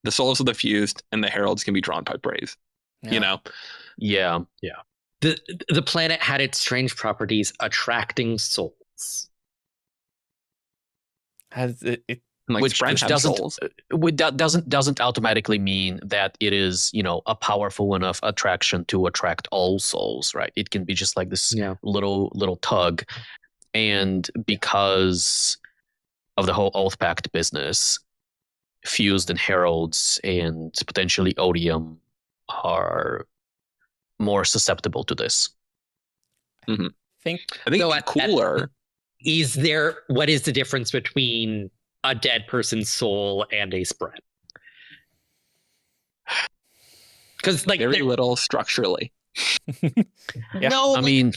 the souls of the fused and the heralds can be drawn by Braze. Yeah. The planet had its strange properties attracting souls. Has it Like, which doesn't automatically mean that it is, a powerful enough attraction to attract all souls, right? It can be just like this little tug. And because of the whole Oath Pact business, Fused and Heralds and potentially Odium are more susceptible to this. I think So it's cooler. What is the difference between a dead person's soul and a Spren? Because very little structurally. No, I mean,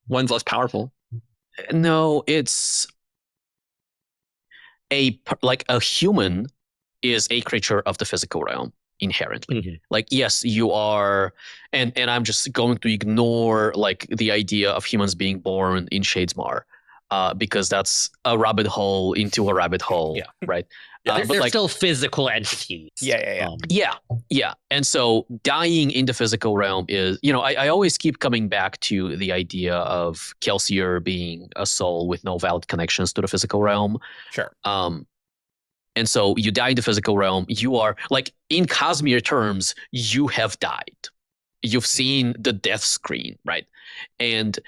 one's less powerful. No, it's a human is a creature of the physical realm inherently. Like, yes, you are, and I'm just going to ignore like the idea of humans being born in Shadesmar. because that's a rabbit hole into a rabbit hole, Yeah. right? They're still physical entities. Yeah. And so dying in the physical realm is, I always keep coming back to the idea of Kelsier being a soul with no valid connections to the physical realm. Sure. And so you die in the physical realm. You are, like, in Cosmere terms, you have died. You've seen the death screen, right? And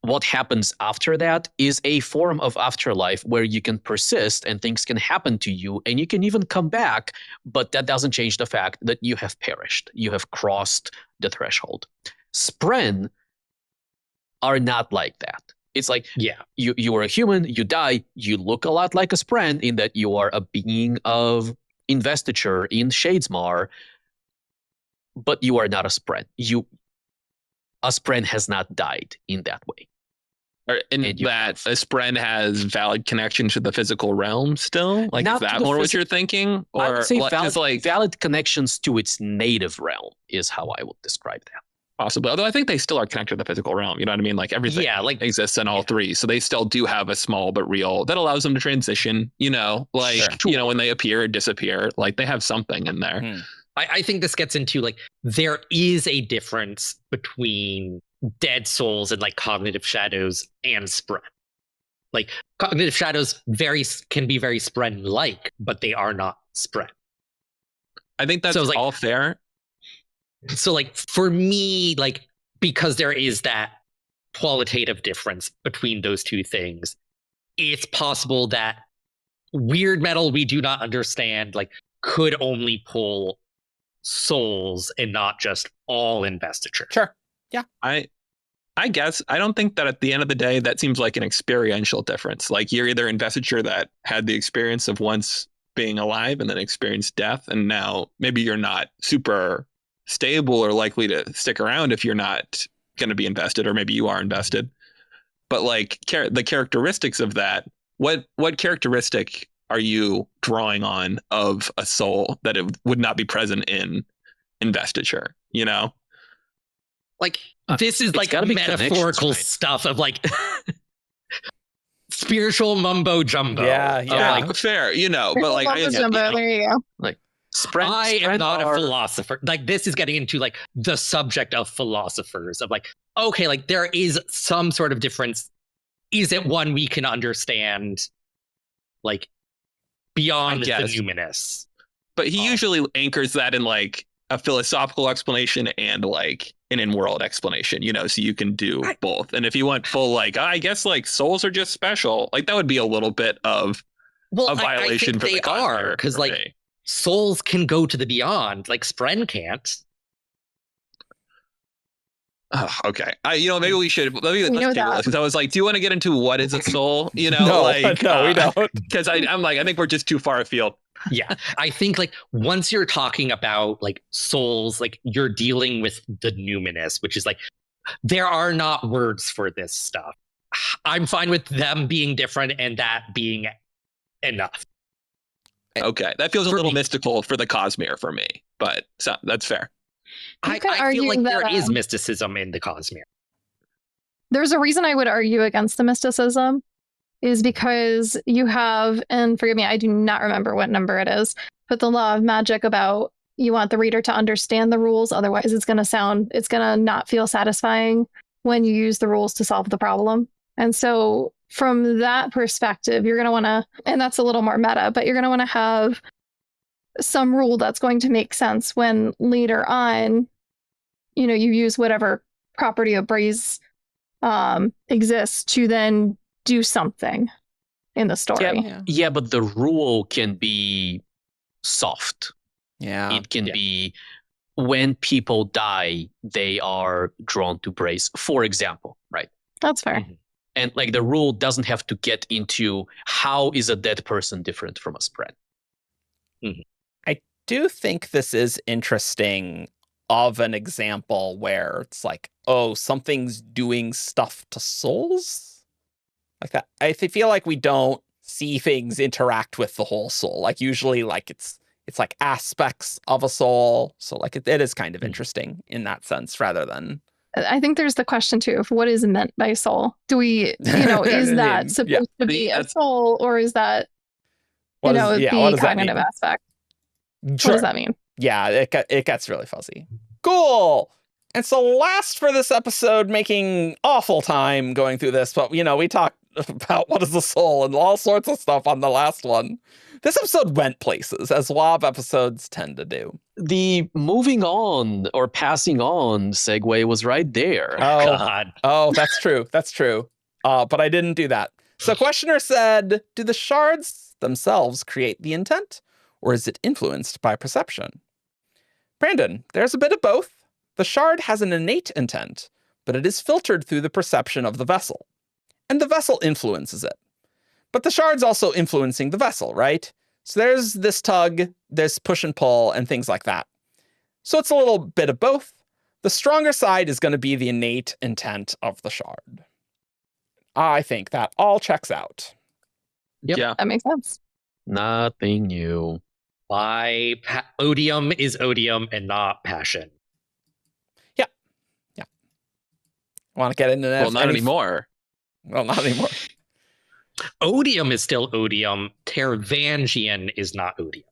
what happens after that is a form of afterlife where you can persist and things can happen to you and you can even come back, but that doesn't change the fact that you have perished. You have crossed the threshold. Spren are not like that. It's like, you are a human, you die, you look a lot like a Spren in that you are a being of investiture in Shadesmar, but you are not a Spren. A Spren has not died in that way. And that a Spren has valid connection to the physical realm still? Like, is that more what you're thinking? Or I would say valid connections to its native realm is how I would describe that. Possibly. Although I think they still are connected to the physical realm. You know what I mean? Like, everything exists in all three. So they still do have a small but real that allows them to transition, when they appear or disappear. Like, they have something in there. I think this gets into, like, there is a difference between dead souls and, like, cognitive shadows and Spren. Like, cognitive shadows can be very Spren-like, but they are not Spren. I think that's all fair. So, like, for me, like, because there is that qualitative difference between those two things, it's possible that weird metal we do not understand, like, could only pull souls and not just all investiture. Sure. Yeah. I guess I don't think that at the end of the day that seems like an experiential difference. Like, you're either investiture that had the experience of once being alive and then experienced death, and now maybe you're not super stable or likely to stick around if you're not going to be invested, or maybe you are invested. But, like, the characteristics of that, what characteristic are you drawing on of a soul that it would not be present in investiture? Like, this is like metaphorical stuff of, like, spiritual mumbo jumbo. Yeah. Like, fair, but, like, there you go. Like, I am not a philosopher. Like, this is getting into, like, the subject of philosophers of, like, okay, like, there is some sort of difference. Is it one we can understand, like, beyond the numinous? But he usually anchors that in, like, a philosophical explanation and, like, an in-world explanation, so you can do both. And if you went full, like, I guess, like, souls are just special, like, that would be a little bit of a violation for the Cosmere, because, like, souls can go to the beyond, like, Spren can't. Oh, okay. Maybe we should. Let's table this, because I was like, do you want to get into what is a soul? No, we don't. Because I'm like, I think we're just too far afield. Yeah, I think, like, once you're talking about, like, souls, like, you're dealing with the numinous, which is, like, there are not words for this stuff. I'm fine with them being different and that being enough. Okay, that feels a little mystical for the Cosmere for me, but that's fair. I feel like there is mysticism in the Cosmere. There's a reason I would argue against the mysticism, is because you have, and forgive me, I do not remember what number it is, but the law of magic about you want the reader to understand the rules, otherwise it's going to not feel satisfying when you use the rules to solve the problem. And so from that perspective, you're going to want to, and that's a little more meta, but you're going to want to have some rule that's going to make sense when later on, you use whatever property of Braze exists to then do something in the story. Yeah, but the rule can be soft. Yeah. It can be when people die, they are drawn to Braze, for example, right? That's fair. Mm-hmm. And, like, the rule doesn't have to get into how is a dead person different from a Spren. Mm-hmm. I do think this is interesting of an example where it's like, oh, something's doing stuff to souls? Like that. I feel like we don't see things interact with the whole soul. Like, usually, like, it's like aspects of a soul. So, like, it is kind of interesting in that sense, rather than... I think there's the question too of what is meant by soul. Do we, is that supposed to be a soul, or is that, the cognitive aspect? Sure. What does that mean? Yeah, it gets really fuzzy. Cool. And so last for this episode, making awful time going through this, but we talked about what is the soul and all sorts of stuff on the last one. This episode went places, as WoB episodes tend to do. The moving on or passing on segue was right there. Oh, God. Oh, that's true. That's true. But I didn't do that. So questioner said, do the shards themselves create the intent, or is it influenced by perception? Brandon, there's a bit of both. The shard has an innate intent, but it is filtered through the perception of the vessel. And the vessel influences it. But the shard's also influencing the vessel, right? So there's this tug, there's push and pull, and things like that. So it's a little bit of both. The stronger side is going to be the innate intent of the shard. I think that all checks out. Yep. Yeah. That makes sense. Nothing new. Why odium is odium and not passion? Yeah. Want to get into that? Well, not anymore. Well, not anymore. Odium is still odium. Tervangian is not odium.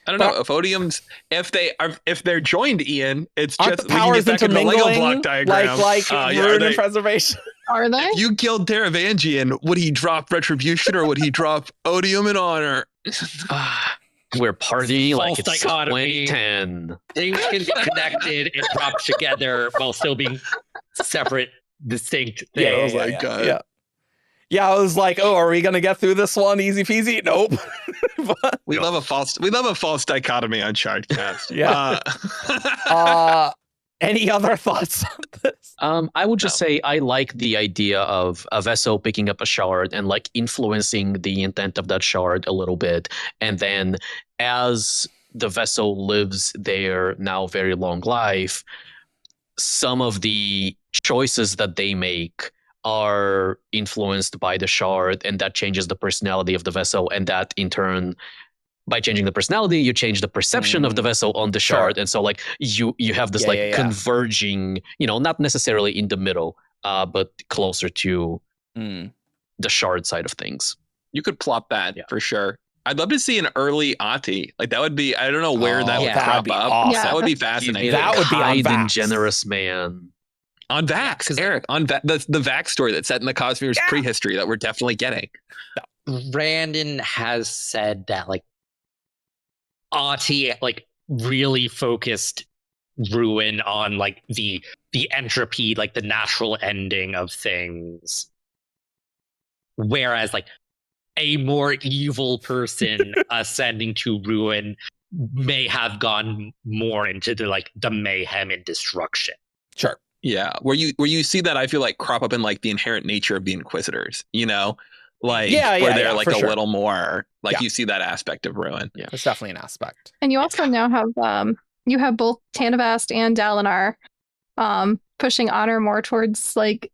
I don't know if odiums, if they're joined, Ian, it's Aren't just the powers we can get back in the Lego intermingling block diagram. like ruin and preservation? Are they? If you killed Teravangian, would he drop retribution or would he drop odium and honor? We're partying like False it's dichotomy. 2010. Things can be connected and dropped together while still being separate, distinct things. God. Yeah, I was like, oh, are we gonna get through this one easy peasy? Nope. But, We love a false dichotomy on Shardcast. Yeah. Any other thoughts on this? I would just say I like the idea of a vessel picking up a shard and like influencing the intent of that shard a little bit. And then as the vessel lives their now very long life, some of the choices that they make are influenced by the shard, and that changes the personality of the vessel. And that in turn, by changing the personality, you change the perception of the vessel on the shard. And so like you have this converging, not necessarily in the middle, but closer to the shard side of things. You could plot that for sure. I'd love to see an early Ati. Like that would be, I don't know where that would crop up. Awesome. Yeah. That would be fascinating. That would be on kind and Vax. generous man. On Vax, Eric, on the Vax story that's set in the Cosmere's prehistory that we're definitely getting. Brandon has said that like Ati like really focused ruin on like the entropy, like the natural ending of things. Whereas like a more evil person ascending to ruin may have gone more into the mayhem and destruction. Sure. Yeah, where you see that, I feel like crop up in like the inherent nature of the Inquisitors, like where they're like a little more like you see that aspect of ruin. Yeah, it's definitely an aspect. And you also now have you have both Tanavast and Dalinar pushing honor more towards like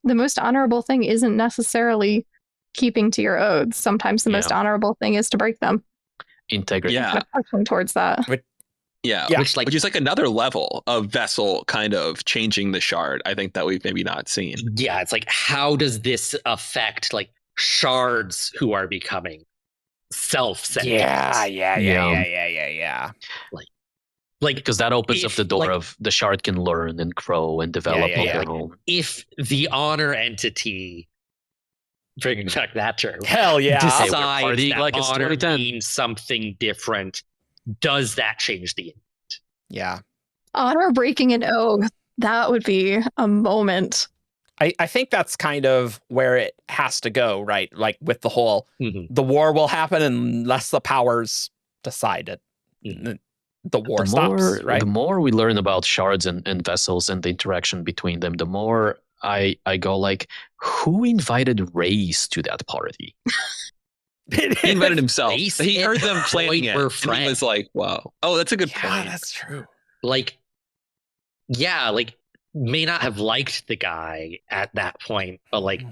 the most honorable thing isn't necessarily keeping to your oaths. Sometimes the most honorable thing is to break them. Integrity. Yeah, pushing towards that. Yeah, which is like another level of vessel kind of changing the shard. I think that we've maybe not seen. Yeah, it's like how does this affect like shards who are becoming self-centered? Yeah. Like because that opens up the door of the shard can learn and grow and develop on their own. If the honor entity, bringing back that term, hell yeah, decides that like honor means something different, does that change the intent? Yeah. Honor breaking an oath. That would be a moment. I think that's kind of where it has to go, right? Like with the whole, the war will happen unless the powers decide it. The war stops, right? The more we learn about shards and vessels and the interaction between them, the more I go like, who invited Reyes to that party? He invited himself. He heard them playing it. We're and he was like, wow. Oh, that's a good point. Yeah, that's true. Like, may not have liked the guy at that point, but like,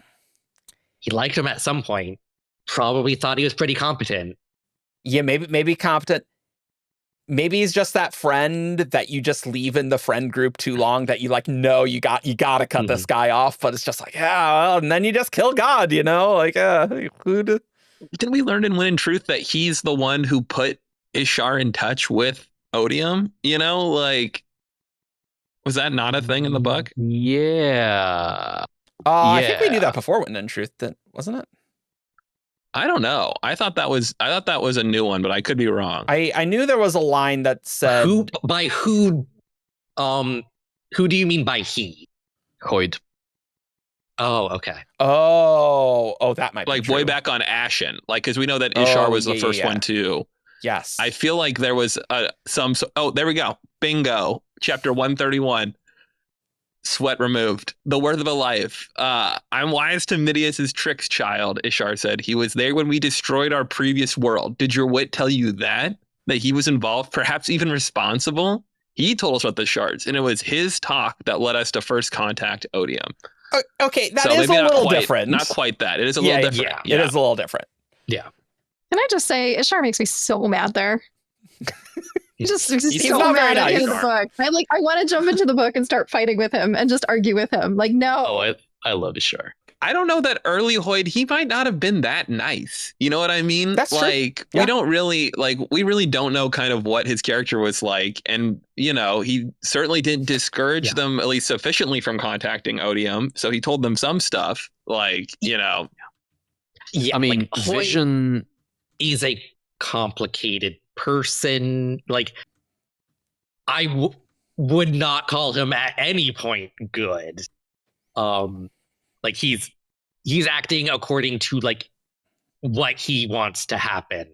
he liked him at some point. Probably thought he was pretty competent. Yeah, maybe competent. maybe he's just that friend that you just leave in the friend group too long that you like, no, you gotta cut this guy off, but it's just like, yeah, well, and then you just kill God, you know? Like, who'd... Didn't we learn in Win in Truth that he's the one who put Ishar in touch with Odium? You know, like, was that not a thing in the book? Yeah. I think we knew that before Win in Truth, wasn't it? I don't know. I thought that was a new one, but I could be wrong. I knew there was a line that said who do you mean by he? Hoid. Oh, okay. Oh, that might be like true. way back on Ashen, like because we know that Ishar was the first one too. Yes. I feel like there was there we go. Bingo. Chapter 131. Sweat removed. The worth of a life. I'm wise to Midias's tricks, child, Ishar said. He was there when we destroyed our previous world. Did your wit tell you that? That he was involved, perhaps even responsible? He told us about the shards, and it was his talk that led us to first contact Odium. Okay, that is a little different. Not quite that. It is a little different. Yeah, it is a little different. Yeah. Can I just say, Ishar makes me so mad there. He's so not mad very at nice. his book. I want to jump into the book and start fighting with him and just argue with him. Like, no. Oh, I love Ishar. I don't know that early Hoid, he might not have been that nice. You know what I mean? That's true. Like, Yeah. we really don't know kind of what his character was like. And, you know, he certainly didn't discourage them at least sufficiently from contacting Odium. So he told them some stuff, like, you know. Yeah, I mean, like, Hoid Vision is a complicated person. Like, I would not call him at any point good. Like he's acting according to like what he wants to happen.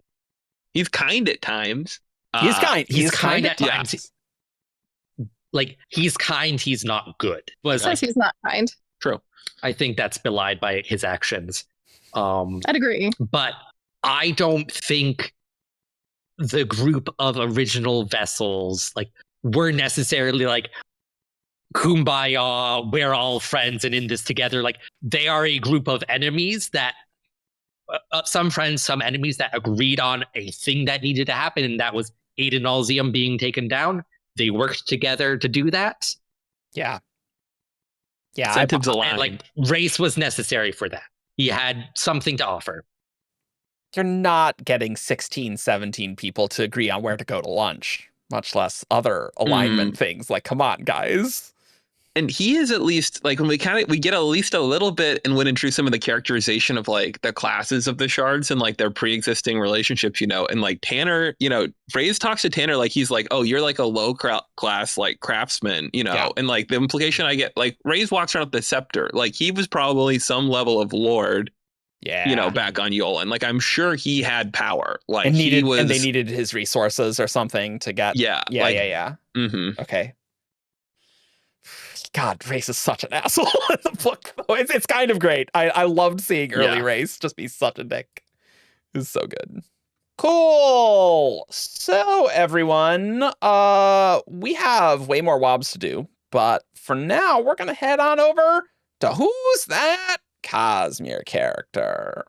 He's kind at times. He's kind. He's kind at yeah. times. Like he's kind, he's not good. Says he's not kind. True. I think that's belied by his actions. I'd agree. But I don't think the group of original vessels like were necessarily like kumbaya, we're all friends and in this together. Like they are a group of enemies that some friends, some enemies that agreed on a thing that needed to happen, and that was Adonalsium being taken down. They worked together to do that. Yeah. Incentives aligned. And like race was necessary for that. He had something to offer. You're not getting 16, 17 people to agree on where to go to lunch, much less other alignment things. Like, come on, guys. And he is at least like when we get at least a little bit and went into some of the characterization of like the classes of the shards and like their pre-existing relationships, you know, and like Tanner, you know, Vraze talks to Tanner like he's like, oh, you're like a low class like craftsman, you know, and like the implication I get, like Vraze walks around with the scepter, like he was probably some level of lord, you know, back on Yolan. Like I'm sure he had power, like and they needed his resources or something to get. Yeah. Mm-hmm. Okay. God, Race is such an asshole in the book, though. It's kind of great. I loved seeing early Race just be such a dick. It was so good. Cool. So, everyone, we have way more WoBs to do, but for now, we're going to head on over to Who's That Cosmere Character?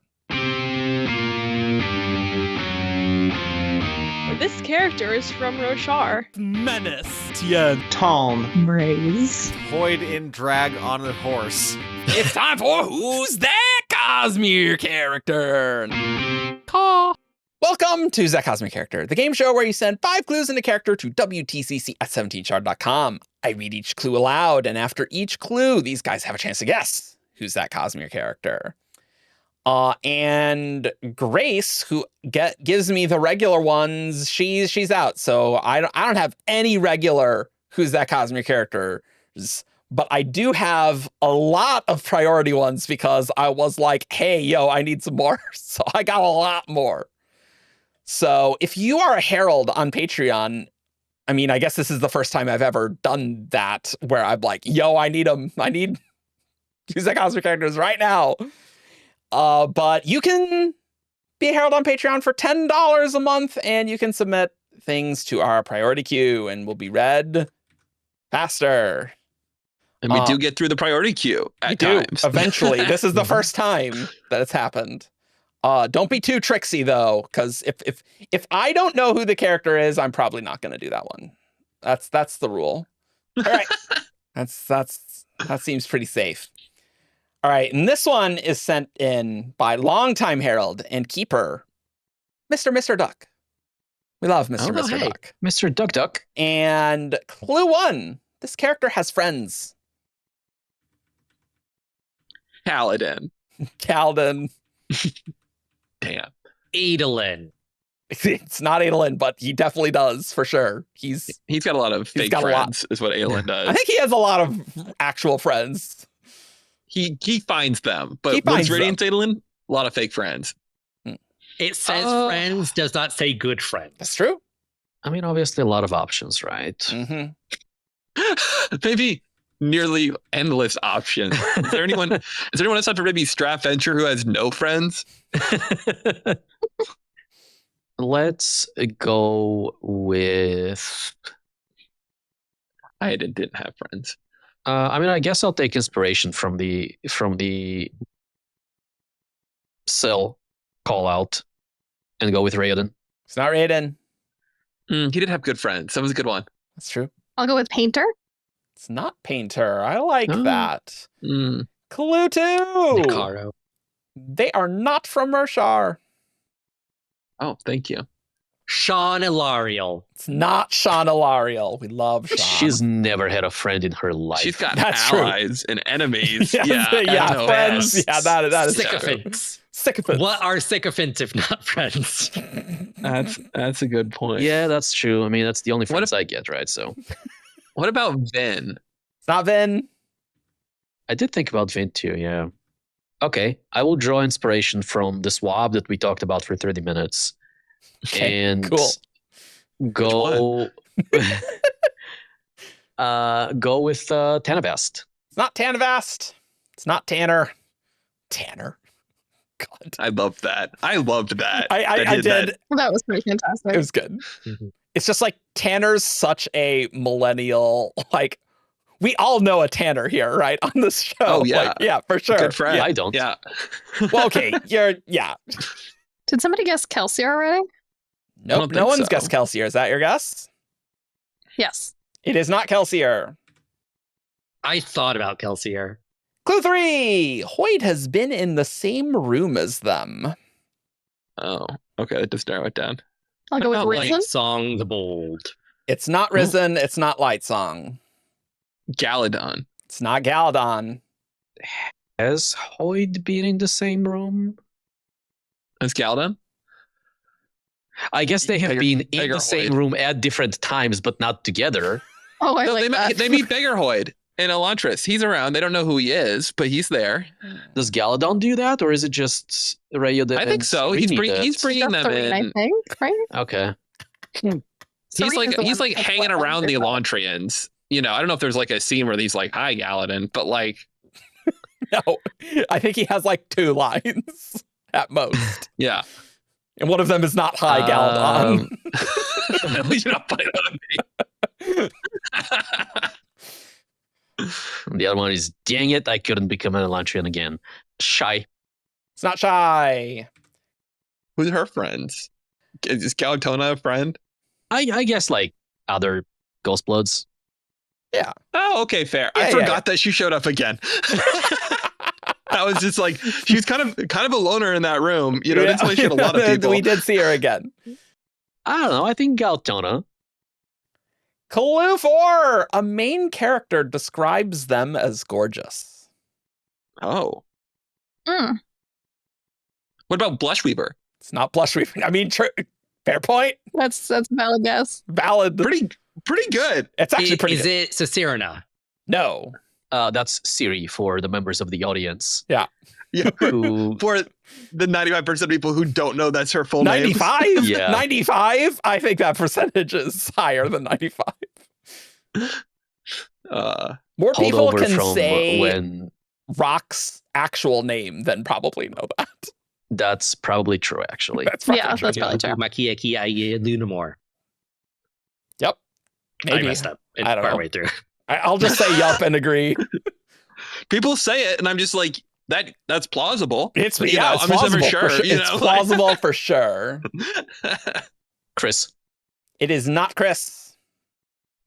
This character is from Roshar. Menace, Tien, Tom, Raise, Hoid in drag on a horse. It's time for Who's That Cosmere Character? Caw. Welcome to Who's That Cosmere Character, the game show where you send 5 clues in a character to WTCC@17shard.com. I read each clue aloud, and after each clue, these guys have a chance to guess who's that Cosmere character. And Grace, who gives me the regular ones, she's out. So I don't have any regular Who's That Cosmere characters, but I do have a lot of priority ones because I was like, hey, yo, I need some more. So I got a lot more. So if you are a Herald on Patreon, I mean, I guess this is the first time I've ever done that where I'm like, yo, I need them. I need Who's That Cosmere characters right now. But you can be a Herald on Patreon for $10 a month, and you can submit things to our priority queue, and will be read faster. And we do get through the priority queue at times. Eventually. This is the first time that it's happened. Don't be too tricksy though, because if I don't know who the character is, I'm probably not going to do that one. That's the rule. All right, that seems pretty safe. All right, and this one is sent in by longtime herald and keeper, Mr. Duck. We love Mr. Duck. Mr. Duck. And clue 1: this character has friends. Kaladin. Kaladin. Damn. Adolin. It's not Adolin, but he definitely does for sure. He's got a lot of fake friends, is what Adolin does. I think he has a lot of actual friends. He finds them, but what's Radiant Adolin? A lot of fake friends. It says friends, does not say good friends. That's true. I mean, obviously, a lot of options, right? Mm-hmm. Maybe nearly endless options. Is there anyone aside from maybe Strap Venture who has no friends? Let's go with. I didn't have friends. I mean, I guess I'll take inspiration from the Cell call out and go with Raiden. It's not Raiden. He did have good friends. That was a good one. That's true. I'll go with Painter. It's not Painter. I like that. Mm. Clue 2. Nicaro. They are not from Mershar. Oh, thank you. Sean Ilariel. It's not Sean Ilariel. We love Sean. She's never had a friend in her life. She's got That's allies and enemies. yeah, friends. Yeah, that is sycophants. Sycophants. What are sycophants if not friends? That's a good point. Yeah, that's true. I mean, that's the only friends I get, right? So, what about Vin? It's not Vin. I did think about Vin too. Yeah. Okay, I will draw inspiration from the swab that we talked about for 30 minutes. Okay, and cool. Go go with Tanavast. It's not Tanavast. It's not Tanner. Tanner. God. I loved that. I loved that. I did. That was pretty fantastic. It was good. Mhm. It's just like Tanner's such a millennial, like we all know a Tanner here, right? On this show. Oh, yeah. Like, yeah, for sure. Good friend. Yeah, I don't. Yeah. Well, okay. Yeah. Did somebody guess Kelsey already? Nope. No one's guessed Kelsier. Is that your guess? Yes. It is not Kelsier. I thought about Kelsier. Clue 3. Hoid has been in the same room as them. Oh, okay. Just narrow it down. I'll go with about, Risen. Song the Bold. It's not Risen. It's not Lightsong. Galadon. It's not Galadon. Has Hoid been in the same room? Is Galadon? I guess they have been in Beggar the same Hoid. room at different times, but not together. Oh, I No, like that. they meet Beggar Hoid in Elantris. He's around. They don't know who he is, but he's there. Does Galadon do that, or is it just Raya? I think so. He's bringing them Serene, in. I think, right? Okay. Serene He's is the like one hanging that's around the wonderful. Elantrians. You know, I don't know if there's like a scene where he's like, "Hi, Galadon," but like, No. I think he has like 2 lines at most. yeah. And one of them is not Hi, Galadon. At least you're not putting it on me. The other one is, dang it, I couldn't become an Elantrian again. Shy. It's not Shy. Who's her friends? Is Galatona a friend? I guess like other Ghostbloods. Oh, okay, fair. Yeah, I yeah, forgot that she showed up again. I was just like, she's kind of a loner in that room. You know, Yeah. that's why she had a lot of people. We did see her again. I don't know. I think Galtona. Clue 4. A main character describes them as gorgeous. Oh, Mm. what about Blushweaver? It's not Blushweaver. I mean, fair point. That's a valid guess. Valid. Pretty good. It's actually pretty Is good. it Cicerna? No. That's Siri for the members of the audience. Yeah. Who, For the 95% of people who don't know that's her full name. 95? Yeah. 95? I think that percentage is higher than 95. More pulled people over can from say when Rock's actual name than probably know that. that's probably true, actually. That's probably Yeah, true. that's probably true. Makia Kia Lunamore. Yep. I Maybe. messed up. It's I don't know. partway through. I'll just say yup and agree. People say it, and I'm just like, that's plausible. It's You yeah, know, it's I'm just plausible never for sure, sure. you It's know, like- plausible for sure. Chris. It is not Chris.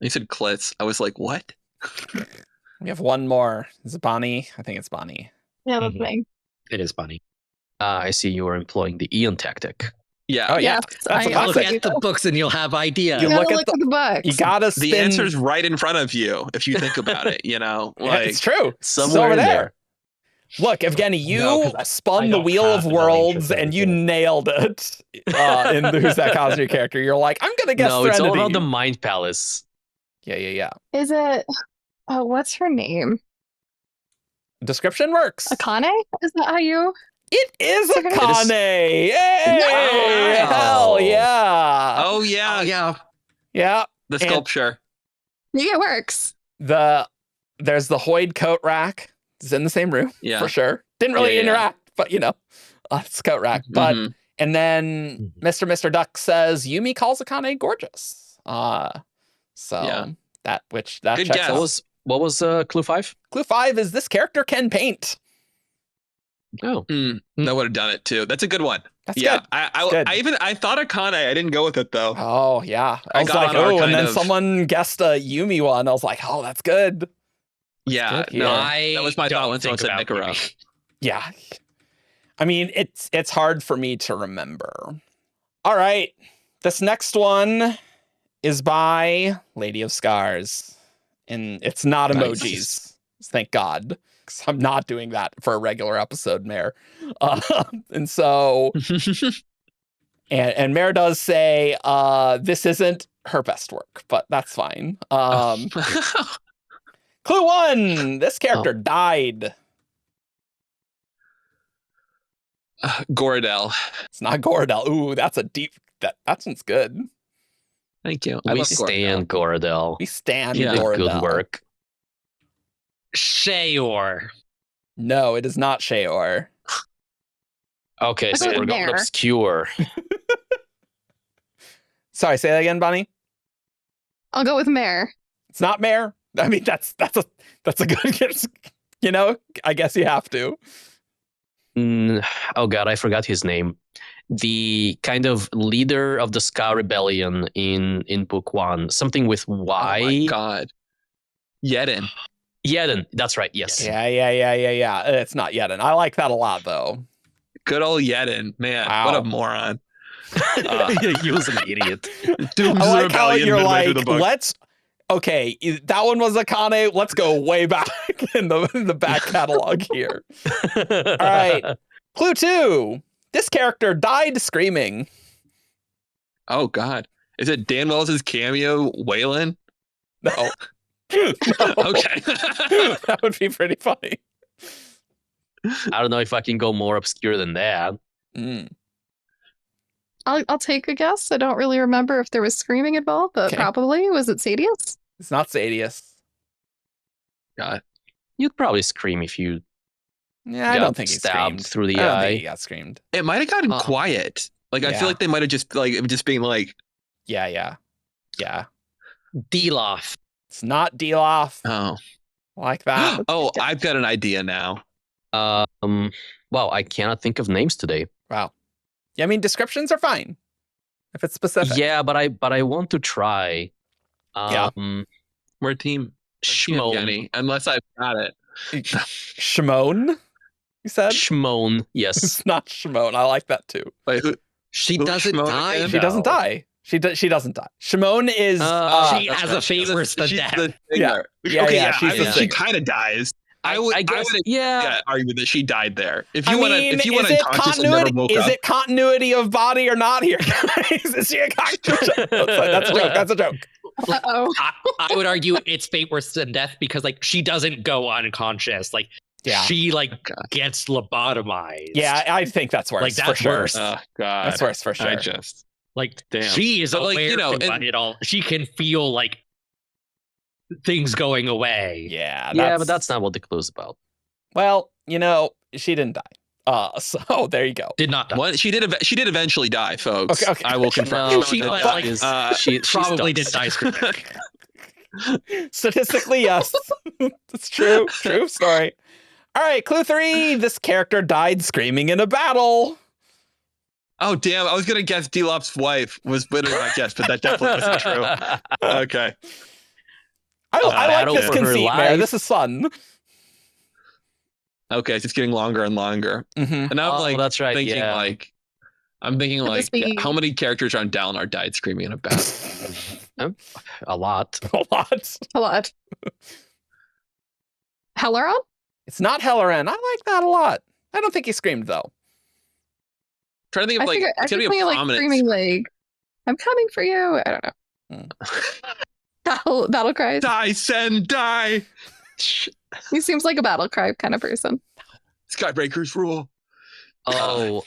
He said Klitz. I was like, what? We have one more. Is it Bonnie? I think it's Bonnie. Yeah, that's Mhm. me. It is funny. I see you are employing the Eon tactic. Yeah. Oh yeah, Yes, that's a I classic. Look at the books and you'll have ideas. You You gotta look at look the- at the books. You gotta spin. The answer's right in front of you if you think about it, you know? Yeah, Like, it's true. It's Somewhere over in there. there. Look, Evgeni, you No, 'cause I spun the don't Wheel have of the Worlds Relinquish and you everything. nailed it in the Who's That Cosmere character. You're like, I'm gonna guess No, it's all Serenity. about the Mind Palace. Yeah. Is it? Oh, what's her name? Description works. Akane? Is that how you? It is It is. Akane. Hey, Wow. hell yeah. oh, yeah. yeah. Yeah. The And- sculpture. Yeah, it works. There's the Hoid coat rack. It's in the same room Yeah. for sure. Didn't really Yeah. interact, but you know, it's coat rack. But Mhm. and then Mr. Duck says Yumi calls Akane gorgeous. So Yeah. that Good checks guess. out. What was clue 5? Clue 5 is this character can paint. Oh. That would have done it too. That's a good one. That's yeah. good. I good. I thought Akane. I didn't go with it though. Oh yeah. I I was got like, on our oh, and kind then of- someone guessed a Yumi one. I was like, oh, that's good. Yeah. good. No, Yeah. that was my thought when don't someone think said about Nikora. Yumi. Yeah. I mean, it's hard for me to remember. All right. This next one is by Lady of Scars. And it's not Nice. emojis. Thank God. 'Cause I'm not doing that for a regular episode, Mare. And so and Mare does say this isn't her best work, but that's fine. Clue 1. This character died. Gordel. It's not Gordel. Ooh, that's a deep that one's good. Thank you. We stand Goradel. We stand Yeah. Gordel. Good work. Shayor. No, it is not Shayor. Okay, I so thought we're going there. obscure. Sorry, say that again, Bonnie. I'll go with Mare. It's not Mare. I mean, that's a good guess. You know, I guess you have to. Oh god, I forgot his name. The kind of leader of the Ska Rebellion in book 1. Something with Y. Oh my god. Yedin. Yedin, that's right, yes. Yeah. It's not Yedin. I like that a lot, though. Good old Yedin. Man, Wow. what a moron. He was an idiot. Dooms I the like how rebellion you're midway like, through the book. okay, that one was Akane. Let's go way back in the back catalog here. All right. Clue 2. This character died screaming. Oh god. Is it Dan Wells' cameo, Waylon? No. No. Okay. That would be pretty funny. I don't know if I can go more obscure than that. Mm. I'll take a guess. I don't really remember if there was screaming involved, but Okay. probably. Was it Sadius? It's not Sadius. God. You'd probably scream if you Yeah, I got don't think he stabbed screamed. through the I don't eye. think he got screamed. It might have gotten Oh. quiet. Like I Yeah. feel like they might have just being like, Yeah. Deloff. It's not Deloff. oh. Like that. Oh, I've got an idea now. Wow, I cannot think of names today. Wow. Yeah, I mean, descriptions are fine if it's specific. Yeah, but I want to try. Yeah. We're a team. Shmone. Evgeni, unless I've got it. Shimon, you said? Shmone, yes. It's not Shimon. I like that too. Wait, who? She Who's doesn't Shimon die. again? She doesn't though. die. She doesn't die. Shimon is She That's has right. a fate worse than She's death. the Yeah. singer. Yeah, Okay, yeah, she's I the mean, she singer. kind of dies. I would guess, would yeah. argue that she died there. If I you want mean, to, if you went is it unconscious and never woke continuity? up, Is it continuity of body or not here, guys? Is she a continuity? That's a joke. That's a joke. Uh-oh. I would argue it's fate worse than death because like she doesn't go unconscious. Like Yeah. she like God. gets lobotomized. Yeah, I think that's worse. Like, for that's sure. worse. oh god, That's worse for sure. I just Like Damn. she is But, aware like, you know, of it all. She can feel like things going away. Yeah. Yeah, but that's not what the clue's about. Well, she didn't die. So there you go. Did not die. what she did. She did eventually die, folks. Okay. I will confirm. No, she, the like, duck is- she Probably did stunts. die screaming. Statistically, yes. It's true. True story. All right, clue 3. This character died screaming in a battle. Oh, damn. I was going to guess D-Lop's wife was literally my guess, but that definitely wasn't true. Okay. I like battle this for her conceit, Mayor. life. This is fun. Okay, it's just getting longer and longer. Mhm. And now I'm That's right. thinking Yeah. Could this be- how many characters on Dalinar died screaming in a battle? A lot. A lot. A lot. Helleron? It's not Helleran. I like that a lot. I don't think he screamed, though. Trying to think of I it's gonna just be think a like prominent. screaming like, I'm coming for you. I don't know. Battle cries. Die, Sen, die! He seems like a battle cry kind of person. Skybreakers rule. Oh,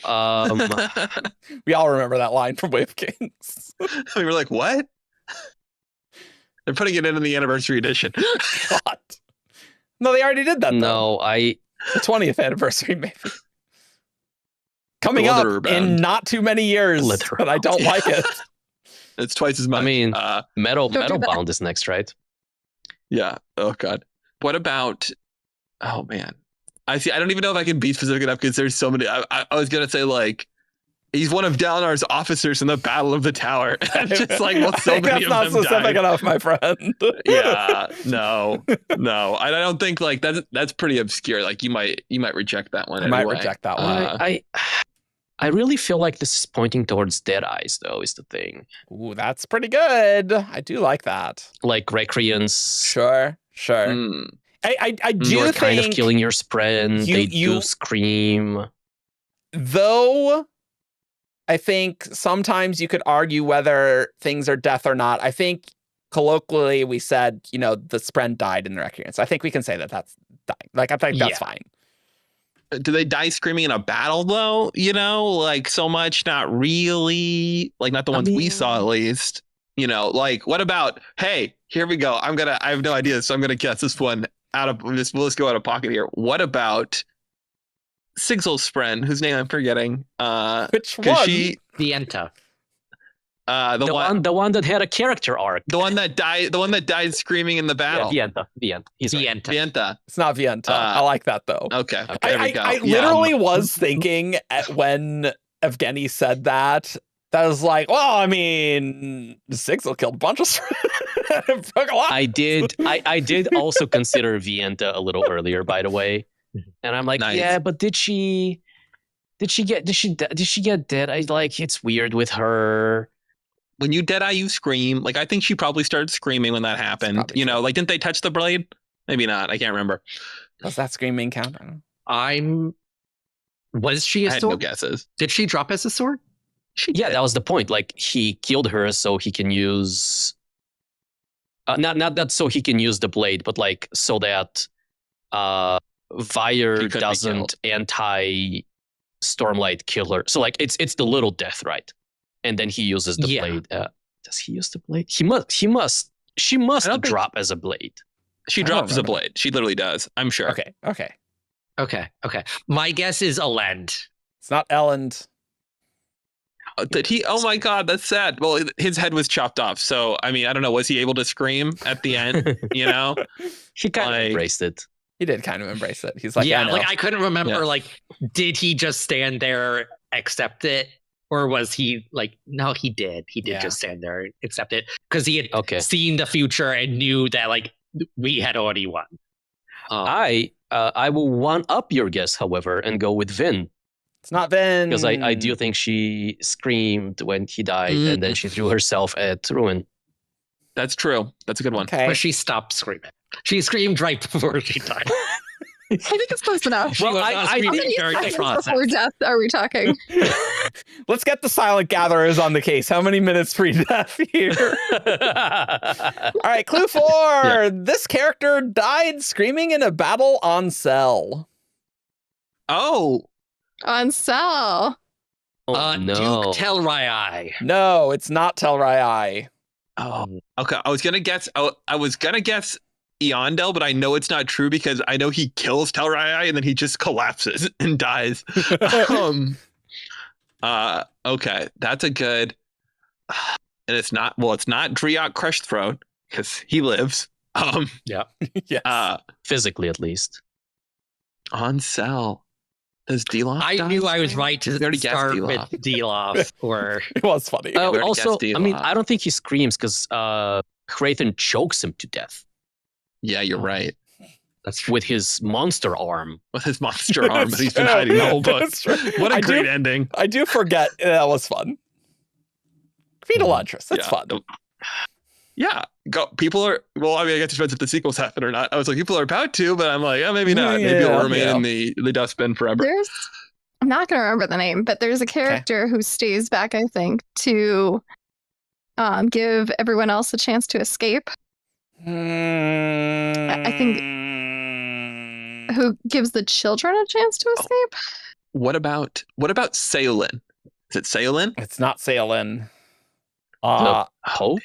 We all remember that line from Wave Kings. We were like, what? They're putting it in the anniversary edition. What? No, they already did that, though. no, The 20th anniversary, maybe. Coming The up Litter in Bound. not too many years, Litter but I don't like it. It's twice as much. I mean, Metal Don't do that. Bound is next, right? yeah. Oh god. What about? Oh man. I see. I don't even know if I can be specific enough because there's so many. I was gonna say like, he's one of Dalinar's officers in the Battle of the Tower. It's just like, well, so many That's not of them specific died. enough, my friend. Yeah. No. I don't think like that's pretty obscure. Like you might reject that one. I might anyway. reject that one. I really feel like this is pointing towards Dead Eyes, though, is the thing. Ooh, that's pretty good. I do like that. Like Recreants, Sure. Mm. I do you're think, kind of killing your friend. They you- do scream. though, I think sometimes you could argue whether things are death or not. I think colloquially we said, the Spren died in the Recreants. I think we can say that that's dying. Like, I think that's Yeah. fine. Do they die screaming in a battle though? Like so much? Not really. Like not the ones we saw at least. Like what about? Hey, here we go. I have no idea, so I'm gonna guess this one out of this. Let's go out of pocket here. What about Sigil's friend, whose name I'm forgetting? Which Because one? she, Vienta. the one The one that had a character arc. that died screaming in the battle. Vienta. He's right. Vienta. Vienta. It's not Vienta. I like that, though. Okay. There we go. I Yeah. literally was thinking when Evgeni said that I was like, well, I mean, Sigil killed a bunch of It broke a lot. I did also consider Vienta a little earlier, by the way. And I'm like, Nice. yeah, but did she get dead? It's weird with her. When you Deadeye, you scream. Like I think she probably started screaming when that happened. Probably true. Like didn't they touch the blade? Maybe not. I can't remember. Does that screaming count? I don't know. Was she I a had no sword? guesses. Did she drop as a sword? Yeah, that was the point. Like he killed her so he can use not that so he can use the blade, but like so that She Fire couldn't be doesn't anti Stormlight kill her. So like it's the little death, right? And then he uses the Yeah. blade. Does he use the blade? She must I don't think- drop as a blade. She I don't drops a remember. blade. She literally does. I'm sure. Okay. Okay. My guess is Alend. It's not Elend. Did he? Oh my God, that's sad. Well, his head was chopped off. So I mean, I don't know. Was he able to scream at the end? He kind Like- of embraced it. He did kind of embrace it. He's like, yeah, I know. like I couldn't remember. Yeah. Like, did he just stand there, accept it, or was he like? No, he did. He did Yeah. just stand there, and accept it, because he had Okay. seen the future and knew that like we had already won. I will one up your guess, however, and go with Vin. It's not Vin. Because I do think she screamed when he died, and then she threw herself at Ruin. That's true. That's a good one. Okay. But she stopped screaming. She screamed right before she died. I think it's close enough. She was not I screaming think- during the Seconds process. before death are we talking? Let's get the silent gatherers on the case. How many minutes pre-death here? All right, clue 4. This character died screaming in a battle on Cell. Oh, On Cell. Oh, no. Duke Telrai. No, it's not Telrai. okay. I was gonna guess. I was gonna guess Eondel, but I know it's not true because I know he kills Telrai and then he just collapses and dies. Okay, that's a good. And it's not. Well, it's not Driok Crushed Throat because he lives. Yes. Uh, Physically, at least. On cell. Does D-Lof I die? knew I was right to We already guessed start D-Lof. with D-Lof or It was funny. Oh, already also, guessed I mean, D-Lof. I don't think he screams because Hrathen chokes him to death Yeah, you're right. that's with his monster arm. With his monster arm that he's been That's hiding the whole true. book. That's true. What a I great do- ending. I do forget that was fun. Feed Elantris. That's Yeah. fun. Yeah. Go. People are. Well, I mean, I guess it depends if the sequels happen or not. I was like, people are about to, but I'm like, oh, maybe not. Maybe it'll remain in the dustbin forever. I'm not going to remember the name, but there's a character who stays back, I think, to give everyone else a chance to escape. I think who gives the children a chance to escape? What about Saolin? Is it Saolin? It's not Salen. Hope?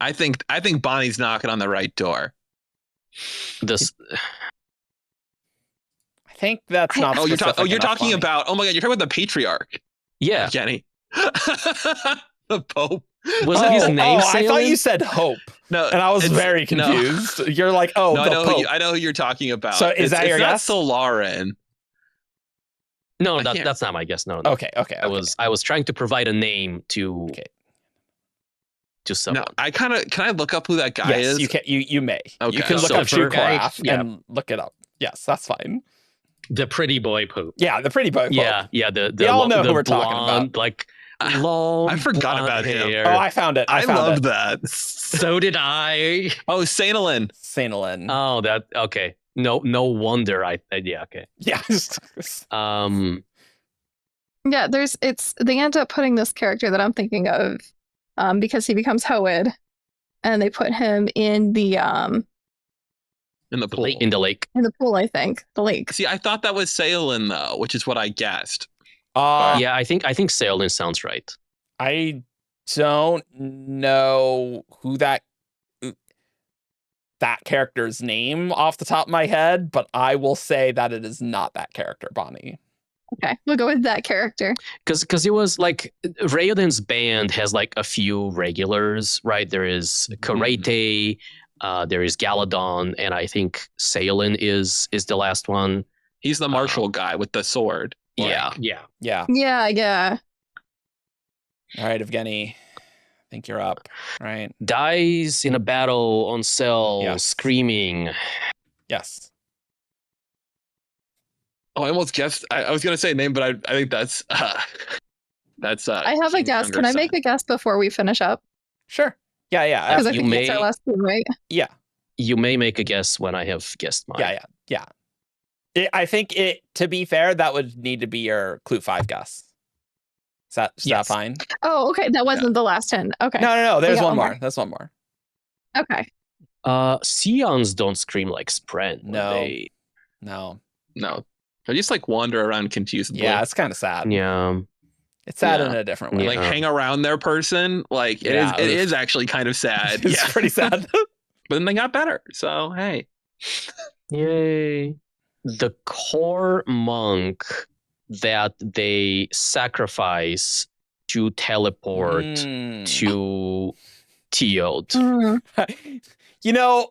I think Bonnie's knocking on the right door. This I think that's not. You're specific enough, talking Bonnie. about. Oh my God, you're talking about the patriarch, yeah. Jenny. The Pope. Wasn't his name I thought Salen? you said Hope, No, and I was it's- very no. confused. You're like, oh, No, the Pope. I know who you're talking about. So is that your it's guess? not Solarin. No, I can't- that's not my guess. No. Okay. I was trying to provide a name to someone. No, can I look up who that guy Yes, is? you can. You may. Okay. You can look So up for- Shukraf yeah. and look it up. Yes, that's fine. the pretty boy poop. Yeah, the pretty boy. Pope. Yeah. The We all know who the we're talking blonde, about. like long. I forgot blonde about him. hair. Oh, I found it. I I found love it. that. So did I. Oh, Sainalin. Sainalin. Oh, that okay. No wonder. Yeah. Okay. Yeah. Yeah, they end up putting this character that I'm thinking of because he becomes Hoid, and they put him in the In the pool. In the lake. pool, I think, the lake. See, I thought that was Saolin though, which is what I guessed. Yeah, I think Salen sounds right. I don't know who that character's name off the top of my head, but I will say that it is not that character, Bonnie. Okay, we'll go with that character. Because it was like Raoden's band has like a few regulars, right? There is Karate, there is Galadon, and I think Salen is the last one. He's the martial guy with the sword. Yeah. Yeah. Yeah. All right, Evgeni. I think you're up. Right. Dies in a battle on cell, Yes. screaming. Yes. Oh, I almost guessed. I was gonna say a name, but I think that's. I have a King guess. Can I Thunder's make son. a guess before we finish up? Sure. Yeah. Because I you think may- it's our last two, right? Yeah. You may make a guess when I have guessed mine. Yeah. I think to be fair, that would need to be your clue 5 guess. Is that Yes. fine? Oh, okay. That wasn't the last 10. Okay. No. There's got one one more. There's one more. Okay. Scions don't scream like Spren. when No. they- No. No, they just like wander around confusedly. Yeah, it's kind of sad. Yeah. It's sad Yeah. in a different way. like Yeah. hang around their person. Like it Yeah, is. It oof. is actually kind of sad. It's Yeah, pretty sad. but then they got better. So hey, Yay. The core monk that they sacrifice to teleport Mm. to Teod. Mm. You know,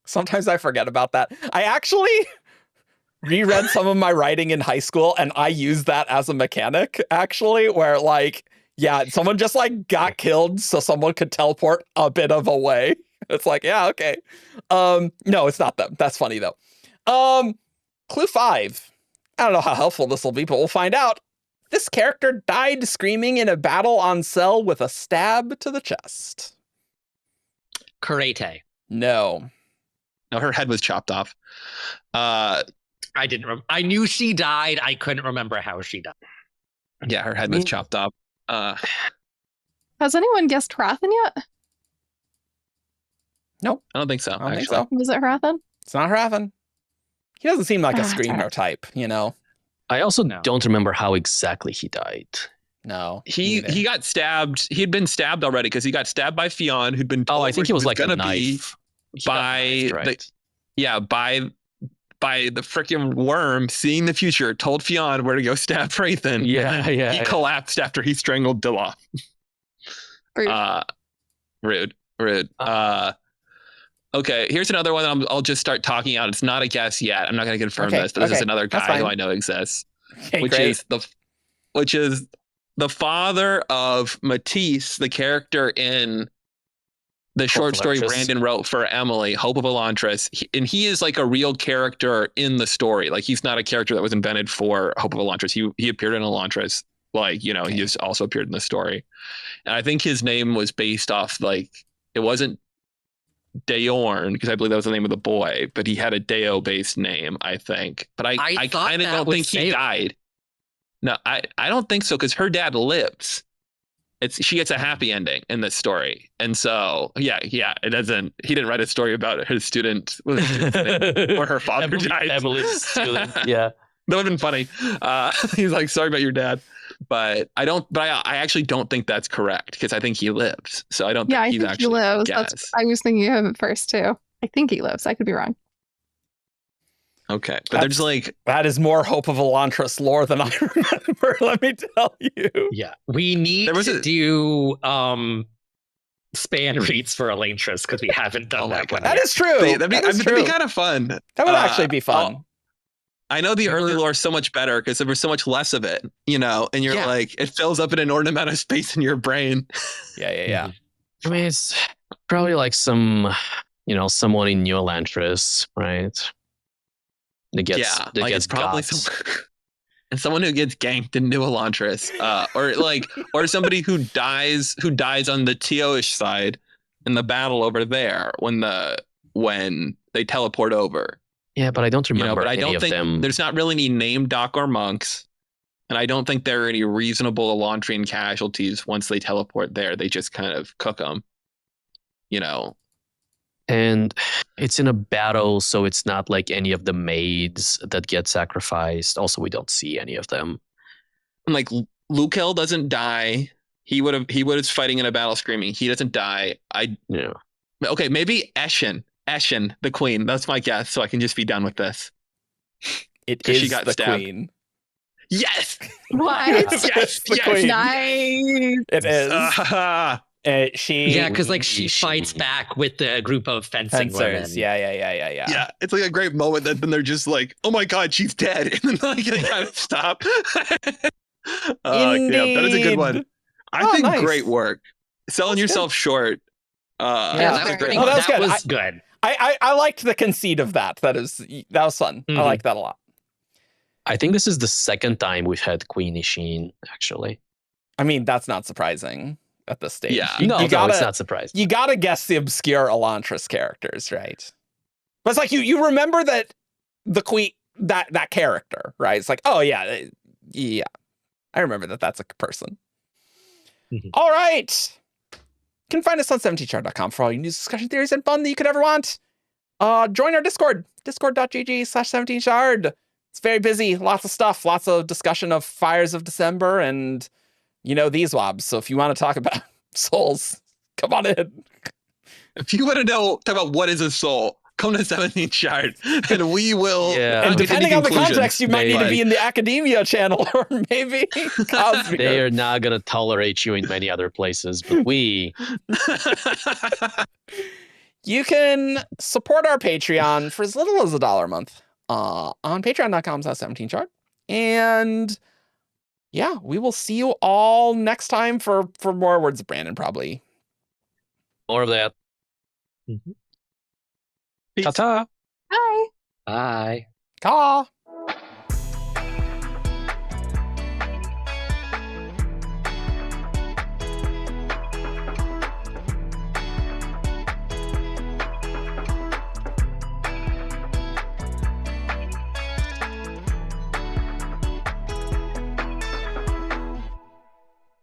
sometimes I forget about that. I actually reread some of my writing in high school, and I used that as a mechanic, actually, where like, yeah, someone just like got killed so someone could teleport a bit of a way. It's like, yeah, okay. No, it's not them. That's funny though. Clue 5. I don't know how helpful this will be, but we'll find out. This character died screaming in a battle on cell with a stab to the chest. Karate. No. no, her head was chopped off. I didn't. I knew she died. I couldn't remember how she died. Yeah, her head was chopped off. Has anyone guessed Hrathen yet? I don't think so. I don't think actually. so. Was it Hrathen? It's not Hrathen. He doesn't seem like a Ah, screamer darn. type, you know? I also No. don't remember how exactly he died. No. He neither. he got stabbed. He had been stabbed already because he got stabbed by Fionn, who'd been. Oh, told I think where it was like a gonna be knife. He got by knifed, the- right? Yeah, by the freaking worm, seeing the future, told Fionn where to go stab Hrathen. Yeah. He collapsed after he strangled Dilloff. Rude. Rude. Okay, here's another one. I'll just start talking out. It's not a guess yet. I'm not going to confirm this, but this is another guy who I know exists, which is the father of Matisse, the character in the short story Brandon wrote for Emily, Hope of Elantris. And he is like a real character in the story. Like, he's not a character that was invented for Hope of Elantris. He appeared in Elantris. Like, you know, he just also appeared in the story. And I think his name was based off, like, it wasn't Dayorn, because I believe that was the name of the boy, but he had a Deo-based name, I think. But I kind of don't think he died. No, I don't think so, because her dad lives. She gets a happy ending in this story. And so, yeah, it doesn't, he didn't write a story about his student or her father died. Emily's student, yeah. That would have been funny. He's like, sorry about your dad. But I actually don't think that's correct, because I think he lives. So I don't think he's actually. Yeah, I think he lives. I was thinking of it first too. I think he lives. I could be wrong. Okay. But they're just like, that is more Hope of Elantris lore than I remember, let me tell you. Yeah. We need to do span reads for Elantris, because we haven't done that one. That is true. That'd be kind of fun. That would actually be fun. I know the early lore so much better because there was so much less of it, you know, and you're like, it fills up an inordinate amount of space in your brain. Yeah. I mean, it's probably like someone in New Elantris, right? That gets probably someone who gets ganked in New Elantris, or somebody who dies on the Teo-ish side in the battle over there when they teleport over. Yeah, but I don't remember any of them. There's not really any named dock or monks, and I don't think there are any reasonable Elantrian casualties once they teleport there. They just kind of cook them, you know. And it's in a battle, so it's not like any of the maids that get sacrificed. Also, we don't see any of them. And like Luhel doesn't die. He was fighting in a battle screaming. He doesn't die. Okay, maybe Eshin, the queen. That's my guess, so I can just be done with this. It is she got the stabbed. queen. Yes! What? Yes! Queen. Nice! It is. She fights back with the group of fencing women. Yeah. Yeah, it's like a great moment that then they're just like, oh my god, she's dead. And then like, they kind of stop. Yeah, that is a good one. I think great work. Selling yourself short. That was good. I liked the conceit of that. That was fun. I like that a lot. I think this is the second time we've had Queen Ishin, actually. I mean, that's not surprising at this stage. Yeah. No, it's not surprising. You gotta guess the obscure Elantris characters, right? But it's like you remember that the queen, that character, right? It's like, oh yeah. I remember that's a person. All right. You can find us on 17shard.com for all your news, discussion, theories, and fun that you could ever want. Join our Discord, discord.gg/17shard. It's very busy, lots of stuff, lots of discussion of Fires of December and, these WoBs. So if you want to talk about souls, come on in. If you want to talk about what is a soul, come to 17 Shard, and we will. Yeah. And depending on the context, you might need to be in the academia channel or maybe Cosmere. They are not going to tolerate you in many other places, but we. You can support our Patreon for as little as $1 a month on patreon.com/17shard. And yeah, we will see you all next time for more Words of Brandon, probably. More of that. Peace. Ta-ta. Bye. Bye. Caw.